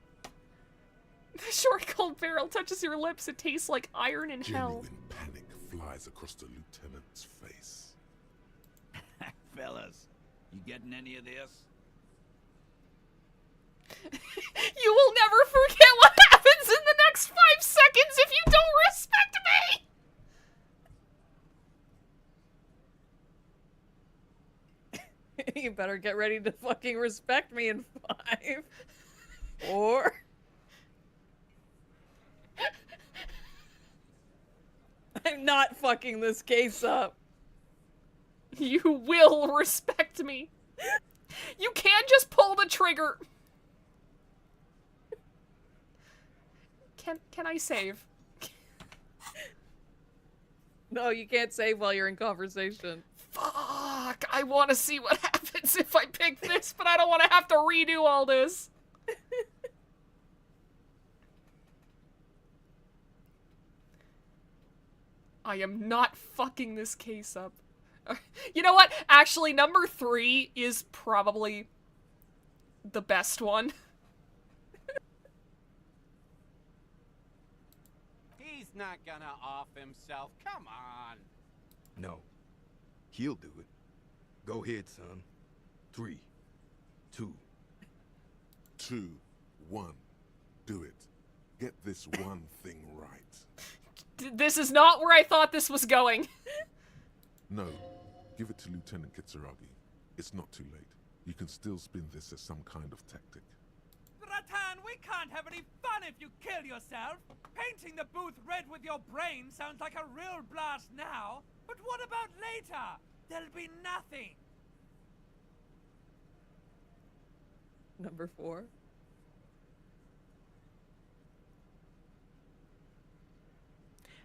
The short, cold barrel touches your lips. It tastes like iron in hell. Genuine panic flies across the lieutenant's face. Fellas, you getting any of this? You will never forget what happens in the next 5 seconds if you don't respect me! You better get ready to fucking respect me in 5. 4. fucking this case up. You will respect me. You can just pull the trigger. Can I save? No, you can't save while you're in conversation. Fuck, I want to see what happens if I pick this, but I don't want to have to redo all this. I am not fucking this case up. You know what? Actually, number 3 is probably the best one. He's not gonna off himself. Come on. No. He'll do it. Go ahead, son. 3, 2. 2, 1. Do it. Get this one thing right. This is not where I thought this was going. No. Give it to Lieutenant Kitsuragi. It's not too late. You can still spin this as some kind of tactic. Ratan, we can't have any fun if you kill yourself. Painting the booth red with your brain sounds like a real blast now. But what about later? There'll be nothing. Number 4.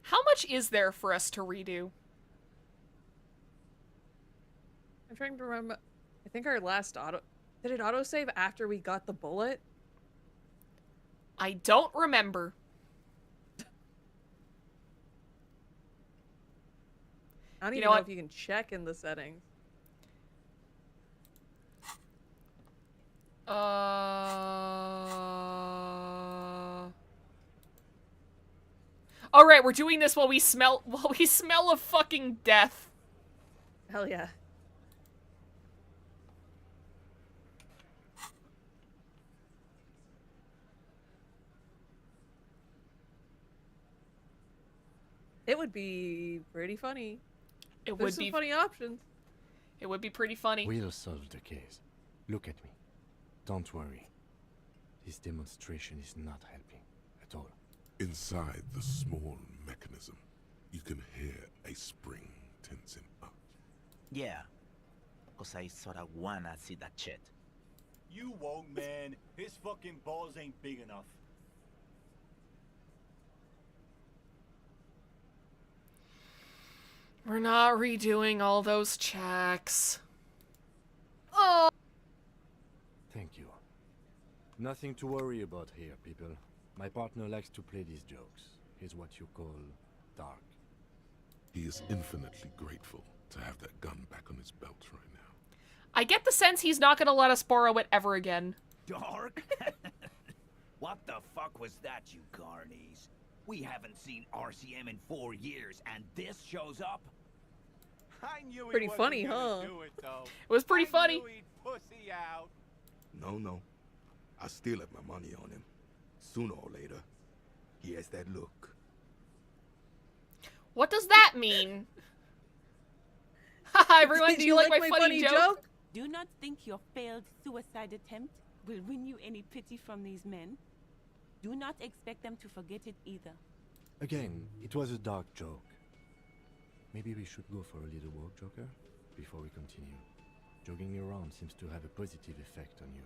How much is there for us to redo? I'm trying to remember. I think our last did it autosave after we got the bullet? I don't remember. I don't You even know know what? if you can check in the settings. All right, we're doing this while we smell of fucking death. Hell yeah. It would be pretty funny. It There's would some be funny options. It would be pretty funny. We'll solve the case. Look at me. Don't worry. This demonstration is not helping at all. Inside the small mechanism, you can hear a spring tensing up. Yeah. Cause I sorta wanna see that shit. You won't, man. His fucking balls ain't big enough. We're not redoing all those checks. Oh. Thank you. Nothing to worry about here, people. My partner likes to play these jokes. He's what you call dark. He is infinitely grateful to have that gun back on his belt right now. I get the sense he's not gonna let us borrow it ever again. Dark? What the fuck was that, you carnies? We haven't seen RCM in 4 years, and this shows up? I knew Pretty he wasn't funny, gonna huh? do it, though. It was pretty funny. I knew he'd pussy out. No. I still have my money on him. Sooner or later, he has that look. What does that mean? Haha, everyone, Did do you like my funny funny joke? Do not think your failed suicide attempt will win you any pity from these men. Do not expect them to forget it either. Again, it was a dark joke. Maybe we should go for a little walk, Joker, before we continue. Jogging around seems to have a positive effect on you.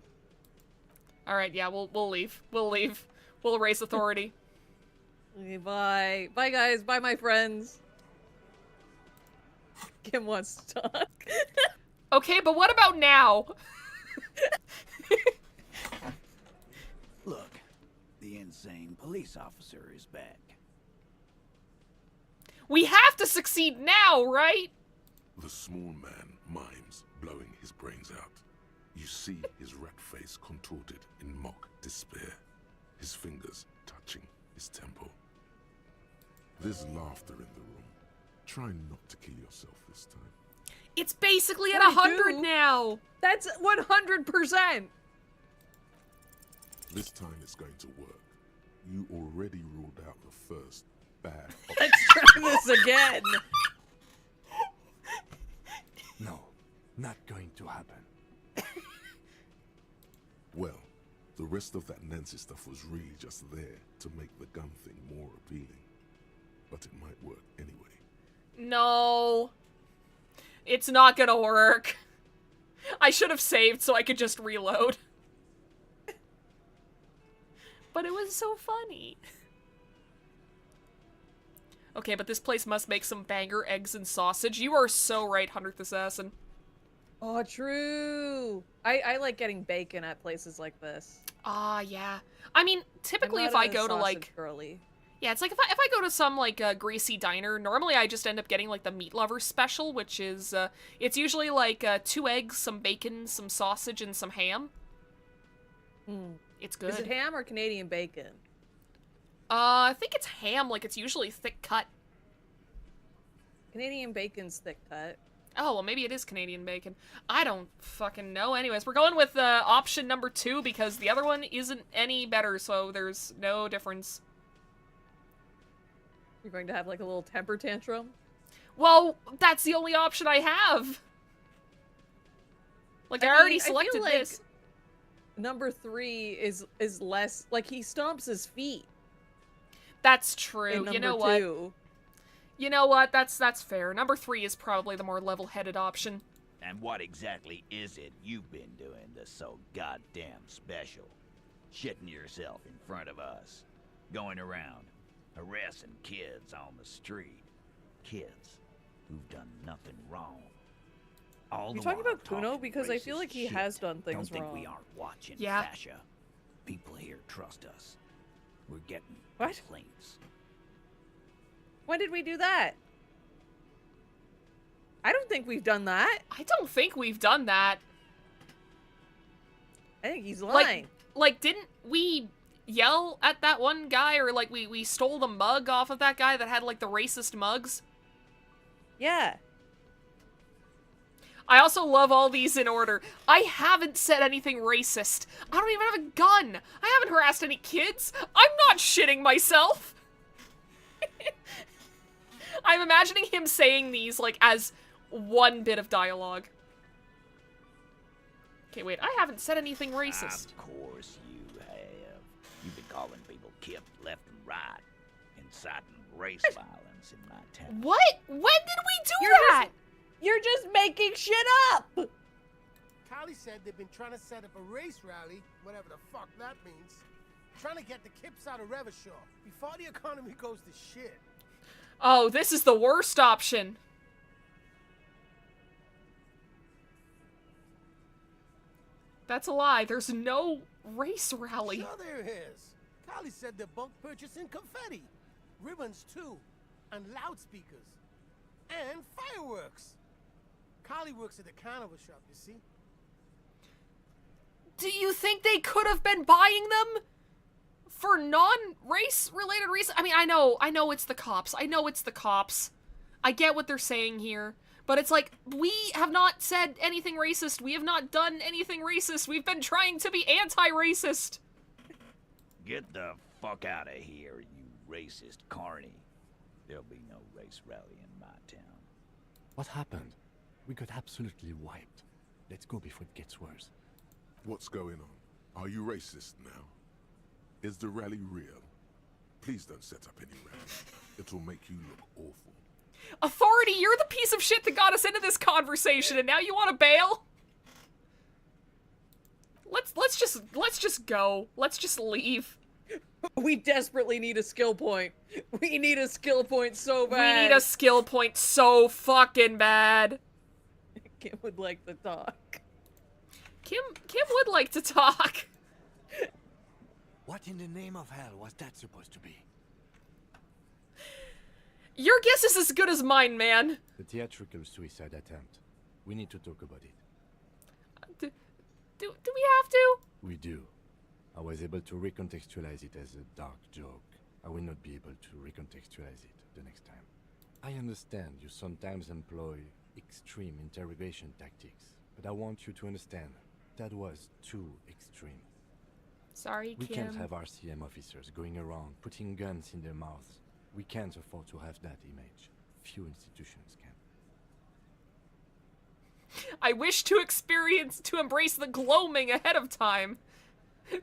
All right, yeah, we'll leave. We'll leave. We'll raise authority. Okay, bye. Bye, guys. Bye, my friends. Kim wants to talk. Okay, but what about now? Look, the insane police officer is back. We have to succeed now, right? The small man mimes blowing his brains out. You see his rat face contorted in mock despair, his fingers touching his temple. There's laughter in the room. Try not to kill yourself this time. It's basically at 42? 100 now. That's 100%. This time it's going to work. You already ruled out the first bad Let's try this again. No, not going to happen. Well, the rest of that Nancy stuff was really just there to make the gun thing more appealing. But it might work anyway. No. It's not gonna work. I should have saved so I could just reload. But it was so funny. Okay, but this place must make some banger eggs and sausage. You are so right, 100th Assassin. Oh, true. I like getting bacon at places like this. Ah, yeah. I mean, typically I'm if not I a go to, sausage like... girly. Yeah, it's like if I go to some, like, greasy diner, normally I just end up getting, like, the Meat Lover special, which is, it's usually, like, 2 eggs, some bacon, some sausage, and some ham. It's good. Is it ham or Canadian bacon? I think it's ham, like, it's usually thick cut. Canadian bacon's thick cut. Oh, well, maybe it is Canadian bacon. I don't fucking know. Anyways, we're going with option number 2 because the other one isn't any better, so there's no difference. You're going to have, like, a little temper tantrum? Well, that's the only option I have. Like, I already selected I feel like this. Number 3 is less... Like, he stomps his feet. That's true. You know what? 2. You know what? That's fair. Number 3 is probably the more level-headed option. And what exactly is it you've been doing that's so goddamn special? Shitting yourself in front of us. Going around, harassing kids on the street. Kids who've done nothing wrong. All You the talking while about Kuno? Because I feel racist like he shit. has done things Don't wrong. think we aren't watching, Yeah. Fascia. People here trust us. We're getting What? complaints. When did we do that? I don't think we've done that. I don't think we've done that. I think he's lying. Like, didn't we yell at that one guy, or, like, we stole the mug off of that guy that had, like, the racist mugs? Yeah. I also love all these in order. I haven't said anything racist. I don't even have a gun. I haven't harassed any kids. I'm not shitting myself. I'm imagining him saying these, like, as one bit of dialogue. Okay, wait, I haven't said anything racist. Of course you have. You've been calling people kip left and right, inciting race violence in my town. What? When did we do that? You're just making shit up! Kylie said they've been trying to set up a race rally, whatever the fuck that means. Trying to get the kips out of Revachol before the economy goes to shit. Oh, this is the worst option. That's a lie. There's no race rally. Sure there is. Kylie said they're bulk purchasing confetti, ribbons too, and loudspeakers, and fireworks. Kylie works at the carnival shop, you see. Do you think they could have been buying them for non-race related reasons? I mean, I know it's the cops. I know it's the cops. I get what they're saying here. But it's like, we have not said anything racist. We have not done anything racist. We've been trying to be anti-racist. Get the fuck out of here, you racist carny. There'll be no race rally in my town. What happened? We got absolutely wiped. Let's go before it gets worse. What's going on? Are you racist now? Is the rally real? Please don't set up any rally. It'll make you look awful. Authority, you're the piece of shit that got us into this conversation, and now you want to bail? Let's just go. Let's just leave. We desperately need a skill point. We need a skill point so bad. We need a skill point so fucking bad. Kim would like to talk. Kim would like to talk. What in the name of hell was that supposed to be? Your guess is as good as mine, man. The theatrical suicide attempt. We need to talk about it. Do we have to? We do. I was able to recontextualize it as a dark joke. I will not be able to recontextualize it the next time. I understand you sometimes employ extreme interrogation tactics, but I want you to understand that was too extreme. Sorry, We Kim. can't have RCM officers going around putting guns in their mouths. We can't afford to have that image. Few institutions can. I wish to embrace the gloaming ahead of time.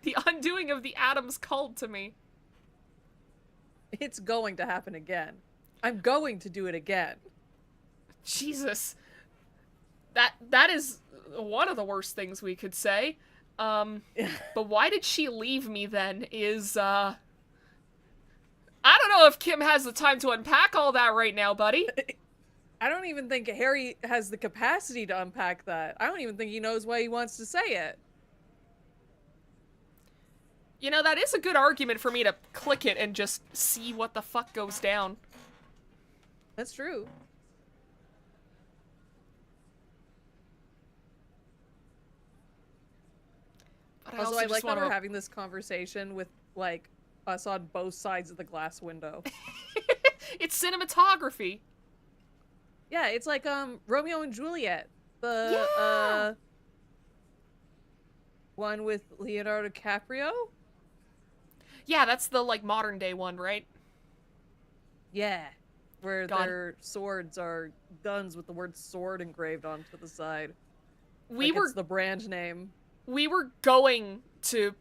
The undoing of the atoms called to me. It's going to happen again. I'm going to do it again. Jesus. That is one of the worst things we could say. But why did she leave me then is, I don't know if Kim has the time to unpack all that right now, buddy. I don't even think Harry has the capacity to unpack that. I don't even think he knows why he wants to say it. You know, that is a good argument for me to click it and just see what the fuck goes down. That's true. But also, I like that wanna... we're having this conversation with, like, us on both sides of the glass window. It's cinematography. Yeah, it's like, Romeo and Juliet. The, one with Leonardo DiCaprio? Yeah, that's the, like, modern day one, right? Yeah. Where their swords are guns with the word sword engraved onto the side. It's the brand name. We were going to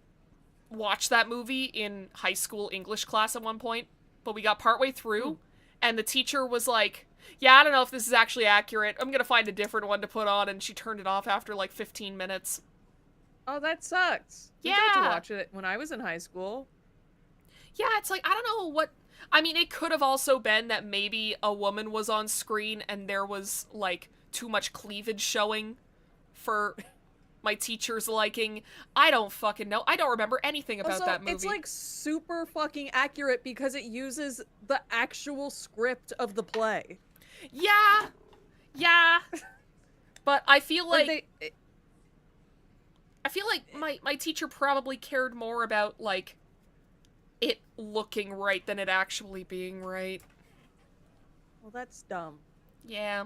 watch that movie in high school English class at one point, but we got partway through, and the teacher was like, yeah, I don't know if this is actually accurate. I'm gonna find a different one to put on, and she turned it off after, like, 15 minutes. Oh, that sucks. Yeah. We got to watch it when I was in high school. Yeah, it's like, I don't know what... I mean, it could have also been that maybe a woman was on screen and there was, like, too much cleavage showing for my teacher's liking. I don't fucking know. I don't remember anything about also, that movie. It's, like, super fucking accurate because it uses the actual script of the play. Yeah. Yeah. But I feel like... I feel like my teacher probably cared more about, like, it looking right than it actually being right. Well, that's dumb. Yeah.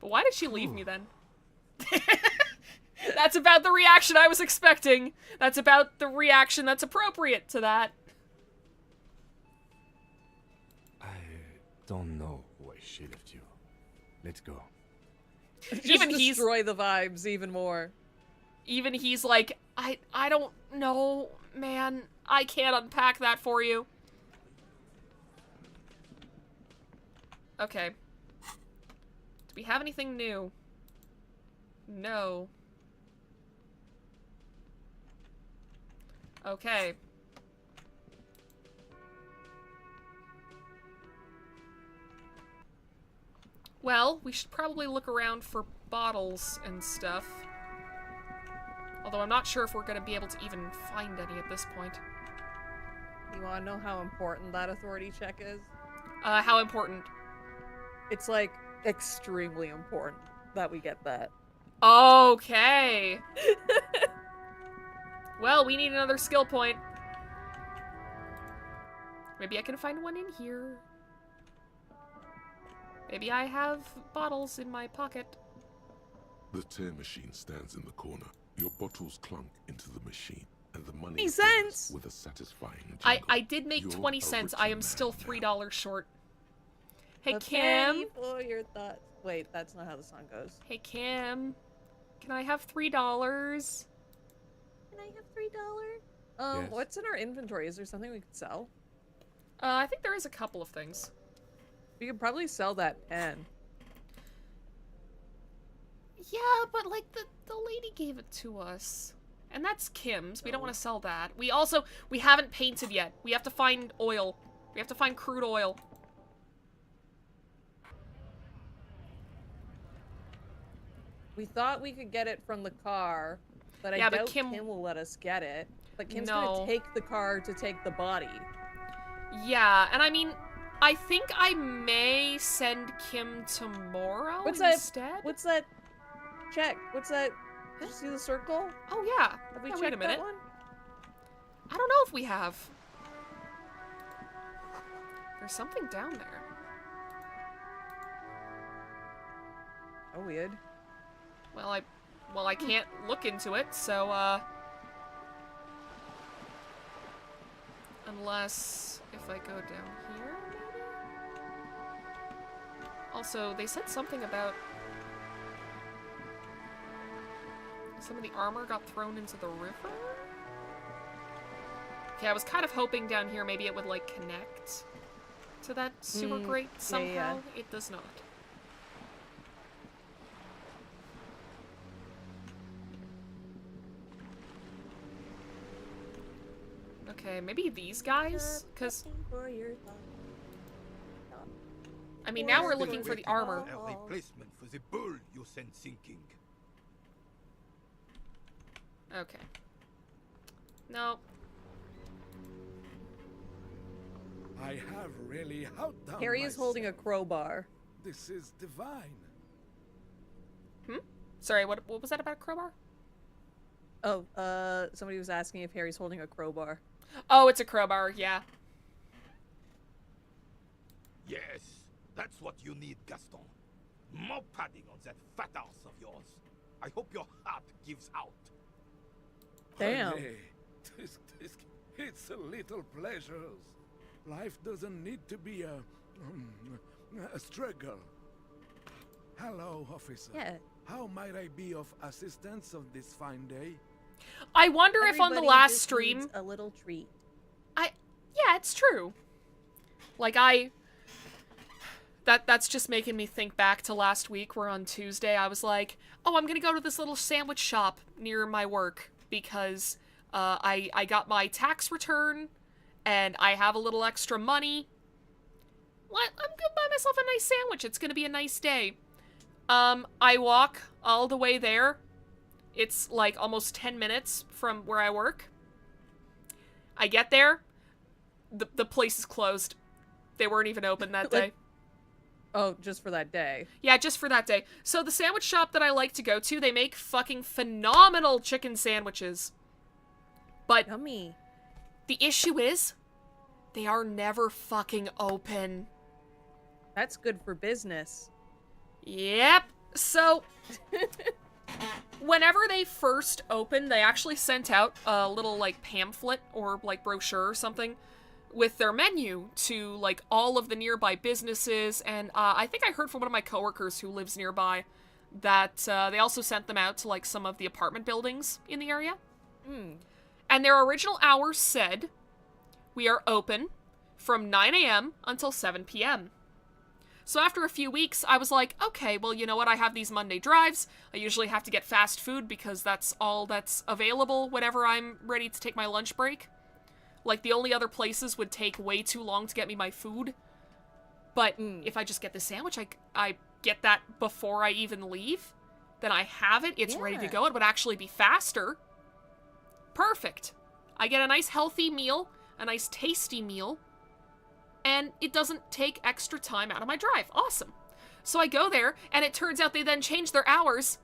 But why did she leave me then? That's about the reaction I was expecting. That's about the reaction that's appropriate to that. I don't know why she left you. Let's go. Even destroy the vibes even more. Even he's like, I don't know, man. I can't unpack that for you. Okay. Do we have anything new? No. Okay. Well, we should probably look around for bottles and stuff. Although I'm not sure if we're going to be able to even find any at this point. You want to know how important that authority check is? How important? It's, like, extremely important that we get that. Okay. Well, we need another skill point. Maybe I can find one in here. Maybe I have bottles in my pocket. The tear machine stands in the corner. Your bottles clunk into the machine, and the money makes sense with a satisfying jingle. I did make 20 cents. I am still $3 short. Hey, Kim. For your thoughts. Wait, that's not how the song goes. Hey, Kim. Can I have $3? Can I have $3? Yes. What's in our inventory? Is there something we could sell? I think there is a couple of things. We could probably sell that pen. Yeah, but, like, the lady gave it to us. And that's Kim's. We don't want to sell that. We haven't painted yet. We have to find oil. We have to find crude oil. We thought we could get it from the car, but I doubt Kim will let us get it. But Kim's gonna take the car to take the body. Yeah, and I mean, I think I may send Kim tomorrow instead. What's that? Check. What's that? Did you see the circle? Oh, yeah. Have we checked checked that one? I don't know if we have. There's something down there. Oh, weird. Well, I can't look into it, so, unless if I go down here, maybe? Also, they said something about some of the armor got thrown into the river? Okay, I was kind of hoping down here maybe it would, like, connect. to that sewer grate somehow. It does not. Okay, maybe these guys? Because... I mean, now we're looking for the armor. A replacement for the bull you sent sinking. Okay. No. I have really outdone Harry is holding a crowbar. This is divine. Sorry, what was that about a crowbar? Oh, somebody was asking if Harry's holding a crowbar. Oh, it's a crowbar, yeah. Yes, that's what you need, Gaston. More padding on that fat ass of yours. I hope your heart gives out. Damn. It's a little pleasures. Life doesn't need to be a struggle. Hello, officer. Yeah. How might I be of assistance on this fine day? I wonder if on the last just stream... needs a little treat. Yeah, it's true. Like, That's just making me think back to last week where on Tuesday I was like, oh, I'm gonna go to this little sandwich shop near my work because I got my tax return and I have a little extra money. What? I'm gonna buy myself a nice sandwich. It's gonna be a nice day. I walk all the way there. It's like almost 10 minutes from where I work. I get there. The place is closed. They weren't even open that day. Oh, just for that day. Yeah, just for that day. So the sandwich shop that I like to go to, they make fucking phenomenal chicken sandwiches. But yummy. The issue is, they are never fucking open. That's good for business. Yep. So, whenever they first opened, they actually sent out a little, like, pamphlet or, like, brochure or something with their menu to, like, all of the nearby businesses, and I think I heard from one of my coworkers who lives nearby that they also sent them out to, like, some of the apartment buildings in the area. And their original hours said, we are open from 9 a.m. until 7 p.m. So after a few weeks, I was like, okay, well, you know what, I have these Monday drives. I usually have to get fast food because that's all that's available whenever I'm ready to take my lunch break. Like, the only other places would take way too long to get me my food. But if I just get the sandwich, I get that before I even leave. Then I have it, it's ready to go. It would actually be faster. Perfect. I get a nice healthy meal, a nice tasty meal, and it doesn't take extra time out of my drive. Awesome. So I go there, and it turns out they then changed their hours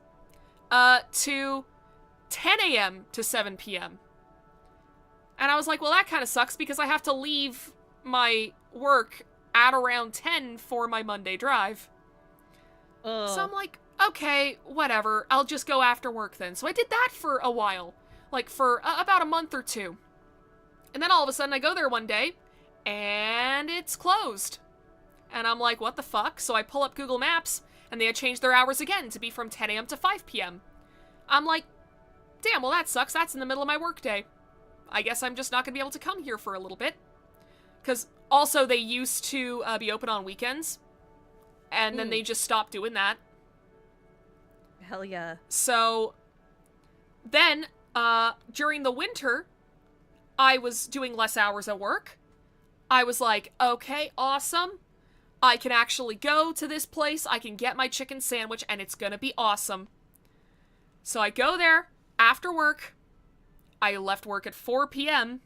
to 10 a.m. to 7 p.m. And I was like, well, that kind of sucks because I have to leave my work at around 10 for my Monday drive. So I'm like, okay, whatever. I'll just go after work then. So I did that for a while. Like, for about a month or two. And then all of a sudden I go there one day, and it's closed. And I'm like, what the fuck? So I pull up Google Maps, and they had changed their hours again to be from 10 a.m. to 5 p.m. I'm like, damn, well that sucks. That's in the middle of my workday. I guess I'm just not going to be able to come here for a little bit. Because also they used to be open on weekends. And then they just stopped doing that. Hell yeah. So then, during the winter, I was doing less hours at work. I was like, okay, awesome. I can actually go to this place. I can get my chicken sandwich and it's going to be awesome. So I go there after work. I left work at 4 p.m.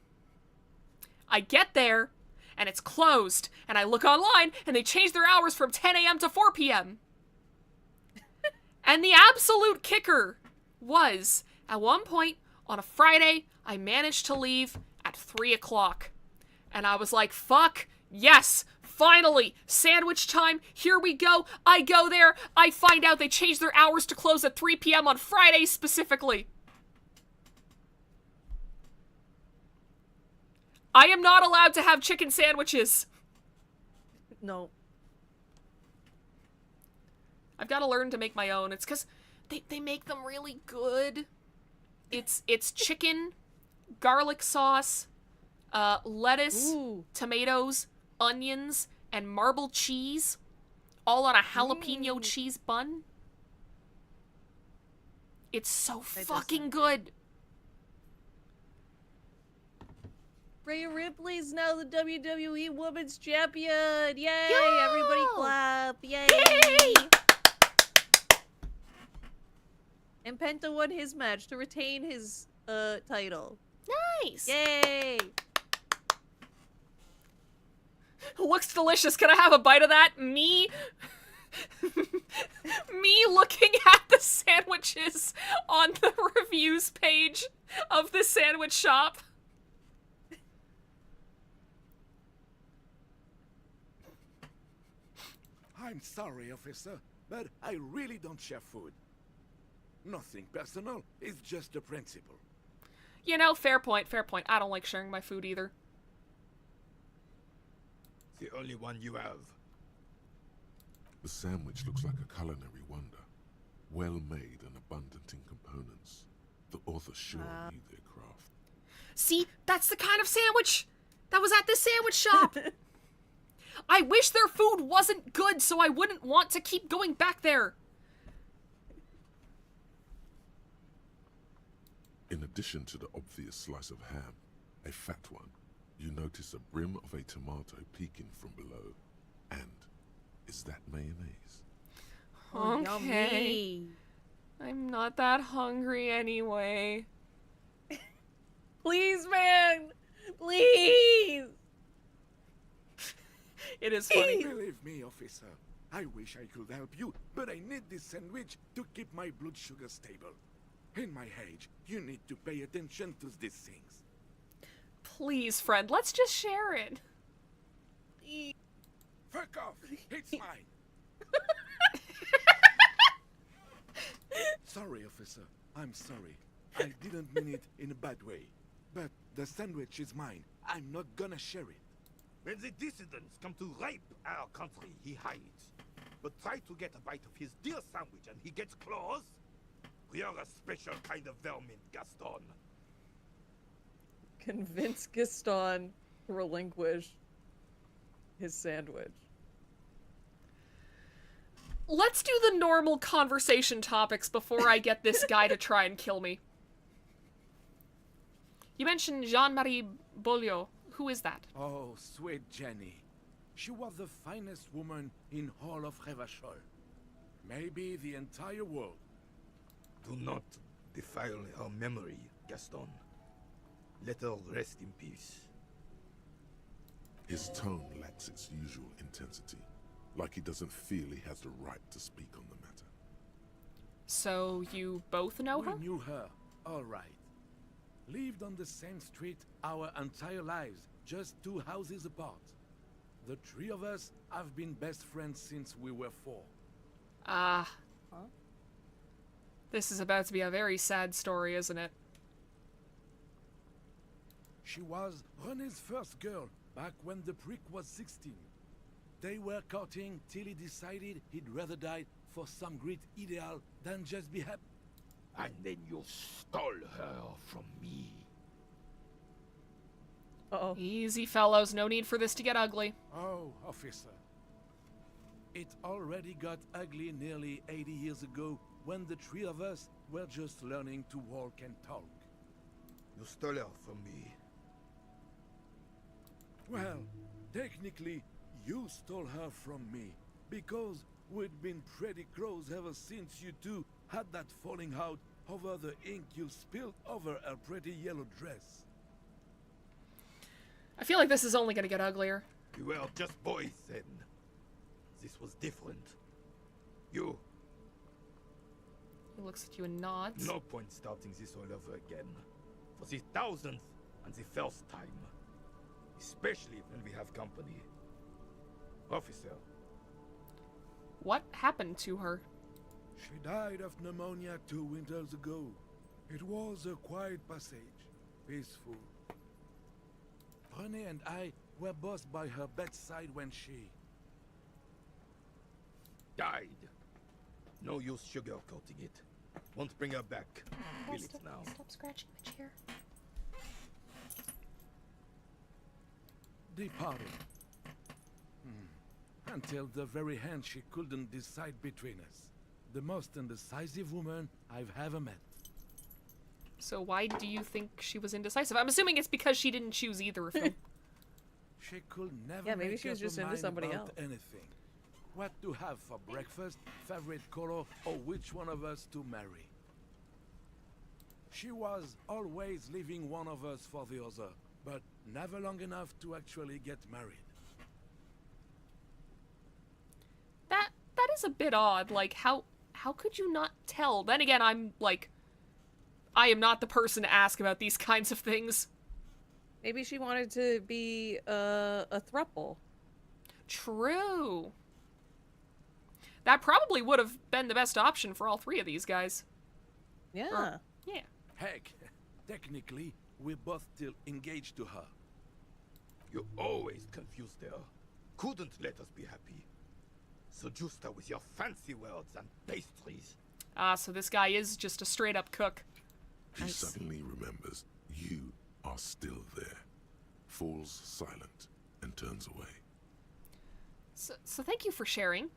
I get there, and it's closed, and I look online, and they changed their hours from 10 a.m. to 4 p.m. And the absolute kicker was, at one point, on a Friday, I managed to leave at 3 o'clock. And I was like, fuck, yes, finally, sandwich time, here we go. I go there, I find out they changed their hours to close at 3 p.m. on Fridays specifically. I am not allowed to have chicken sandwiches. No. I've got to learn to make my own. It's because they make them really good. It's chicken, garlic sauce, lettuce, tomatoes, onions, and marble cheese, all on a jalapeno cheese bun. It's so fucking good. Rhea Ripley's now the WWE Women's Champion. Yay! Everybody clap. Yay! Yay! And Penta won his match to retain his title. Nice. Yay! Looks delicious. Can I have a bite of that? Me looking at the sandwiches on the reviews page of the sandwich shop. I'm sorry, officer, but I really don't share food. Nothing personal, it's just a principle. You know, fair point, fair point. I don't like sharing my food either. The only one you have. The sandwich looks like a culinary wonder. Well made and abundant in components. The author sure knew their craft. See, that's the kind of sandwich that was at this sandwich shop. I wish their food wasn't good so I wouldn't want to keep going back there. In addition to the obvious slice of ham, a fat one, you notice a brim of a tomato peeking from below. And is that mayonnaise? Okay. I'm not that hungry anyway. Please, man! Please! It is funny. Believe me, officer. I wish I could help you, but I need this sandwich to keep my blood sugar stable. In my age, you need to pay attention to these things. Please, friend, let's just share it. Fuck off! It's mine! Sorry, officer. I'm sorry. I didn't mean it in a bad way. But the sandwich is mine. I'm not gonna share it. When the dissidents come to rape our country, he hides. But try to get a bite of his dear sandwich and he gets claws? We are a special kind of vermin, Gaston. Convince Gaston to relinquish his sandwich. Let's do the normal conversation topics before I get this guy to try and kill me. You mentioned Jean-Marie Beaulieu. Who is that? Oh, sweet Jenny. She was the finest woman in all of Revachol. Maybe the entire world. Do not defile her memory, Gaston. Let her rest in peace. His tone lacks its usual intensity, like he doesn't feel he has the right to speak on the matter. So you both know her? We knew her, all right. Lived on the same street our entire lives, just 2 houses apart. The 3 of us have been best friends since we were 4. Ah. This is about to be a very sad story, isn't it? She was René's first girl, back when the prick was 16. They were courting till he decided he'd rather die for some great ideal than just be happy. And then you stole her from me. Uh-oh. Easy, fellows. No need for this to get ugly. Oh, officer. It already got ugly nearly 80 years ago when the 3 of us were just learning to walk and talk. You stole her from me. Well, technically, you stole her from me, because we'd been pretty close ever since you two had that falling out over the ink you spilled over her pretty yellow dress. I feel like this is only gonna get uglier. We were just boys then. This was different. You. He looks at you and nods. No point starting this all over again. For the 1000th and the first time. Especially when we have company. Officer. What happened to her? She died of pneumonia 2 winters ago. It was a quiet passage, peaceful. René and I were both by her bedside when she... died. No use sugarcoating it. Won't bring her back. Feel it now. Stop scratching the chair. Departed. Until the very end she couldn't decide between us. The most indecisive woman I've ever met. So why do you think she was indecisive? I'm assuming it's because she didn't choose either of them. She could never Yeah, maybe make she was up just her into mind somebody about else. anything. What to have for breakfast, favorite color, or which one of us to marry. She was always leaving one of us for the other, but never long enough to actually get married. That is a bit odd. Like, how could you not tell? Then again, I'm like, I am not the person to ask about these kinds of things. Maybe she wanted to be a throuple. True. That probably would have been the best option for all three of these guys. Yeah. Yeah. Heck, technically, we're both still engaged to her. You always confused her. Couldn't let us be happy. Seduced her with your fancy words and pastries. Ah, so this guy is just a straight-up cook. He suddenly remembers you are still there, falls silent, and turns away. So thank you for sharing.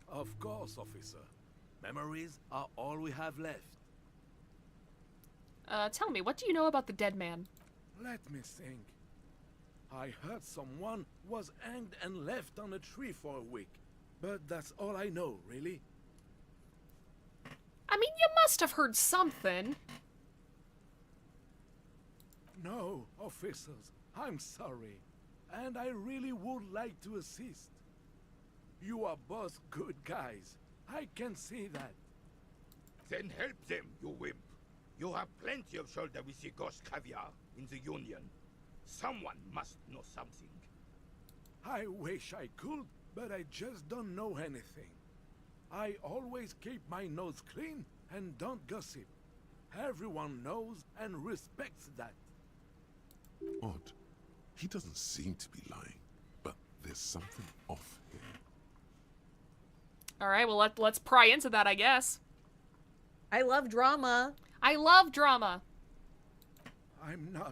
Of course, officer. Memories are all we have left. Tell me, what do you know about the dead man? Let me think. I heard someone was hanged and left on a tree for a week. But that's all I know, really. I mean, you must have heard something. No, officers, I'm sorry. And I really would like to assist. You are both good guys. I can see that. Then help them, you wimp. You have plenty of shoulder with the ghost caviar in the Union. Someone must know something. I wish I could, but I just don't know anything. I always keep my nose clean and don't gossip. Everyone knows and respects that. Odd. He doesn't seem to be lying, but there's something off here. All right, well, let's pry into that, I guess. I love drama. I love drama.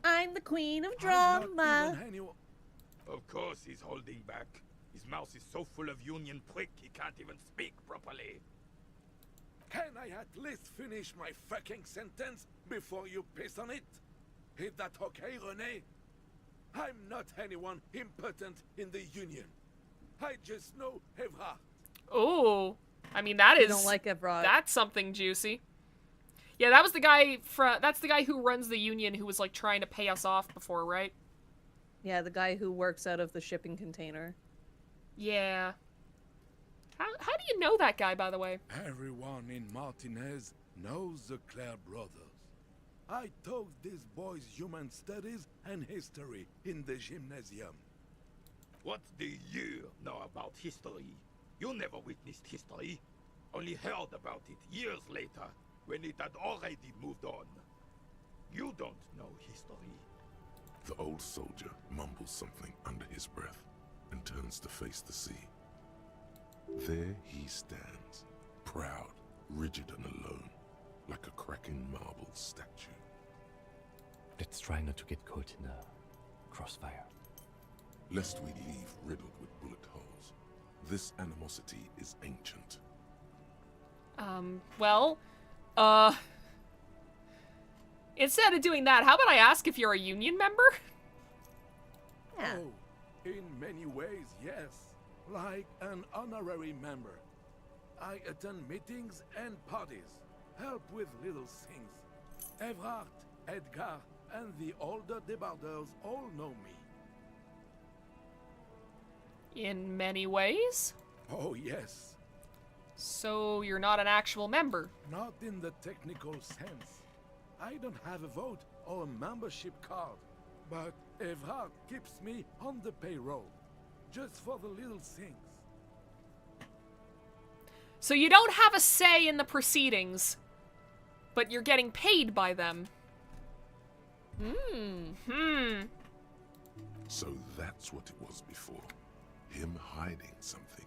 I'm the queen of drama. Of course he's holding back. His mouth is so full of Union prick he can't even speak properly. Can I at least finish my fucking sentence before you piss on it? Is that okay, René? I'm not anyone important in the Union. I just know Evrard. Oh, I mean, that is... You don't like Evrard. That's something juicy. Yeah, that was the guy that's the guy who runs the Union who was, like, trying to pay us off before, right? Yeah, the guy who works out of the shipping container. Yeah. How do you know that guy, by the way? Everyone in Martinez knows the Clare brothers. I taught these boys human studies and history in the gymnasium. What do you know about history? You never witnessed history. Only heard about it years later, when it had already moved on. You don't know history. The old soldier mumbles something under his breath and turns to face the sea. There he stands, proud, rigid and alone, like a cracking marble statue. Let's try not to get caught in a crossfire. Lest we leave riddled with bullet holes. This animosity is ancient. Well, instead of doing that, how about I ask if you're a Union member? Yeah. Oh, in many ways, yes. Like an honorary member. I attend meetings and parties, help with little things. Evrard, Edgar, and the older debarders all know me. In many ways? Oh, yes. So you're not an actual member? Not in the technical sense. I don't have a vote or a membership card, but Evrard keeps me on the payroll, just for the little things. So you don't have a say in the proceedings, but you're getting paid by them. So that's what it was before. Him hiding something.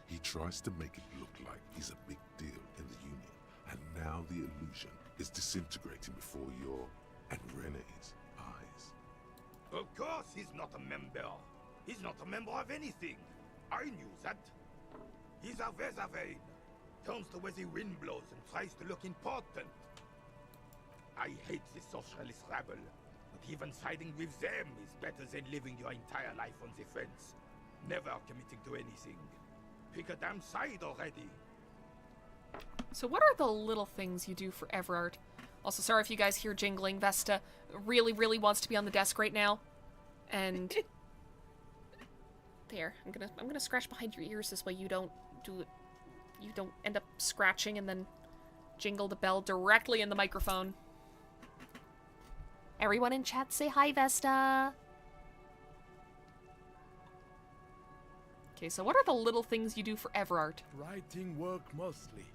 He tries to make it look like he's a big deal in the Union, and now the illusion is disintegrating before your and René's eyes. Of course he's not a member. He's not a member of anything. I knew that. He's a Weathervane. Turns the way the wind blows and tries to look important. I hate the socialist rabble, but even siding with them is better than living your entire life on the fence, never committing to anything. Pick a damn side already. So what are the little things you do for Everard? Also, sorry if you guys hear jingling. Vesta really, really wants to be on the desk right now. And there, I'm gonna scratch behind your ears this way you don't do it. You don't end up scratching and then jingle the bell directly in the microphone. Everyone in chat say hi, Vesta. Okay, so what are the little things you do for Everard? Writing work mostly.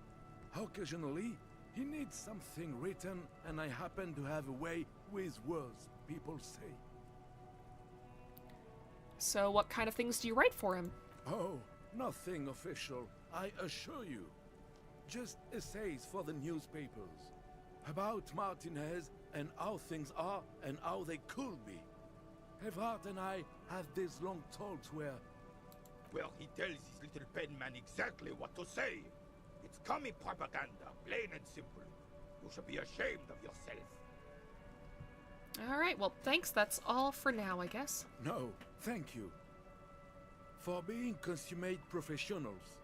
Occasionally, he needs something written, and I happen to have a way with words, people say. So what kind of things do you write for him? Oh, nothing official, I assure you. Just essays for the newspapers. About Martinez and how things are and how they could be. Everard and I have these long talks where... Well, he tells his little pen man exactly what to say. It's commie propaganda, plain and simple. You should be ashamed of yourself. Alright, well, thanks. That's all for now, I guess. No, thank you. For being consummate professionals.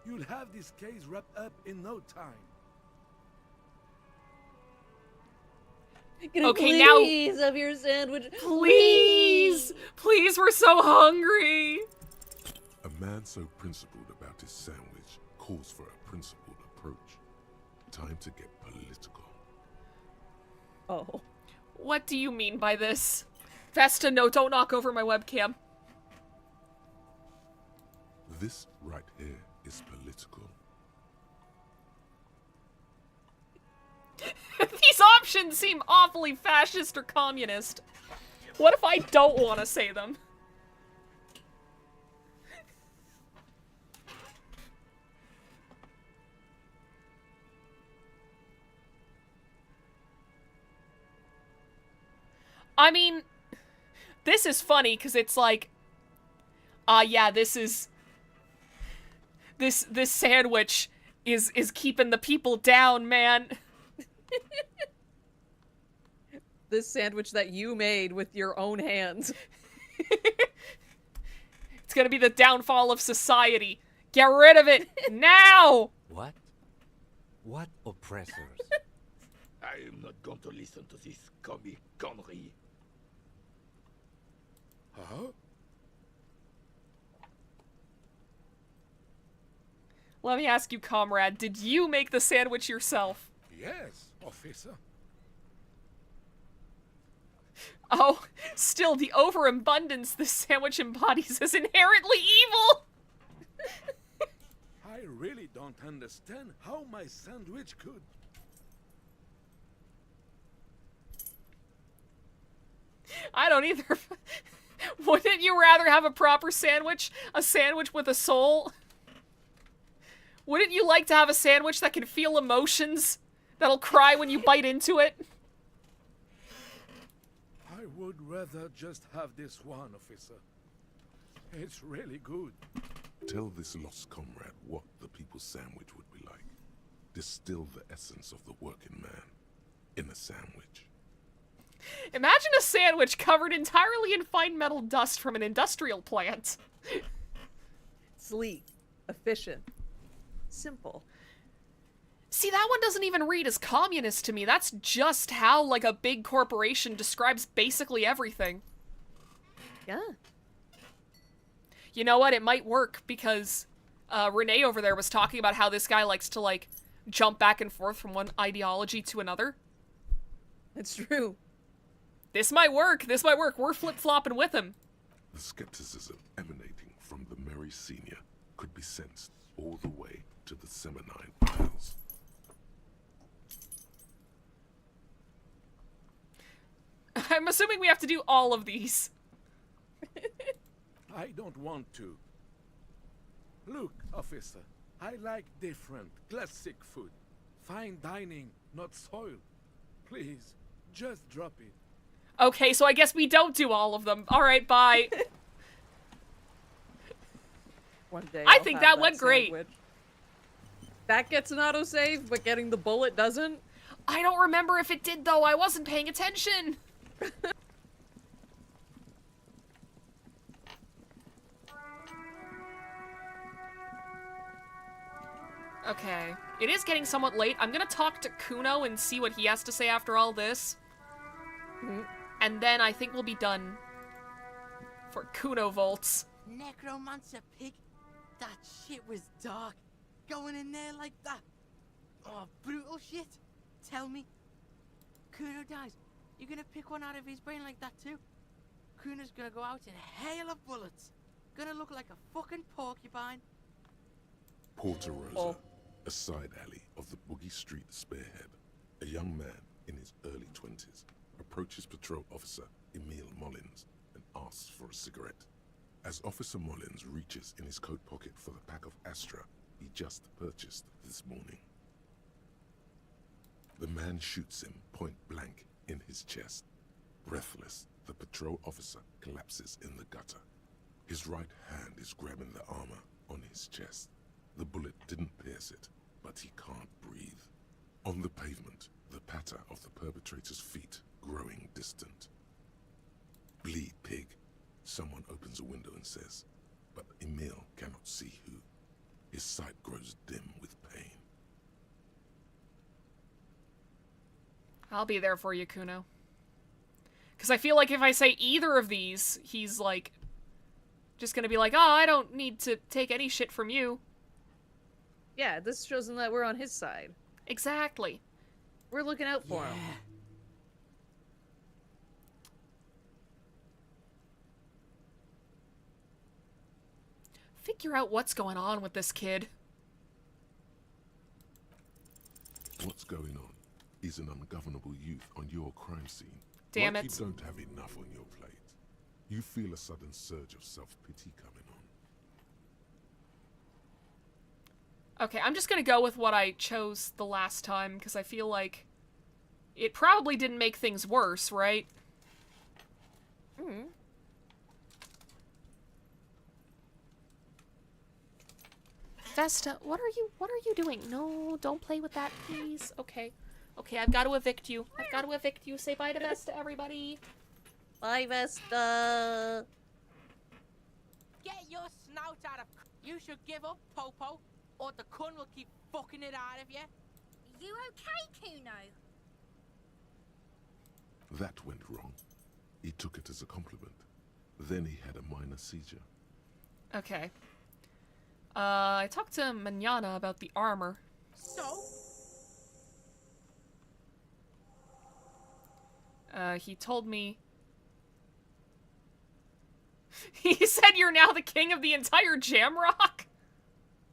You'll have this case wrapped up in no time. Okay, now... Please have your sandwich. Please! Please, we're so hungry! A man so principled about his sandwich calls for a principled approach. Time to get political. Oh. What do you mean by this? Vesta, no, don't knock over my webcam. This right here is political. These options seem awfully fascist or communist. What if I don't want to say them? I mean, this is funny because it's like, yeah, this sandwich is keeping the people down, man. This sandwich that you made with your own hands. It's gonna be the downfall of society. Get rid of it now! What? What oppressors? I am not going to listen to this commie gunnery. Huh? Let me ask you, comrade, did you make the sandwich yourself? Yes, officer. Oh, still, the overabundance this sandwich embodies is inherently evil! I really don't understand how my sandwich could... I don't either. Wouldn't you rather have a proper sandwich? A sandwich with a soul? Wouldn't you like to have a sandwich that can feel emotions? That'll cry when you bite into it? I would rather just have this one, officer. It's really good. Tell this lost comrade what the people's sandwich would be like. Distill the essence of the working man in a sandwich. Imagine a sandwich covered entirely in fine metal dust from an industrial plant. Sleek, efficient, simple. See, that one doesn't even read as communist to me. That's just how, like, a big corporation describes basically everything. Yeah. You know what? It might work because Renee over there was talking about how this guy likes to, like, jump back and forth from one ideology to another. It's true. This might work. This might work. We're flip-flopping with him. The skepticism emanating from the Mary Senior could be sensed all the way to the Seminine Isles. I'm assuming we have to do all of these. I don't want to. Look, officer, I like different, classic food. Fine dining, not soil. Please, just drop it. Okay, so I guess we don't do all of them. Alright, bye. one day. I I'll think have that went great. sandwich. That gets an autosave, but getting the bullet doesn't? I don't remember if it did, though. I wasn't paying attention. Okay. It is getting somewhat late. I'm gonna talk to Kuno and see what he has to say after all this. And then I think we'll be done for Kuno Volts. Necromancer pig? That shit was dark. Going in there like that. Oh, brutal shit. Tell me. Kuno dies. You're gonna pick one out of his brain like that too? Kuno's gonna go out in a hail of bullets. Gonna look like a fucking porcupine. Porta Rosa, a side alley of the Boogie Street Spearhead. A young man in his early 20s approaches patrol officer Emile Mullins and asks for a cigarette. As Officer Mullins reaches in his coat pocket for the pack of Astra he just purchased this morning, the man shoots him point blank in his chest. Breathless, the patrol officer collapses in the gutter. His right hand is grabbing the armor on his chest. The bullet didn't pierce it, but he can't breathe. On the pavement, the patter of the perpetrator's feet growing distant. Bleed, pig. Someone opens a window and says, but Emile cannot see who. His sight grows dim with pain. I'll be there for you, Kuno. Because I feel like if I say either of these, he's like, just gonna be like, oh, I don't need to take any shit from you. Yeah, this shows him that we're on his side. Exactly. We're looking out for him. Figure out what's going on with this kid. What's going on? Is an ungovernable youth on your crime scene. Damn like it. You don't have enough on your plate. You feel a sudden surge of self-pity coming on. Okay, I'm just gonna go with what I chose the last time, because I feel like it probably didn't make things worse, right? Vesta, what are you doing? No, don't play with that, please. Okay. Okay, I've got to evict you. I've got to evict you. Say bye to Vesta, everybody. Bye, Vesta. Get your snout out of... You should give up, Popo, or the Kun will keep fucking it out of you. You okay, Kuno? That went wrong. He took it as a compliment. Then he had a minor seizure. Okay. I talked to Manana about the armor. So? He told me... He said you're now the king of the entire Jamrock?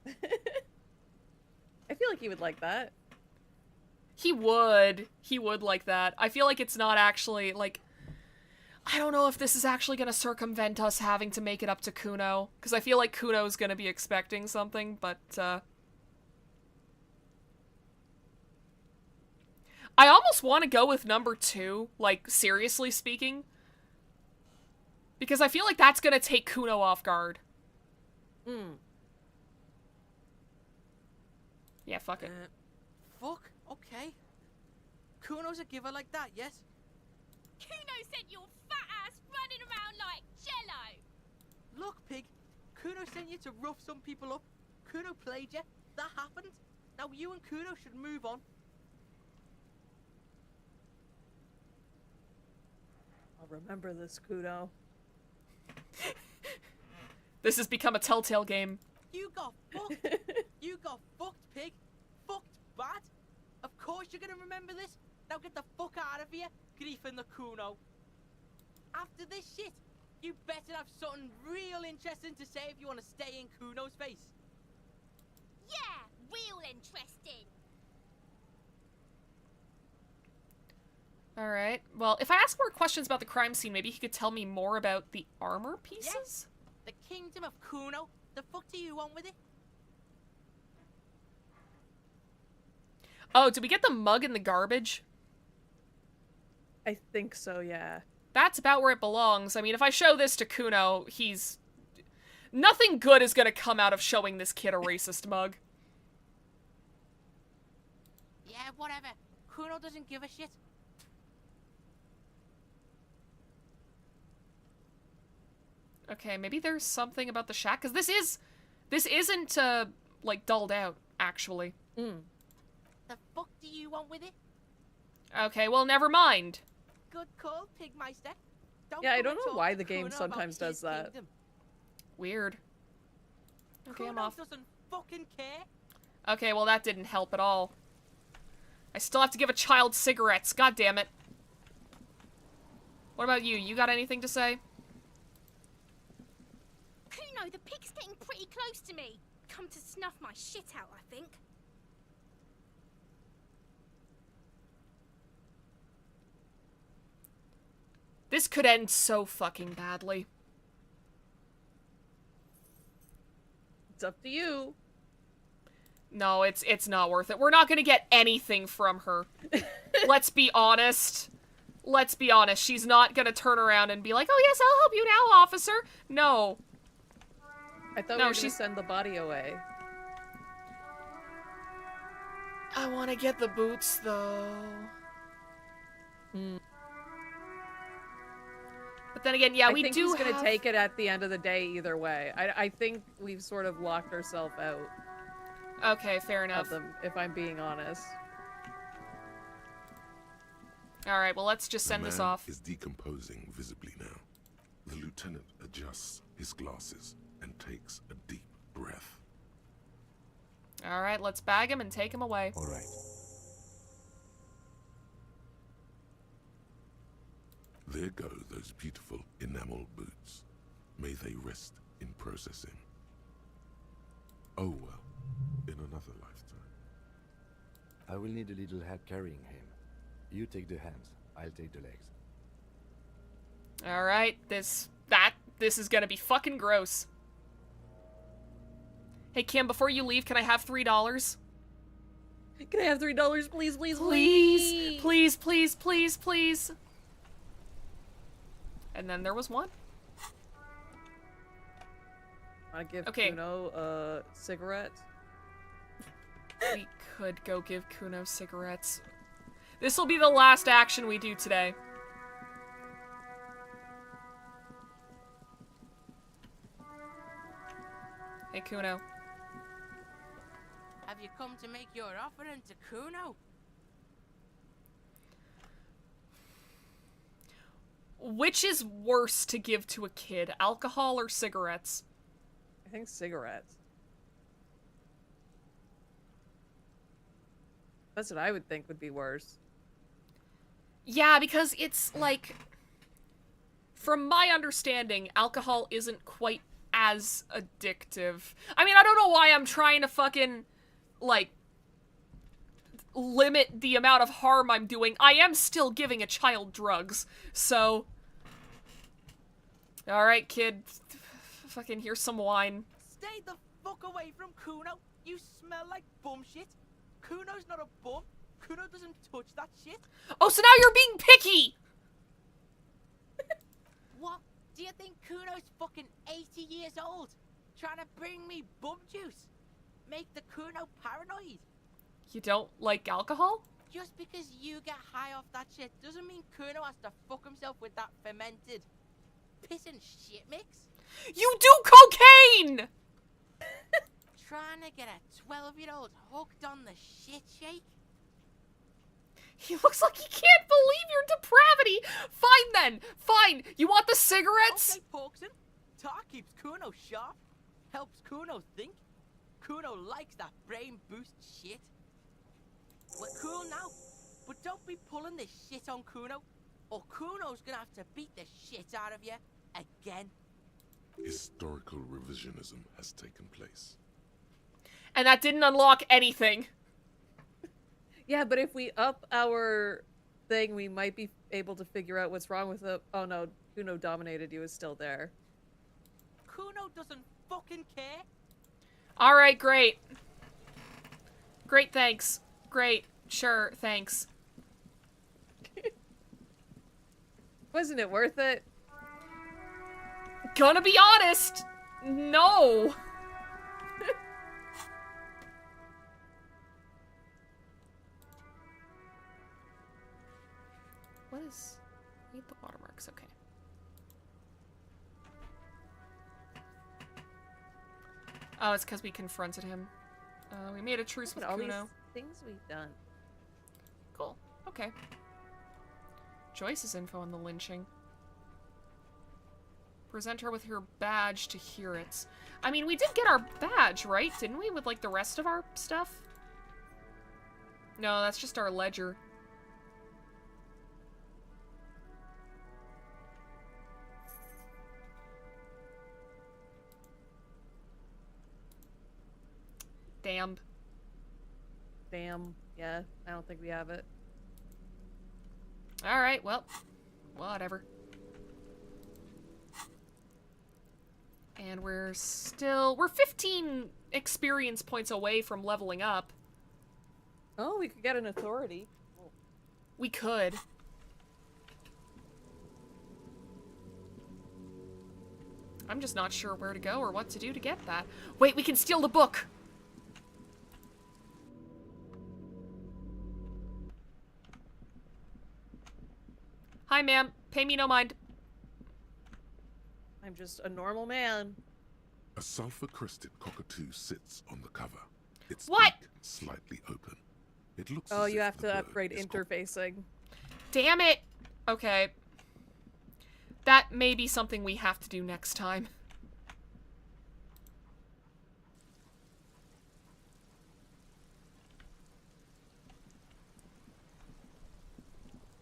I feel like he would like that. He would. He would like that. I feel like it's not actually, like... I don't know if this is actually going to circumvent us having to make it up to Kuno. Because I feel like Kuno's going to be expecting something, but, I almost want to go with number 2, like, seriously speaking. Because I feel like that's going to take Kuno off guard. Yeah, fuck it. Fuck? Okay. Kuno's a giver like that, yes? Kuno sent your fat ass running around like jello. Look, pig. Kuno sent you to rough some people up. Kuno played you. That happened. Now you and Kuno should move on. I'll remember this, Kuno. This has become a Telltale game. You got fucked. You got fucked, pig. Fucked bad. Of course you're gonna remember this. Now get the fuck out of here, griefing the Kuno. After this shit, you better have something real interesting to say if you want to stay in Kuno's face. Yeah, real interesting. Alright. Well, if I ask more questions about the crime scene, maybe he could tell me more about the armor pieces? The kingdom of Kuno. The fuck do you want with it? Oh, did we get the mug in the garbage? I think so, yeah. That's about where it belongs. I mean, if I show this to Kuno, he's Nothing good is gonna come out of showing this kid a racist mug. Yeah, whatever. Kuno doesn't give a shit. Okay, maybe there's something about the shack, because this isn't, like, dulled out, actually. Mm. The fuck do you want with it? Okay, well, never mind. Good call, Pigmeister. Yeah, I come don't and know talk why to the game Kuno sometimes about does his that. kingdom. Weird. Okay, I'm Kuno off. doesn't fucking care. Okay, well, that didn't help at all. I still have to give a child cigarettes. God damn it. What about you? You got anything to say? Kuno, the pig's getting pretty close to me. Come to snuff my shit out, I think. This could end so fucking badly. It's up to you. No, it's not worth it. We're not gonna get anything from her. Let's be honest. Let's be honest. She's not gonna turn around and be like, oh yes, I'll help you now, officer. No. I thought No, we were she's- gonna send the body away. I want to get the boots, though. Hmm. But then again, yeah, I we think do he's gonna have... take it at the end of the day either way. I think we've sort of locked ourselves out Okay, fair of enough. them, if I'm being honest. Alright, well, let's just The send this man off. is decomposing visibly now. The lieutenant adjusts his glasses and takes a deep breath. Alright, let's bag him and take him away. All right. There go those beautiful enamel boots. May they rest in processing. Oh well, in another lifetime. I will need a little help carrying him. You take the hands, I'll take the legs. Alright, this is gonna be fucking gross. Hey, Kim, before you leave, can I have $3? Can I have $3, please, please, Please, please, please, please, please. And then there was one. I give Okay. Kuno a cigarette. We could go give Kuno cigarettes. This will be the last action we do today. Hey, Kuno. Have you come to make your offering to Kuno? Which is worse to give to a kid, alcohol or cigarettes? I think cigarettes. That's what I would think would be worse. Yeah, because it's like... From my understanding, alcohol isn't quite as addictive. I mean, I don't know why I'm trying to fucking, like, limit the amount of harm I'm doing. I am still giving a child drugs, so... Alright, kid. Fucking here's some wine. Stay the fuck away from Kuno. You smell like bum shit. Kuno's not a bum. Kuno doesn't touch that shit. Oh, so now you're being picky! What? Do you think Kuno's fucking 80 years old? Trying to bring me bum juice? Make the Kuno paranoid? You don't like alcohol? Just because you get high off that shit doesn't mean Kuno has to fuck himself with that fermented piss and shit mix. You do cocaine! Trying to get a 12-year-old hooked on the shit shake? He looks like he can't believe your depravity! Fine then! Fine! You want the cigarettes? Okay, Porkson. Tar keeps Kuno sharp. Helps Kuno think. Kuno likes that brain boost shit. We're cool now, but don't be pulling this shit on Kuno, or Kuno's gonna have to beat the shit out of you again. Historical revisionism has taken place. And that didn't unlock anything. Yeah, but if we up our thing, we might be able to figure out what's wrong with it. Oh no, Kuno dominated you is still there. Kuno doesn't fucking care. Alright, great. Great, thanks. Great. Sure, thanks. Wasn't it worth it? Gonna be honest! No! What is... Read the watermarks, okay. Oh, it's because we confronted him. We made a truce with all these Kuno. things we've done. Cool. Okay. Joyce's info on the lynching. Present her with her badge to hear it. I mean, we did get our badge, right? Didn't we? With, like, the rest of our stuff? No, that's just our ledger. Damn. Damn. Yeah, I don't think we have it. Alright, well, whatever. And we're 15 experience points away from leveling up. Oh, we could get an authority. We could. I'm just not sure where to go or what to do to get that. Wait, we can steal the book! Hi, ma'am. Pay me no mind. I'm just a normal man. A sulfur-crested cockatoo sits on the cover. Its What? beak slightly open. It looks Oh, as you if have the to bird upgrade is interfacing. Damn it! Okay. That may be something we have to do next time.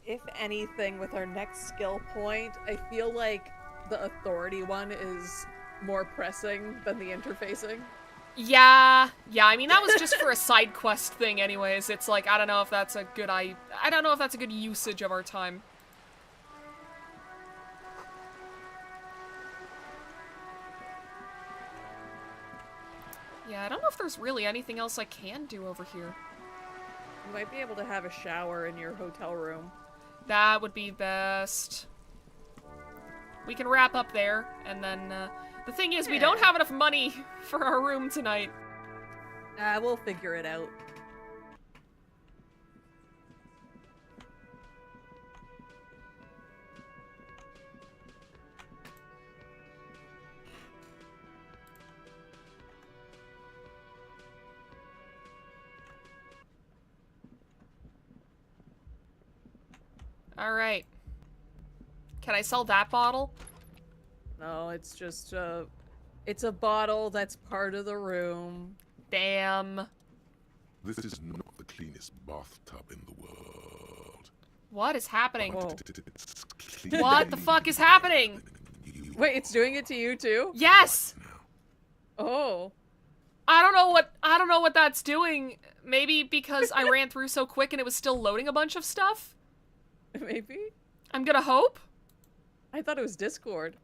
If anything, with our next skill point, I feel like the authority one is more pressing than the interfacing. Yeah, I mean, that was just for a side quest thing anyways. It's like, I don't know if that's a good I don't know if that's a good usage of our time. Yeah, I don't know if there's really anything else I can do over here. You might be able to have a shower in your hotel room. That would be best. We can wrap up there, and then, the thing is, we don't have enough money for our room tonight. We'll figure it out. Alright. Can I sell that bottle? No, it's just it's a bottle that's part of the room. Damn. This is not the cleanest bathtub in the world. What is happening? It's clean. What the fuck is happening? Wait, it's doing it to you too? Yes! Oh. I don't know what that's doing. Maybe because I ran through so quick and it was still loading a bunch of stuff? Maybe? I'm gonna hope? I thought it was Discord.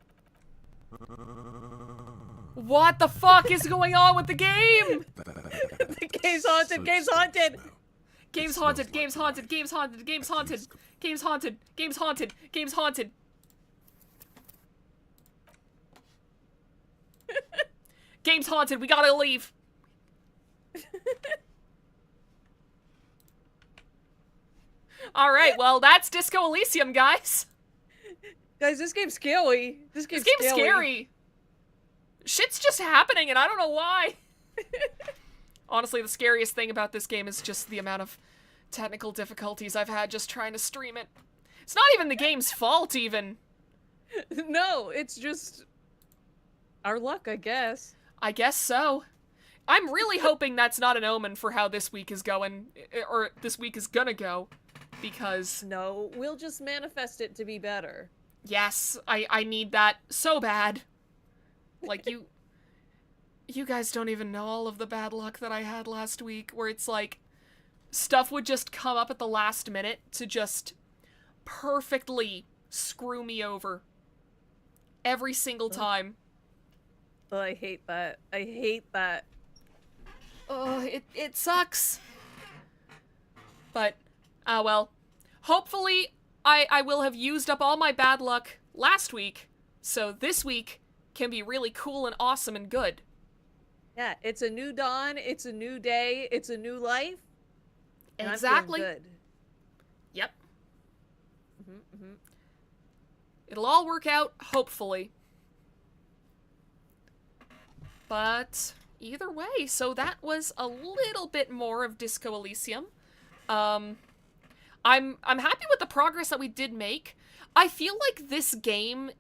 What the fuck is going on with the game? The game's haunted, game's haunted! Game's haunted, game's haunted, game's haunted, game's haunted, game's haunted, game's haunted, game's haunted. Game's haunted, we gotta leave. Alright, well, that's Disco Elysium, guys. Guys, this game's scary. This game's scary. Shit's just happening, and I don't know why. Honestly, the scariest thing about this game is just the amount of technical difficulties I've had just trying to stream it. It's not even the game's fault, even. No, it's just our luck, I guess. I guess so. I'm really hoping that's not an omen for how this week is going, or this week is gonna go, because... No, we'll just manifest it to be better. Yes, I need that so bad. Like, you guys don't even know all of the bad luck that I had last week, where it's like, stuff would just come up at the last minute to just perfectly screw me over. Every single time. Oh, I hate that. I hate that. Oh, it sucks. But, well. Hopefully, I will have used up all my bad luck last week, so this week can be really cool and awesome and good. Yeah, it's a new dawn, it's a new day, it's a new life. And Exactly. I'm feeling good. Yep. Mm-hmm. It'll all work out, hopefully. But either way, so that was a little bit more of Disco Elysium. I'm happy with the progress that we did make. I feel like this game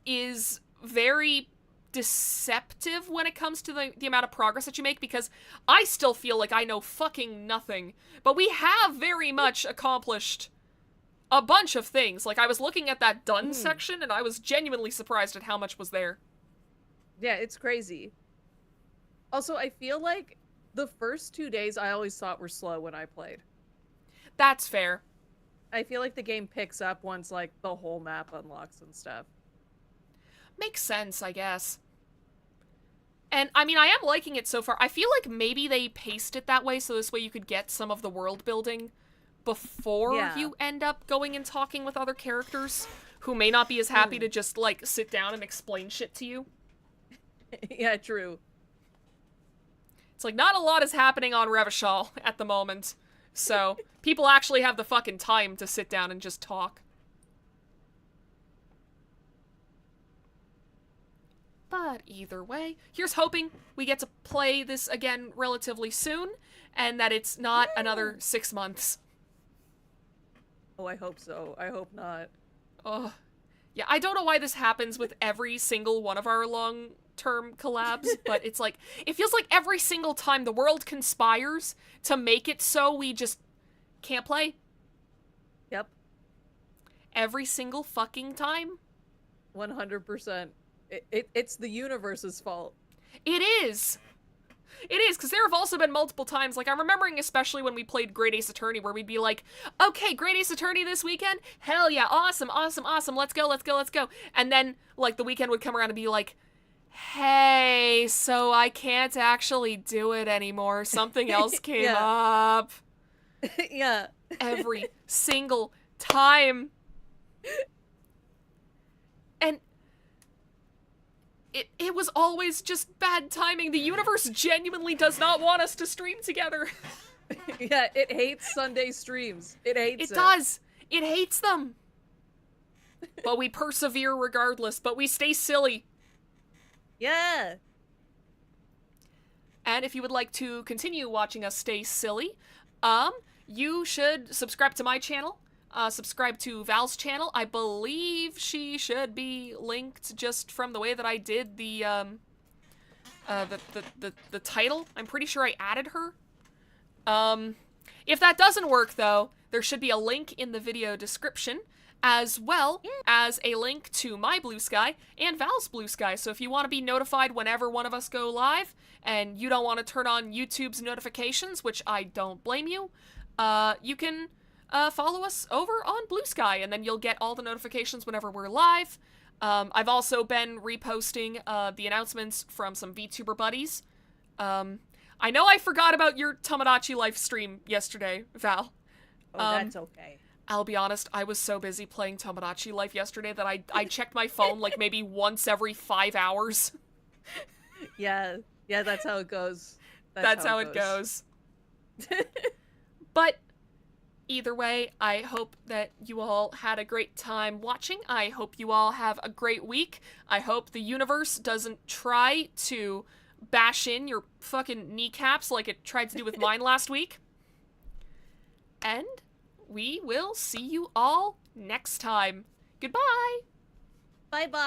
is very deceptive when it comes to the amount of progress that you make, because I still feel like I know fucking nothing. But we have very much accomplished a bunch of things. Like, I was looking at that done section, and I was genuinely surprised at how much was there. Yeah, it's crazy. Also, I feel like the first 2 days I always thought were slow when I played. That's fair. I feel like the game picks up once, like, the whole map unlocks and stuff. Makes sense, I guess. And, I mean, I am liking it so far. I feel like maybe they paced it that way so this way you could get some of the world building before you end up going and talking with other characters who may not be as happy to just, like, sit down and explain shit to you. Yeah, true. It's like, not a lot is happening on Revachol at the moment. So, people actually have the fucking time to sit down and just talk. But either way, here's hoping we get to play this again relatively soon, and that it's not another 6 months. Oh, I hope so. I hope not. Ugh. Yeah, I don't know why this happens with every single one of our long-term collabs, but it's like, it feels like every single time the world conspires to make it so we just can't play. Yep. Every single fucking time. 100%. It's the universe's fault. It is! It is, because there have also been multiple times, like, I'm remembering especially when we played Great Ace Attorney, where we'd be like, okay, Great Ace Attorney this weekend? Hell yeah, awesome, awesome, awesome, let's go, let's go, let's go. And then, like, the weekend would come around and be like, hey, so I can't actually do it anymore. Something else came up. Yeah. Every single time. And it was always just bad timing. The universe genuinely does not want us to stream together. Yeah, it hates Sunday streams. It hates it. It does. It hates them. But we persevere regardless. But we stay silly. Yeah. And if you would like to continue watching us stay silly, you should subscribe to my channel. Subscribe to Val's channel. I believe she should be linked just from the way that I did the title. I'm pretty sure I added her. If that doesn't work, though, there should be a link in the video description, as well as a link to my Blue Sky and Val's Blue Sky. So if you want to be notified whenever one of us go live, and you don't want to turn on YouTube's notifications, which I don't blame you, you can follow us over on Blue Sky, and then you'll get all the notifications whenever we're live. I've also been reposting the announcements from some VTuber buddies. I know I forgot about your Tomodachi Life stream yesterday, Val. Oh, that's okay. I'll be honest, I was so busy playing Tomodachi Life yesterday that I checked my phone like maybe once every 5 hours. Yeah, that's how it goes. That's how it goes. But either way, I hope that you all had a great time watching. I hope you all have a great week. I hope the universe doesn't try to bash in your fucking kneecaps like it tried to do with mine last week. And we will see you all next time. Goodbye! Bye-bye!